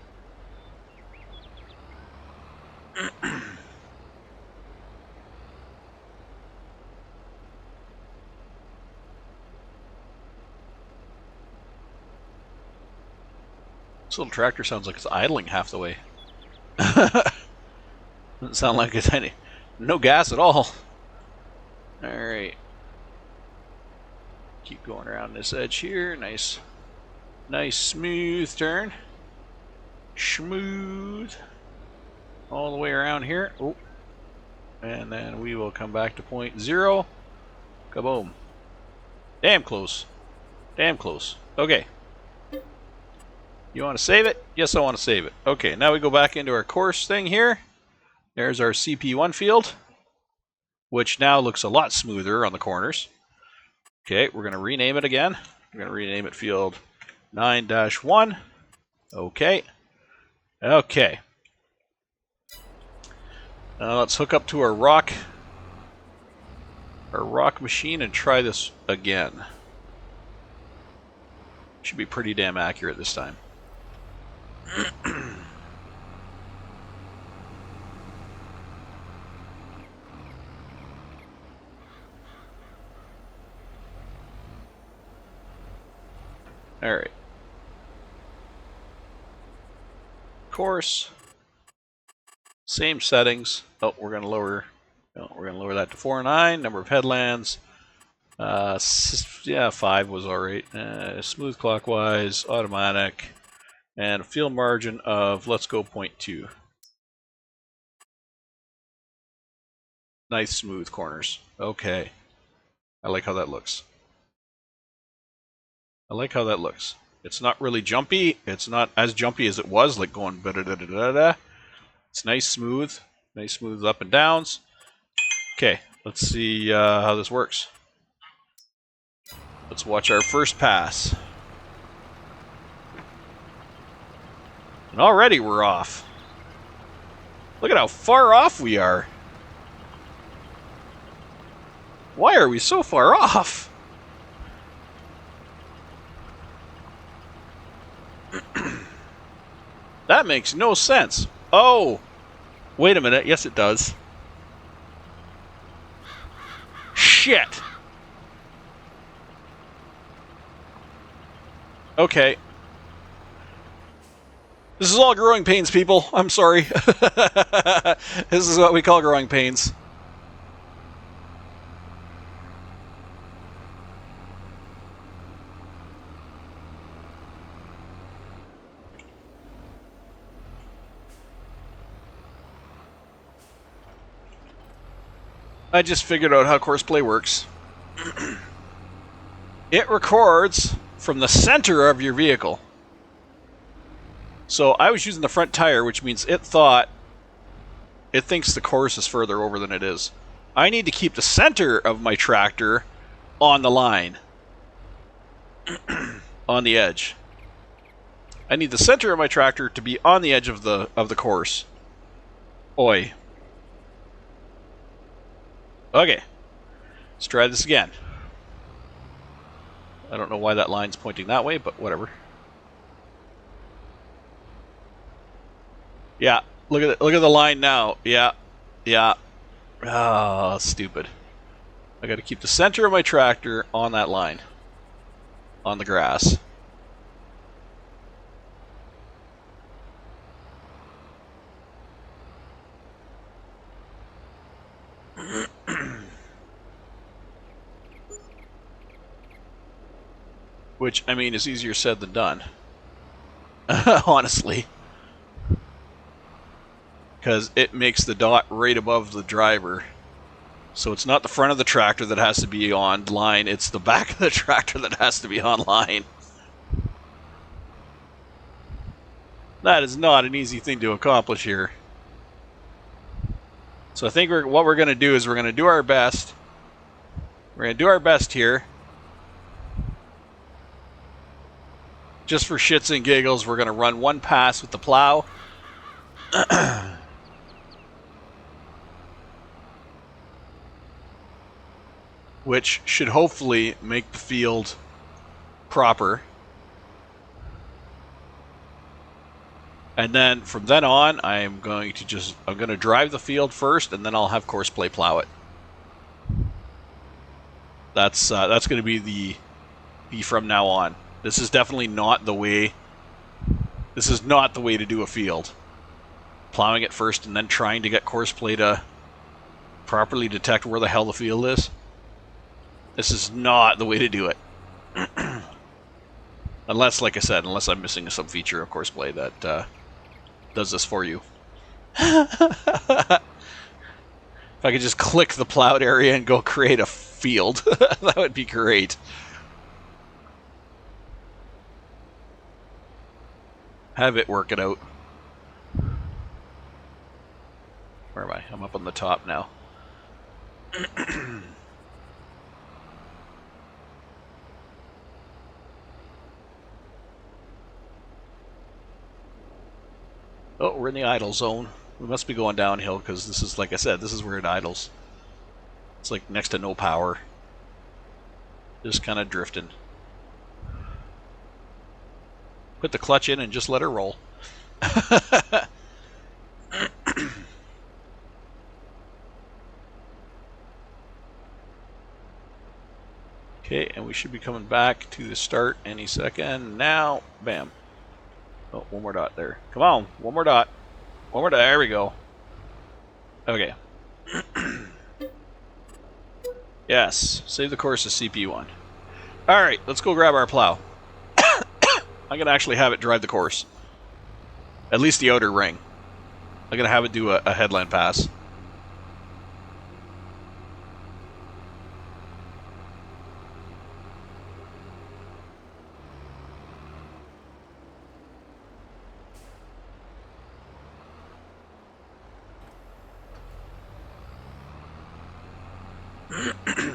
This little tractor sounds like it's idling half the way. Doesn't sound like it's any... no gas at all. Alright. Keep going around this edge here. Nice smooth turn. Smooth. All the way around here. Oh. And then we will come back to point 0. Kaboom. Damn close. Damn close. Okay. You want to save it? Yes, I want to save it. Okay, now we go back into our course thing here. There's our CP1 field, which now looks a lot smoother on the corners. Okay, we're going to rename it again. We're going to rename it field 9-1. Okay. Okay. Now let's hook up to our rock machine and try this again. Should be pretty damn accurate this time. All right. Course. Same settings. Oh, we're gonna lower. No, we're gonna lower that to 4.9. Number of headlands. Yeah, 5 was alright. Smooth clockwise, automatic, and a field margin of, let's go 0.2. Nice smooth corners. Okay. I like how that looks. I like how that looks. It's not really jumpy. It's not as jumpy as it was, like going da-da-da-da-da-da. It's nice smooth up and downs. Okay, let's see how this works. Let's watch our first pass. And already we're off. Look at how far off we are. Why are we so far off? That makes no sense. Oh, wait a minute. Yes, it does. Shit. Okay. This is all growing pains, people. I'm sorry. This is what we call growing pains. I just figured out how courseplay works. It records from the center of your vehicle. So I was using the front tire, which means it thinks the course is further over than it is. I need to keep the center of my tractor on the line. On the edge. I need the center of my tractor to be on the edge of the course. Oi. Okay. Let's try this again. I don't know why that line's pointing that way, but whatever. Yeah, look at the line now. Yeah. Oh, stupid. I got to keep the center of my tractor on that line. On the grass. Which, I mean, is easier said than done. Honestly. Because it makes the dot right above the driver. So it's not the front of the tractor that has to be on line, it's the back of the tractor that has to be on line. That is not an easy thing to accomplish here. So I think what we're going to do is we're going to do our best. We're going to do our best here. Just for shits and giggles, we're going to run one pass with the plow. Which should hopefully make the field proper. And then from then on, I'm going to drive the field first, and then I'll have courseplay plow it. That's going to be the from now on. This is definitely not the way. This is not the way to do a field. Plowing it first and then trying to get courseplay to properly detect where the hell the field is. This is not the way to do it. Unless, like I said, unless I'm missing some feature of courseplay that does this for you. If I could just click the plowed area and go create a field, that would be great. Have it work it out. Where am I? I'm up on the top now. Oh, we're in the idle zone. We must be going downhill because this is, like I said, this is where it idles. It's like next to no power. Just kind of drifting. Put the clutch in and just let her roll. Okay, and we should be coming back to the start any second. Now, bam. Oh, one more dot there. Come on, one more dot. One more dot. There we go. Okay. Yes, save the course as CP1. Alright, let's go grab our plow. I'm going to actually have it drive the course. At least the outer ring. I'm going to have it do a headland pass.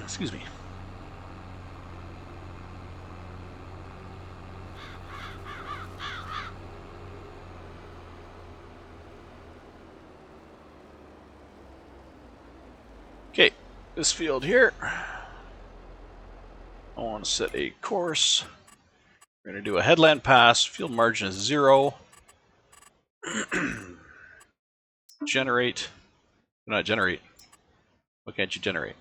Excuse me. Okay, this field here, I want to set a course. We're going to do a headland pass. Field margin is 0. Generate. Not generate. What can't you generate?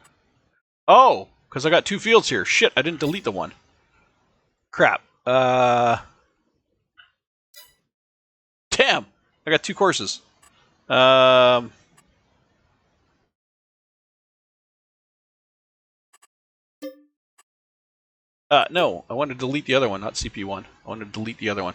Oh, because I got 2 fields here. Shit, I didn't delete the one. Crap. Damn, I got 2 courses. No, I want to delete the other one, not CP1. I want to delete the other one.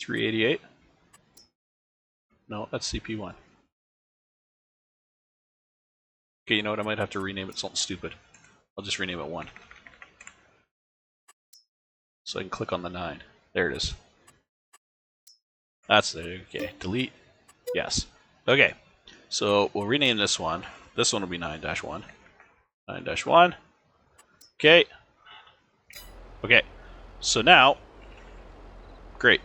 $388. No, that's CP1. Okay, you know what? I might have to rename it something stupid. I'll just rename it 1. So I can click on the 9. There it is. That's there. Okay, delete. Yes. Okay, so we'll rename this one. This one will be 9-1. 9-1. Okay. Okay, so now, great.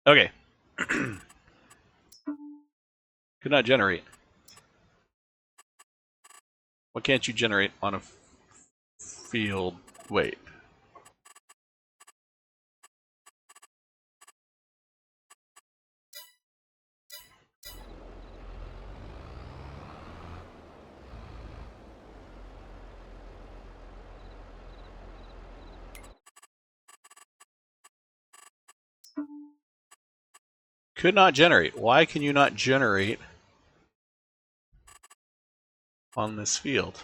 Okay. Could not generate. What can't you generate on a field? Wait. Could not generate. Why can you not generate on this field?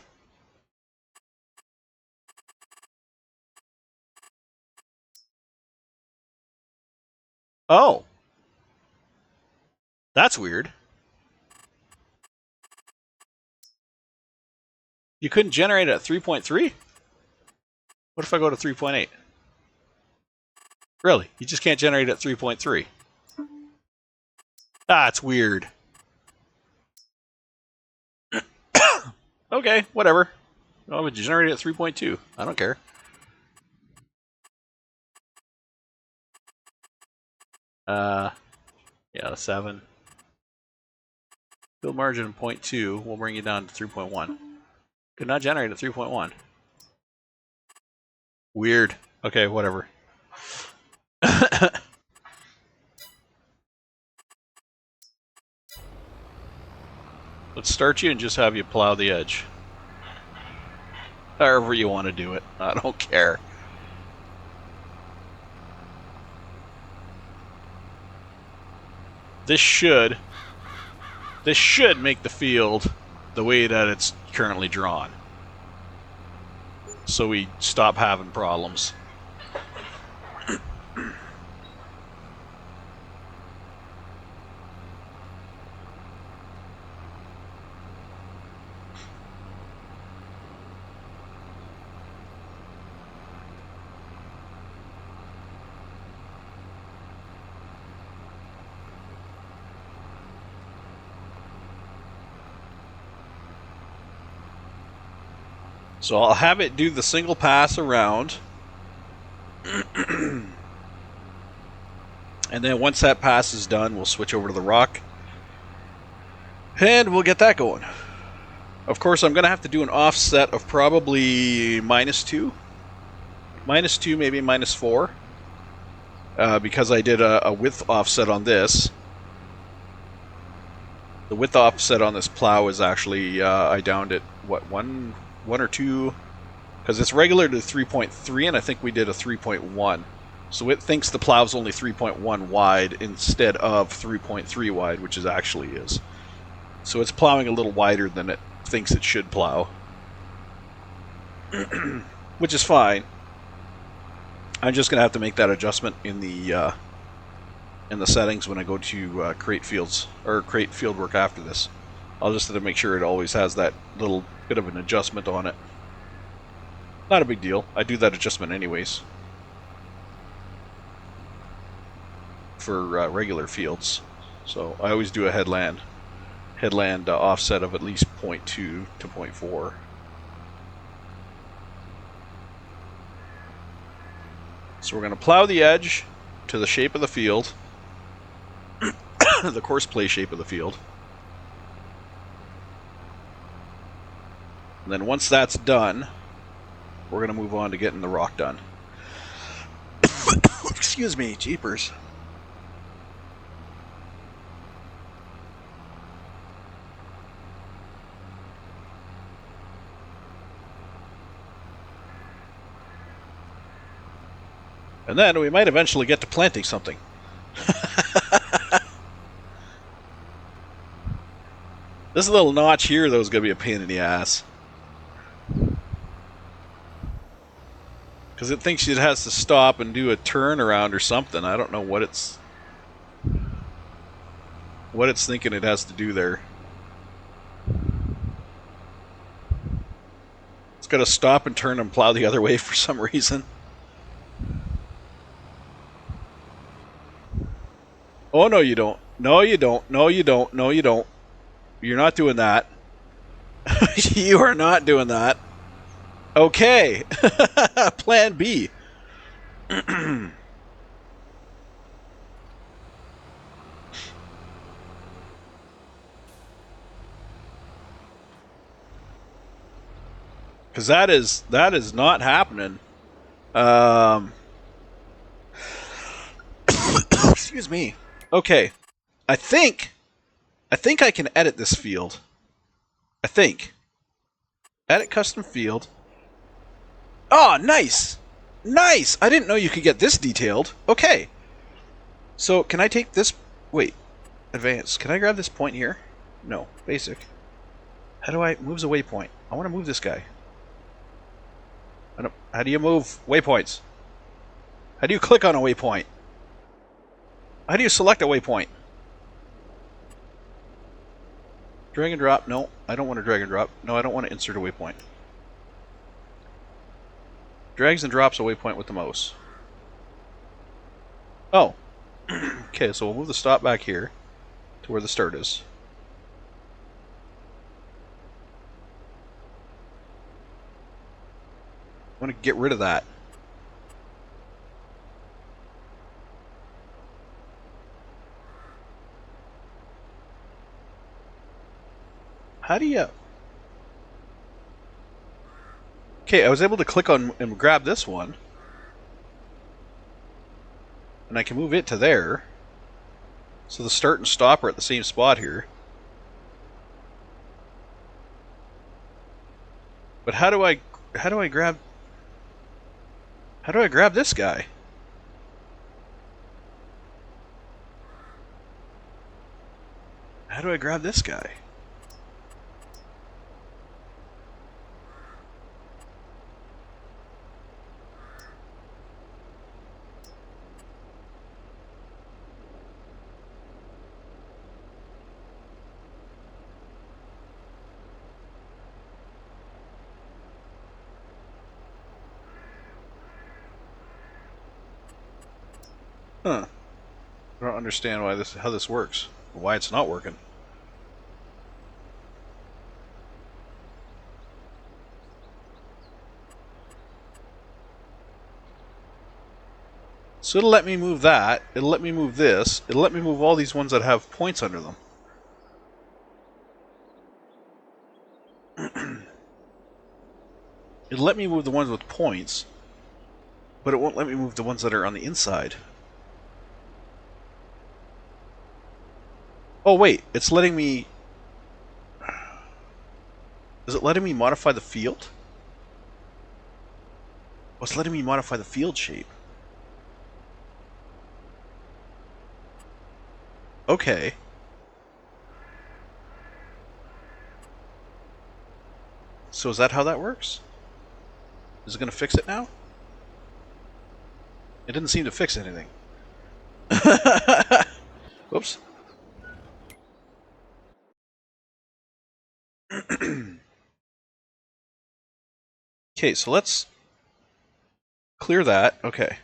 Oh. That's weird. You couldn't generate at 3.3? What if I go to 3.8? Really? You just can't generate at 3.3? That's weird. Okay, whatever. Oh, but you generate at 3.2. I don't care. Yeah, 7. Field margin 0.2 will bring you down to 3.1. Could not generate at 3.1. Weird. Okay, whatever. Let's start you and just have you plow the edge. However you want to do it. I don't care. This should make the field the way that it's currently drawn. So we stop having problems. So I'll have it do the single pass around. And then once that pass is done, we'll switch over to the rock. And we'll get that going. Of course, I'm going to have to do an offset of probably -2. -2, maybe -4. Because I did a width offset on this. The width offset on this plow is actually, I downed it, what, one or two? Because it's regular to 3.3, and I think we did a 3.1. So it thinks the plow's only 3.1 wide instead of 3.3 wide, which it actually is. So it's plowing a little wider than it thinks it should plow. Which is fine. I'm just going to have to make that adjustment in the settings when I go to create fields, or create field work after this. I'll just have to make sure it always has that little bit of an adjustment on it. Not a big deal. I do that adjustment anyways for regular fields. So I always do a headland offset of at least 0.2 to 0.4. So we're going to plow the edge to the shape of the field, the course play shape of the field. And then once that's done, we're going to move on to getting the rock done. Excuse me, jeepers. And then we might eventually get to planting something. This little notch here, though, is going to be a pain in the ass. Because it thinks it has to stop and do a turnaround or something. I don't know what it's thinking it has to do there. It's got to stop and turn and plow the other way for some reason. Oh, no, you don't. No, you don't. No, you don't. No, you don't. You're not doing that. You are not doing that. Okay. Plan B. Because that is not happening. Excuse me. Okay. I think I can edit this field. I think. Edit custom field. Oh, nice! Nice! I didn't know you could get this detailed. Okay. So, can I take this... Wait. Advanced. Can I grab this point here? No. Basic. How do I... Moves a waypoint. I want to move this guy. How do you move waypoints? How do you click on a waypoint? How do you select a waypoint? Drag and drop. No, I don't want to drag and drop. No, I don't want to insert a waypoint. Drags and drops a waypoint with the mouse. Oh. Okay, so we'll move the stop back here to where the start is. I want to get rid of that. How do you... Okay, I was able to click on and grab this one. And I can move it to there. So the start and stop are at the same spot here. But how do I grab this guy? How do I grab this guy? Huh. I don't understand how this works. Why it's not working. So it'll let me move that. It'll let me move this. It'll let me move all these ones that have points under them. It'll let me move the ones with points, but it won't let me move the ones that are on the inside. Oh wait, it's letting me... Is it letting me modify the field? Oh, it's letting me modify the field shape. Okay. So is that how that works? Is it going to fix it now? It didn't seem to fix anything. Whoops. Okay, so let's clear that. Okay.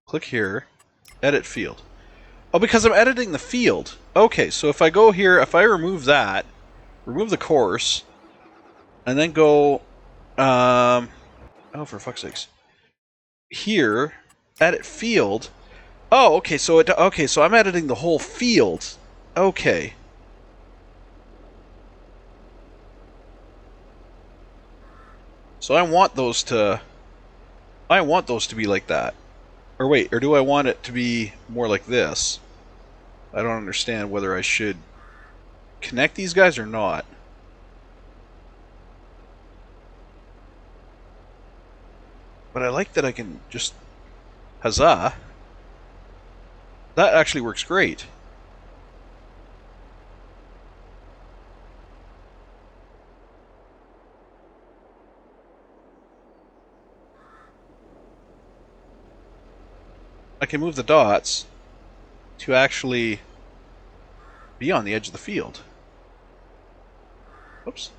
Click here. Edit field. Oh, because I'm editing the field. Okay, so if I go here, if I remove that, remove the course, and then go... oh, for fuck's sakes. Here, edit field. Oh, okay, so so I'm editing the whole field. Okay. So I want those to be like that. Or wait, or do I want it to be more like this? I don't understand whether I should connect these guys or not. But I like that I can just... Huzzah. That actually works great. I can move the dots to actually be on the edge of the field. Oops.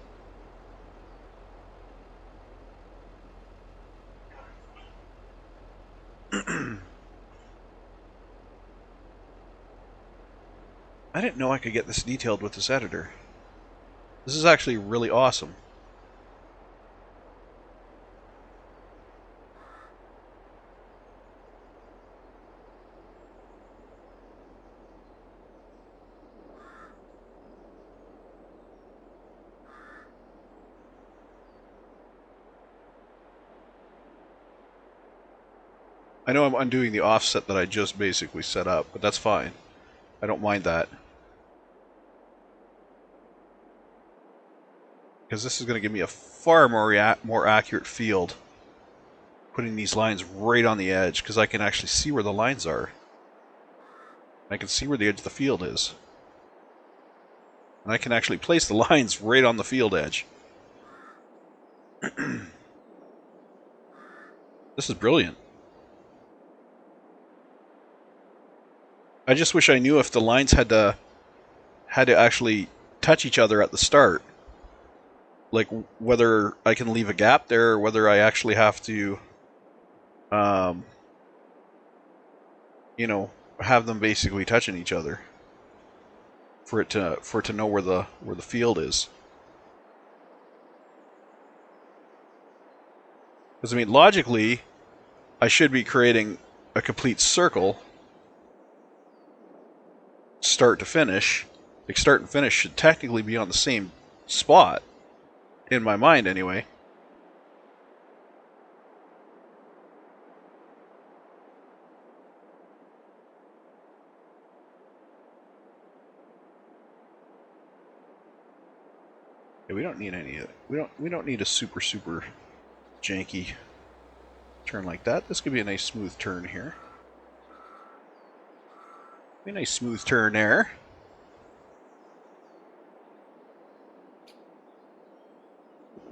I didn't know I could get this detailed with this editor. This is actually really awesome. I know I'm undoing the offset that I just basically set up, but that's fine. I don't mind that. Because this is going to give me a far more accurate field. Putting these lines right on the edge, because I can actually see where the lines are. I can see where the edge of the field is. And I can actually place the lines right on the field edge. This is brilliant. I just wish I knew if the lines had to actually touch each other at the start. Like whether I can leave a gap there or whether I actually have to you know, have them basically touching each other for it to know where the field is. Because I mean, logically, I should be creating a complete circle, start to finish. Like start and finish should technically be on the same spot, in my mind anyway. Yeah, we don't need any of it. We don't need a super janky turn like that. This could be a nice smooth turn here. Be a nice smooth turn there.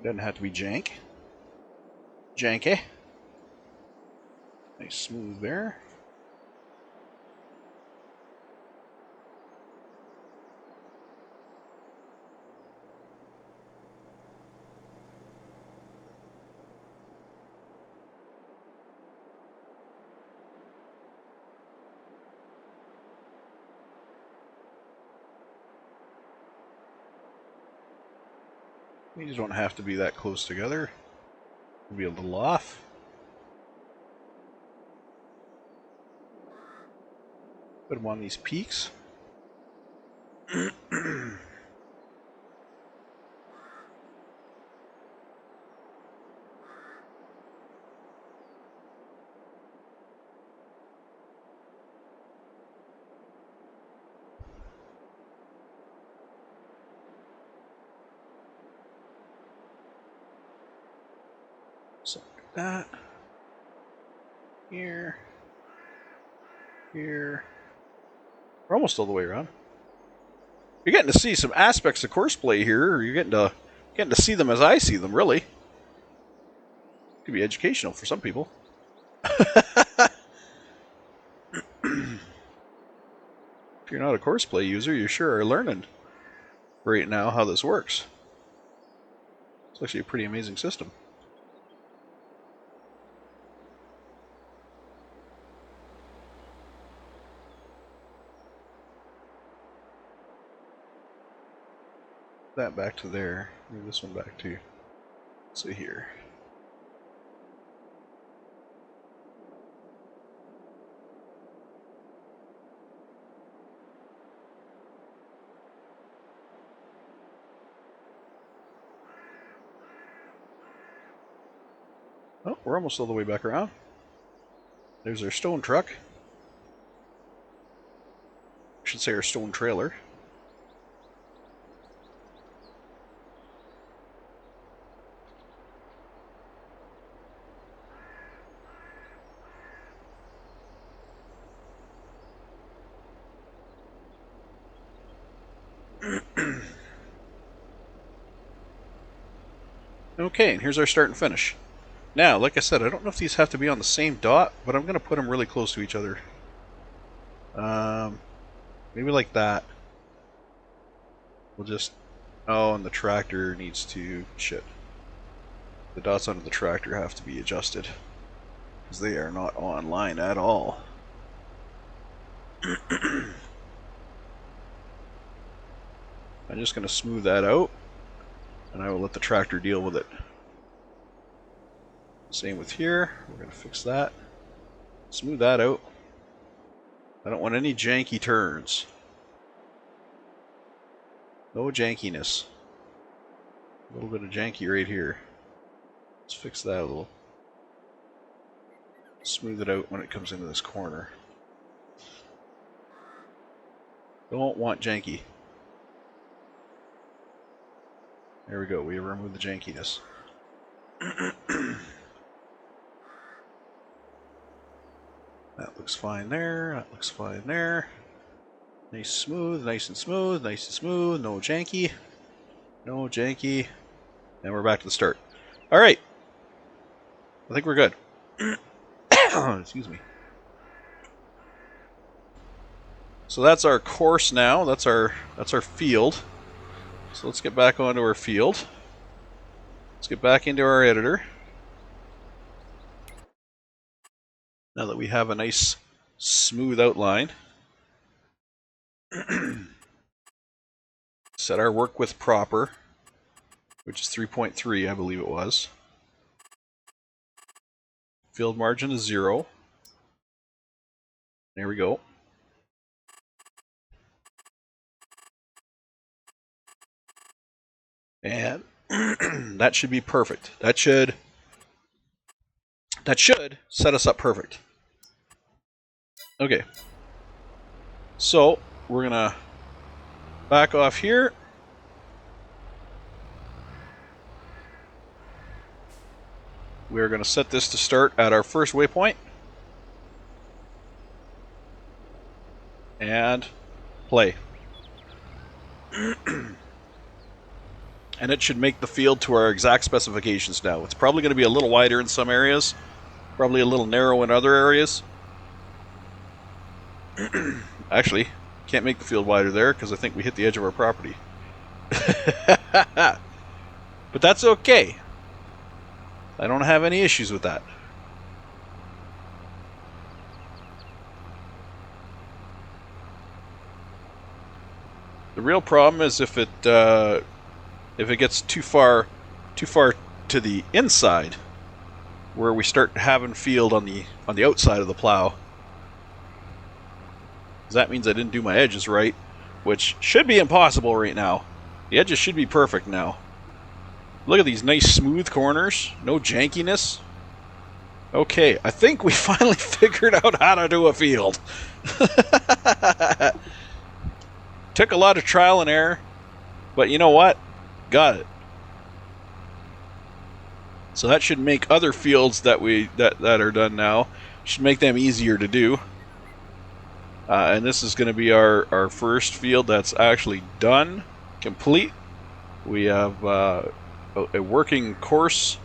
Doesn't have to be janky. Nice smooth there. These don't have to be that close together. Be a little off. Put them on these peaks. that. Here. Here. We're almost all the way around. You're getting to see some aspects of courseplay here. You're getting to see them as I see them, really. Could be educational for some people. If you're not a courseplay user, you sure are learning right now how this works. It's actually a pretty amazing system. That back to there. Move this one back to, say, here. Oh, we're almost all the way back around. There's our stone truck. I should say our stone trailer. Okay, and here's our start and finish. Now, like I said, I don't know if these have to be on the same dot, but I'm going to put them really close to each other. Maybe like that. We'll just... Oh, and the tractor needs to... Shit. The dots under the tractor have to be adjusted, because they are not online at all. I'm just going to smooth that out, and I will let the tractor deal with it. Same with here. We're going to fix that. Smooth that out. I don't want any janky turns. No jankiness. A little bit of janky right here. Let's fix that a little. Smooth it out when it comes into this corner. Don't want janky. There we go. We remove the jankiness. That looks fine there. That looks fine there. Nice smooth, nice and smooth, nice and smooth. No janky. No janky. And we're back to the start. Alright. I think we're good. Excuse me. So that's our course now. That's our field. So let's get back onto our field. Let's get back into our editor. Now that we have a nice smooth outline. Set our work with proper, which is 3.3, I believe it was. Field margin is 0. There we go. And that should be perfect. That should set us up perfect. Okay. So, we're going to back off here. We're going to set this to start at our first waypoint. And play. And it should make the field to our exact specifications now. It's probably going to be a little wider in some areas. Probably a little narrow in other areas. Actually, can't make the field wider there because I think we hit the edge of our property. But that's okay. I don't have any issues with that. The real problem is if it gets too far to the inside, where we start having field on the outside of the plow. That means I didn't do my edges right, which should be impossible right now. The edges should be perfect now. Look at these nice smooth corners, no jankiness. Okay, I think we finally figured out how to do a field. Took a lot of trial and error, but you know what? Got it. So that should make other fields that are done now, should make them easier to do. And this is going to be our first field that's actually done, complete. We have a working course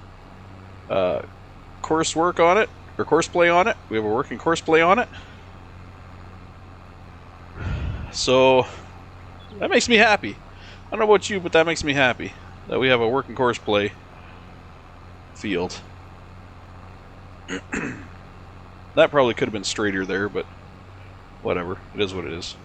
work on it, or course play on it. We have a working course play on it. So that makes me happy. I don't know about you, but that makes me happy that we have a working course play field. That probably could have been straighter there, but whatever. It is what it is.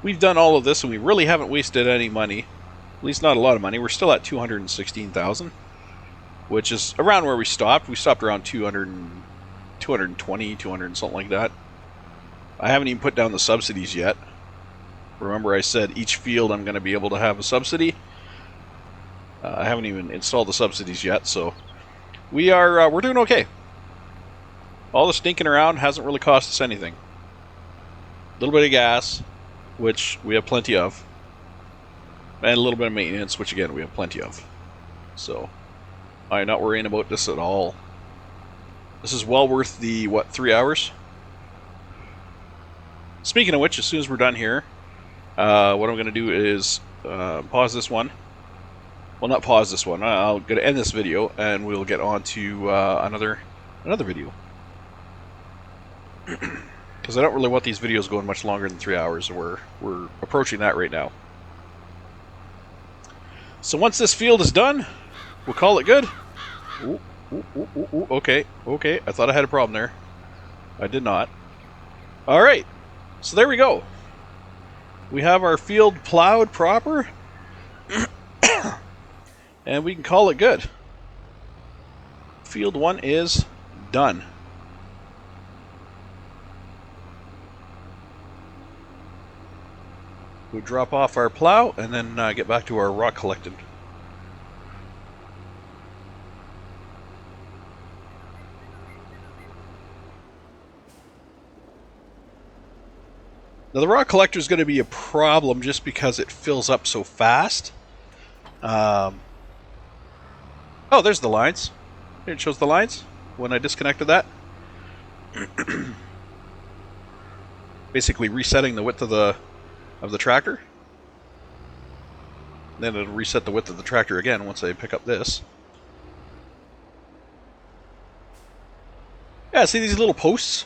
We've done all of this and we really haven't wasted any money. At least not a lot of money. We're still at 216,000, which is around where we stopped. We stopped around 220, 200, something like that. I haven't even put down the subsidies yet. Remember I said each field I'm going to be able to have a subsidy. I haven't even installed the subsidies yet, so we're doing okay. All the stinking around hasn't really cost us anything. A little bit of gas, which we have plenty of, and a little bit of maintenance, which again we have plenty of. So I'm not worrying about this at all. This is well worth the, what, 3 hours? Speaking of which, as soon as we're done here, what I'm going to do is pause this one. Well, not pause this one. I'm going to end this video, and we'll get on to another video. Because I don't really want these videos going much longer than 3 hours. We're approaching that right now. So once this field is done, we'll call it good. Ooh, ooh, ooh, ooh, ooh. Okay. I thought I had a problem there. I did not. All right. So there we go. We have our field plowed proper. And we can call it good. Field 1 is done. We'll drop off our plow and then get back to our rock collecting. Now the rock collector is going to be a problem just because it fills up so fast. Oh, there's the lines. It shows the lines when I disconnected that. Basically resetting the width of the tractor. Then it'll reset the width of the tractor again once I pick up this. Yeah, see these little posts?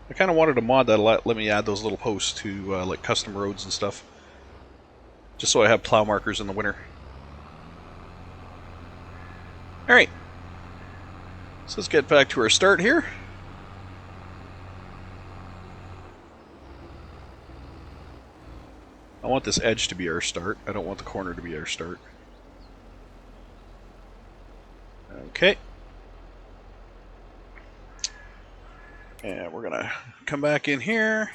I kind of wanted a mod that'll let me add those little posts to like custom roads and stuff. Just so I have plow markers in the winter. Alright. So let's get back to our start here. I want this edge to be our start. I don't want the corner to be our start. Okay. And we're going to come back in here.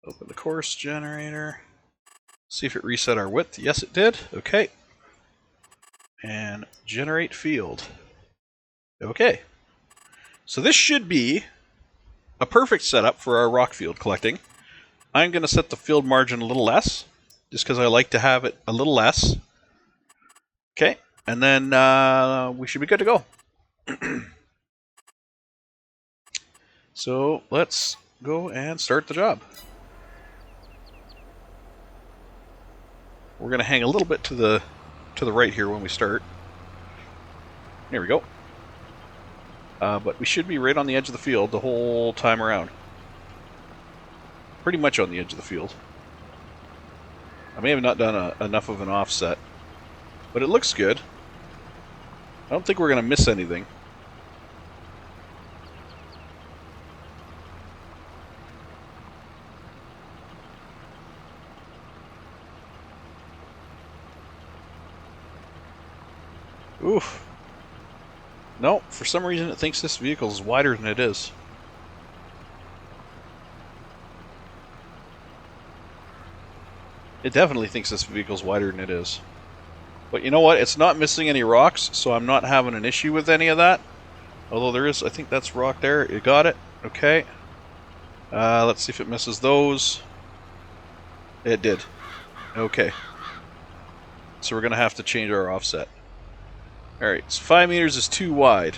Open the course generator. See if it reset our width. Yes, it did. Okay. And generate field. Okay. So this should be a perfect setup for our rock field collecting. I'm going to set the field margin a little less, just because I like to have it a little less. Okay, and then we should be good to go. So let's go and start the job. We're going to hang a little bit to the right here when we start. There we go. But we should be right on the edge of the field the whole time around. Pretty much on the edge of the field. I may have not done enough of an offset, but it looks good. I don't think we're going to miss anything. Oof. No, for some reason it thinks this vehicle is wider than it is. It definitely thinks this vehicle's wider than it is. But you know what? It's not missing any rocks, so I'm not having an issue with any of that. Although there is, I think that's rock there. You got it. Okay. Let's see if it misses those. It did. Okay. So we're going to have to change our offset. Alright, so 5 meters is too wide.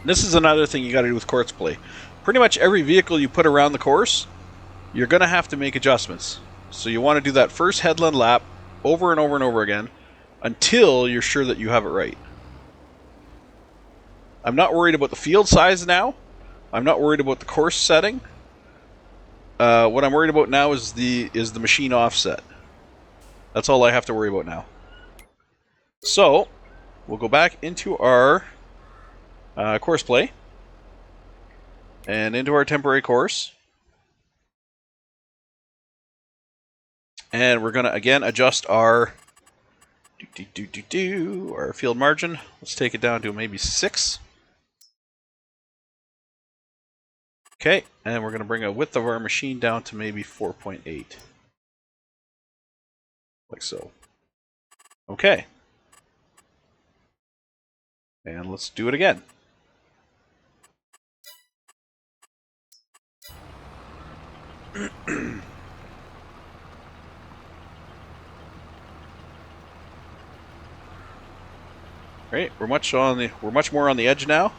This is another thing you got to do with course play. Pretty much every vehicle you put around the course, you're going to have to make adjustments. So you want to do that first headland lap over and over and over again until you're sure that you have it right. I'm not worried about the field size now. I'm not worried about the course setting. What I'm worried about now is the machine offset. That's all I have to worry about now. So, we'll go back into our course play and into our temporary course. And we're going to, again, adjust our our field margin. Let's take it down to maybe 6. Okay, and we're going to bring a width of our machine down to maybe 4.8. Like so. Okay. And let's do it again. Right, we're much more on the edge now,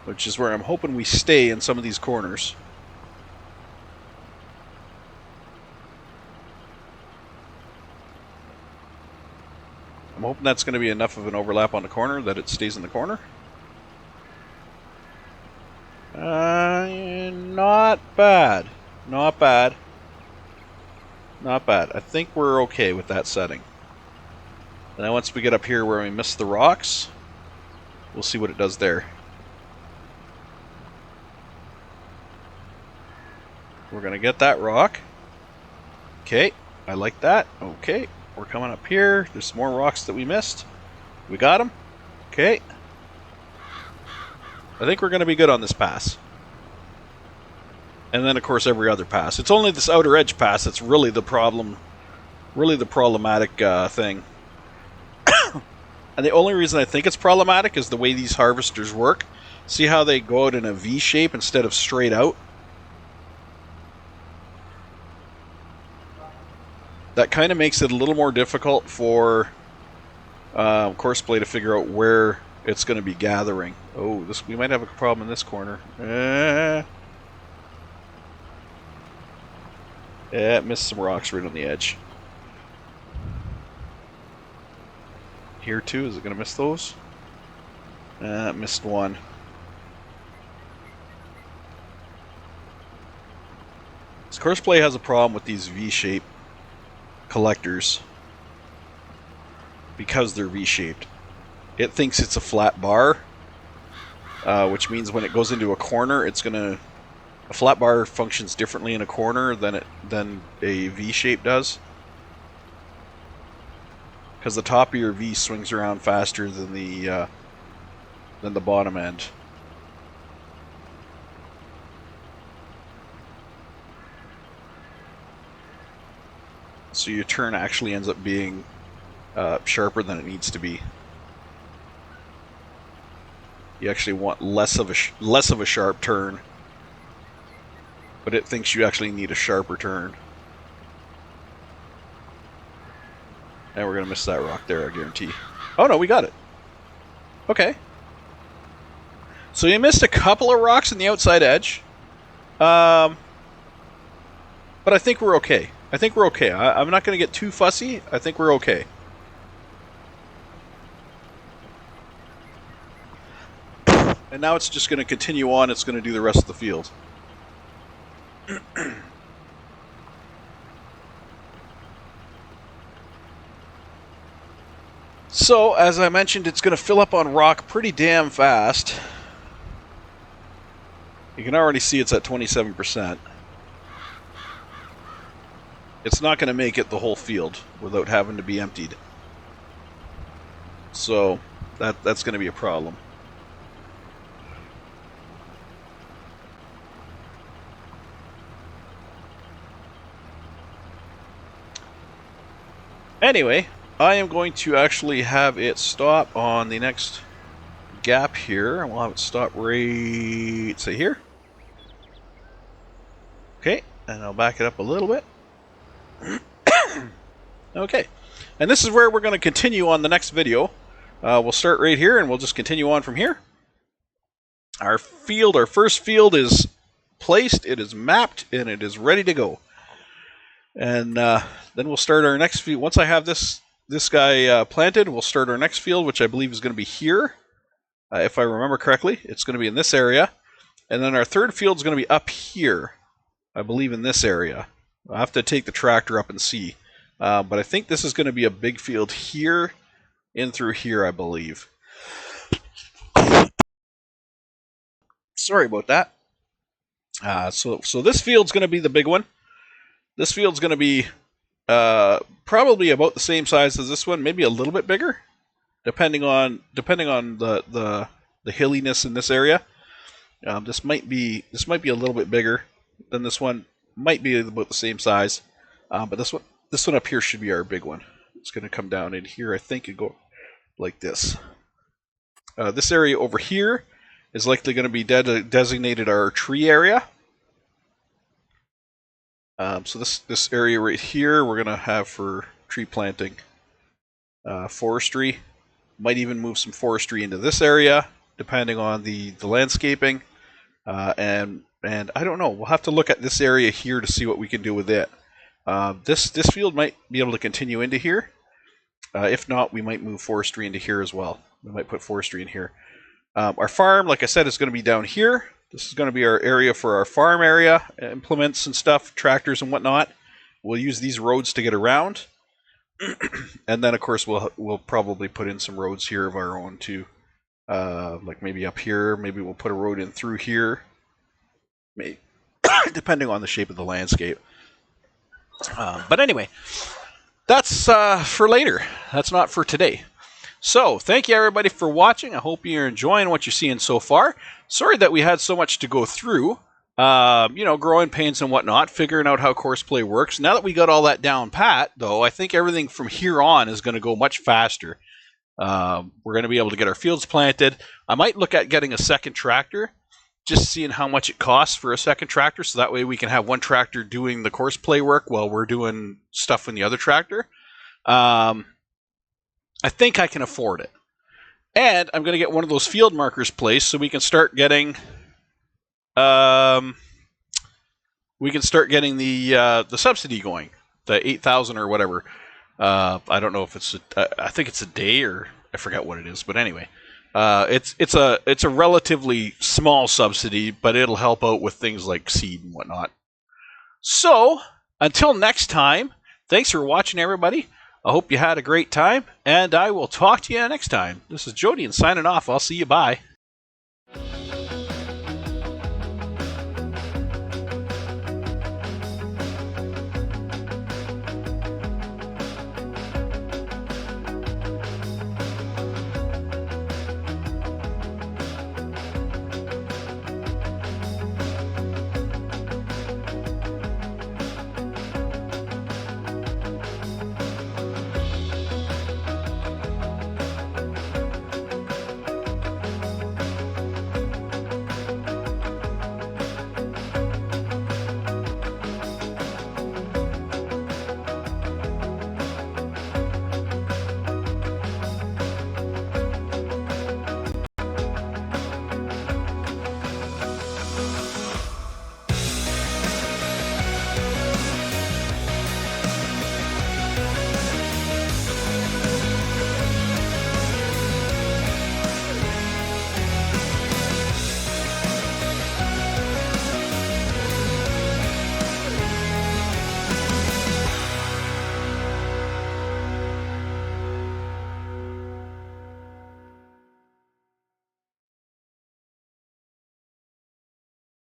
which is where I'm hoping we stay in some of these corners. I'm hoping that's going to be enough of an overlap on the corner that it stays in the corner. Not bad. Not bad. Not bad. I think we're okay with that setting. And then once we get up here where we miss the rocks, we'll see what it does there. We're going to get that rock. Okay, I like that. Okay, we're coming up here. There's some more rocks that we missed. We got them. Okay. I think we're going to be good on this pass. And then, of course, every other pass. It's only this outer edge pass that's really the problem, really the problematic thing. And the only reason I think it's problematic is the way these harvesters work. See how they go out in a V shape instead of straight out? That kind of makes it a little more difficult for Courseplay to figure out where it's going to be gathering. Oh, we might have a problem in this corner. Yeah, it missed some rocks right on the edge. Here too, is it going to miss those? It missed one. This Courseplay has a problem with these V-shaped collectors because they're V-shaped. It thinks it's a flat bar, which means when it goes into a corner, it's gonna. A flat bar functions differently in a corner than a V-shape does, because the top of your V swings around faster than the bottom end. So your turn actually ends up being sharper than it needs to be. You actually want less of a sharp turn, but it thinks you actually need a sharper turn. And we're gonna miss that rock there, I guarantee. Oh no, we got it. Okay. So you missed a couple of rocks in the outside edge, but I think we're okay. I think we're okay. I'm not going to get too fussy. I think we're okay. And now it's just going to continue on. It's going to do the rest of the field. So, as I mentioned, it's going to fill up on rock pretty damn fast. You can already see it's at 27%. It's not going to make it the whole field without having to be emptied. So that's going to be a problem. Anyway, I am going to actually have it stop on the next gap here, and we'll have it stop right, say here. Okay, and I'll back it up a little bit. Okay, and this is where we're going to continue on the next video. We'll start right here, and we'll just continue on from here. Our first field is placed, it is mapped, and it is ready to go. And then we'll start our next field. Once I have this guy planted, we'll start our next field, which I believe is going to be here. If I remember correctly, it's going to be in this area. And then our third field is going to be up here, I believe in this area. I'll have to take the tractor up and see. But I think this is going to be a big field here, in through here, I believe. Sorry about that. So this field's going to be the big one. This field's going to be probably about the same size as this one, maybe a little bit bigger, depending on the hilliness in this area. This might be a little bit bigger than this one. Might be about the same size, but this one up here should be our big one. It's going to come down in here, I think, and go like this. This area over here is likely going to be designated our tree area. So this area right here we're going to have for tree planting, forestry. Might even move some forestry into this area, depending on the landscaping. And I don't know. We'll have to look at this area here to see what we can do with it. This field might be able to continue into here. If not, we might move forestry into here as well. We might put forestry in here. Our farm, like I said, is going to be down here. This is going to be our area for our farm area, implements and stuff, tractors and whatnot. We'll use these roads to get around. And then, of course, we'll probably put in some roads here of our own too. Like maybe up here, maybe we'll put a road in through here. Maybe, depending on the shape of the landscape. But anyway, that's for later. That's not for today. So, thank you everybody for watching. I hope you're enjoying what you're seeing so far. Sorry that we had so much to go through. Growing pains and whatnot, figuring out how courseplay works. Now that we got all that down pat, though, I think everything from here on is going to go much faster. We're going to be able to get our fields planted. I might look at getting a second tractor, just seeing how much it costs for a second tractor, so that way we can have one tractor doing the courseplay work while we're doing stuff in the other tractor. I think I can afford it. And I'm going to get one of those field markers placed so we can start getting the subsidy going, the 8,000 or whatever. I don't know if it's I think it's a day, or I forget what it is, but anyway, it's a relatively small subsidy, but it'll help out with things like seed and whatnot. So until next time, thanks for watching, everybody. I hope you had a great time, and I will talk to you next time. This is Jody, and signing off. I'll see you. Bye.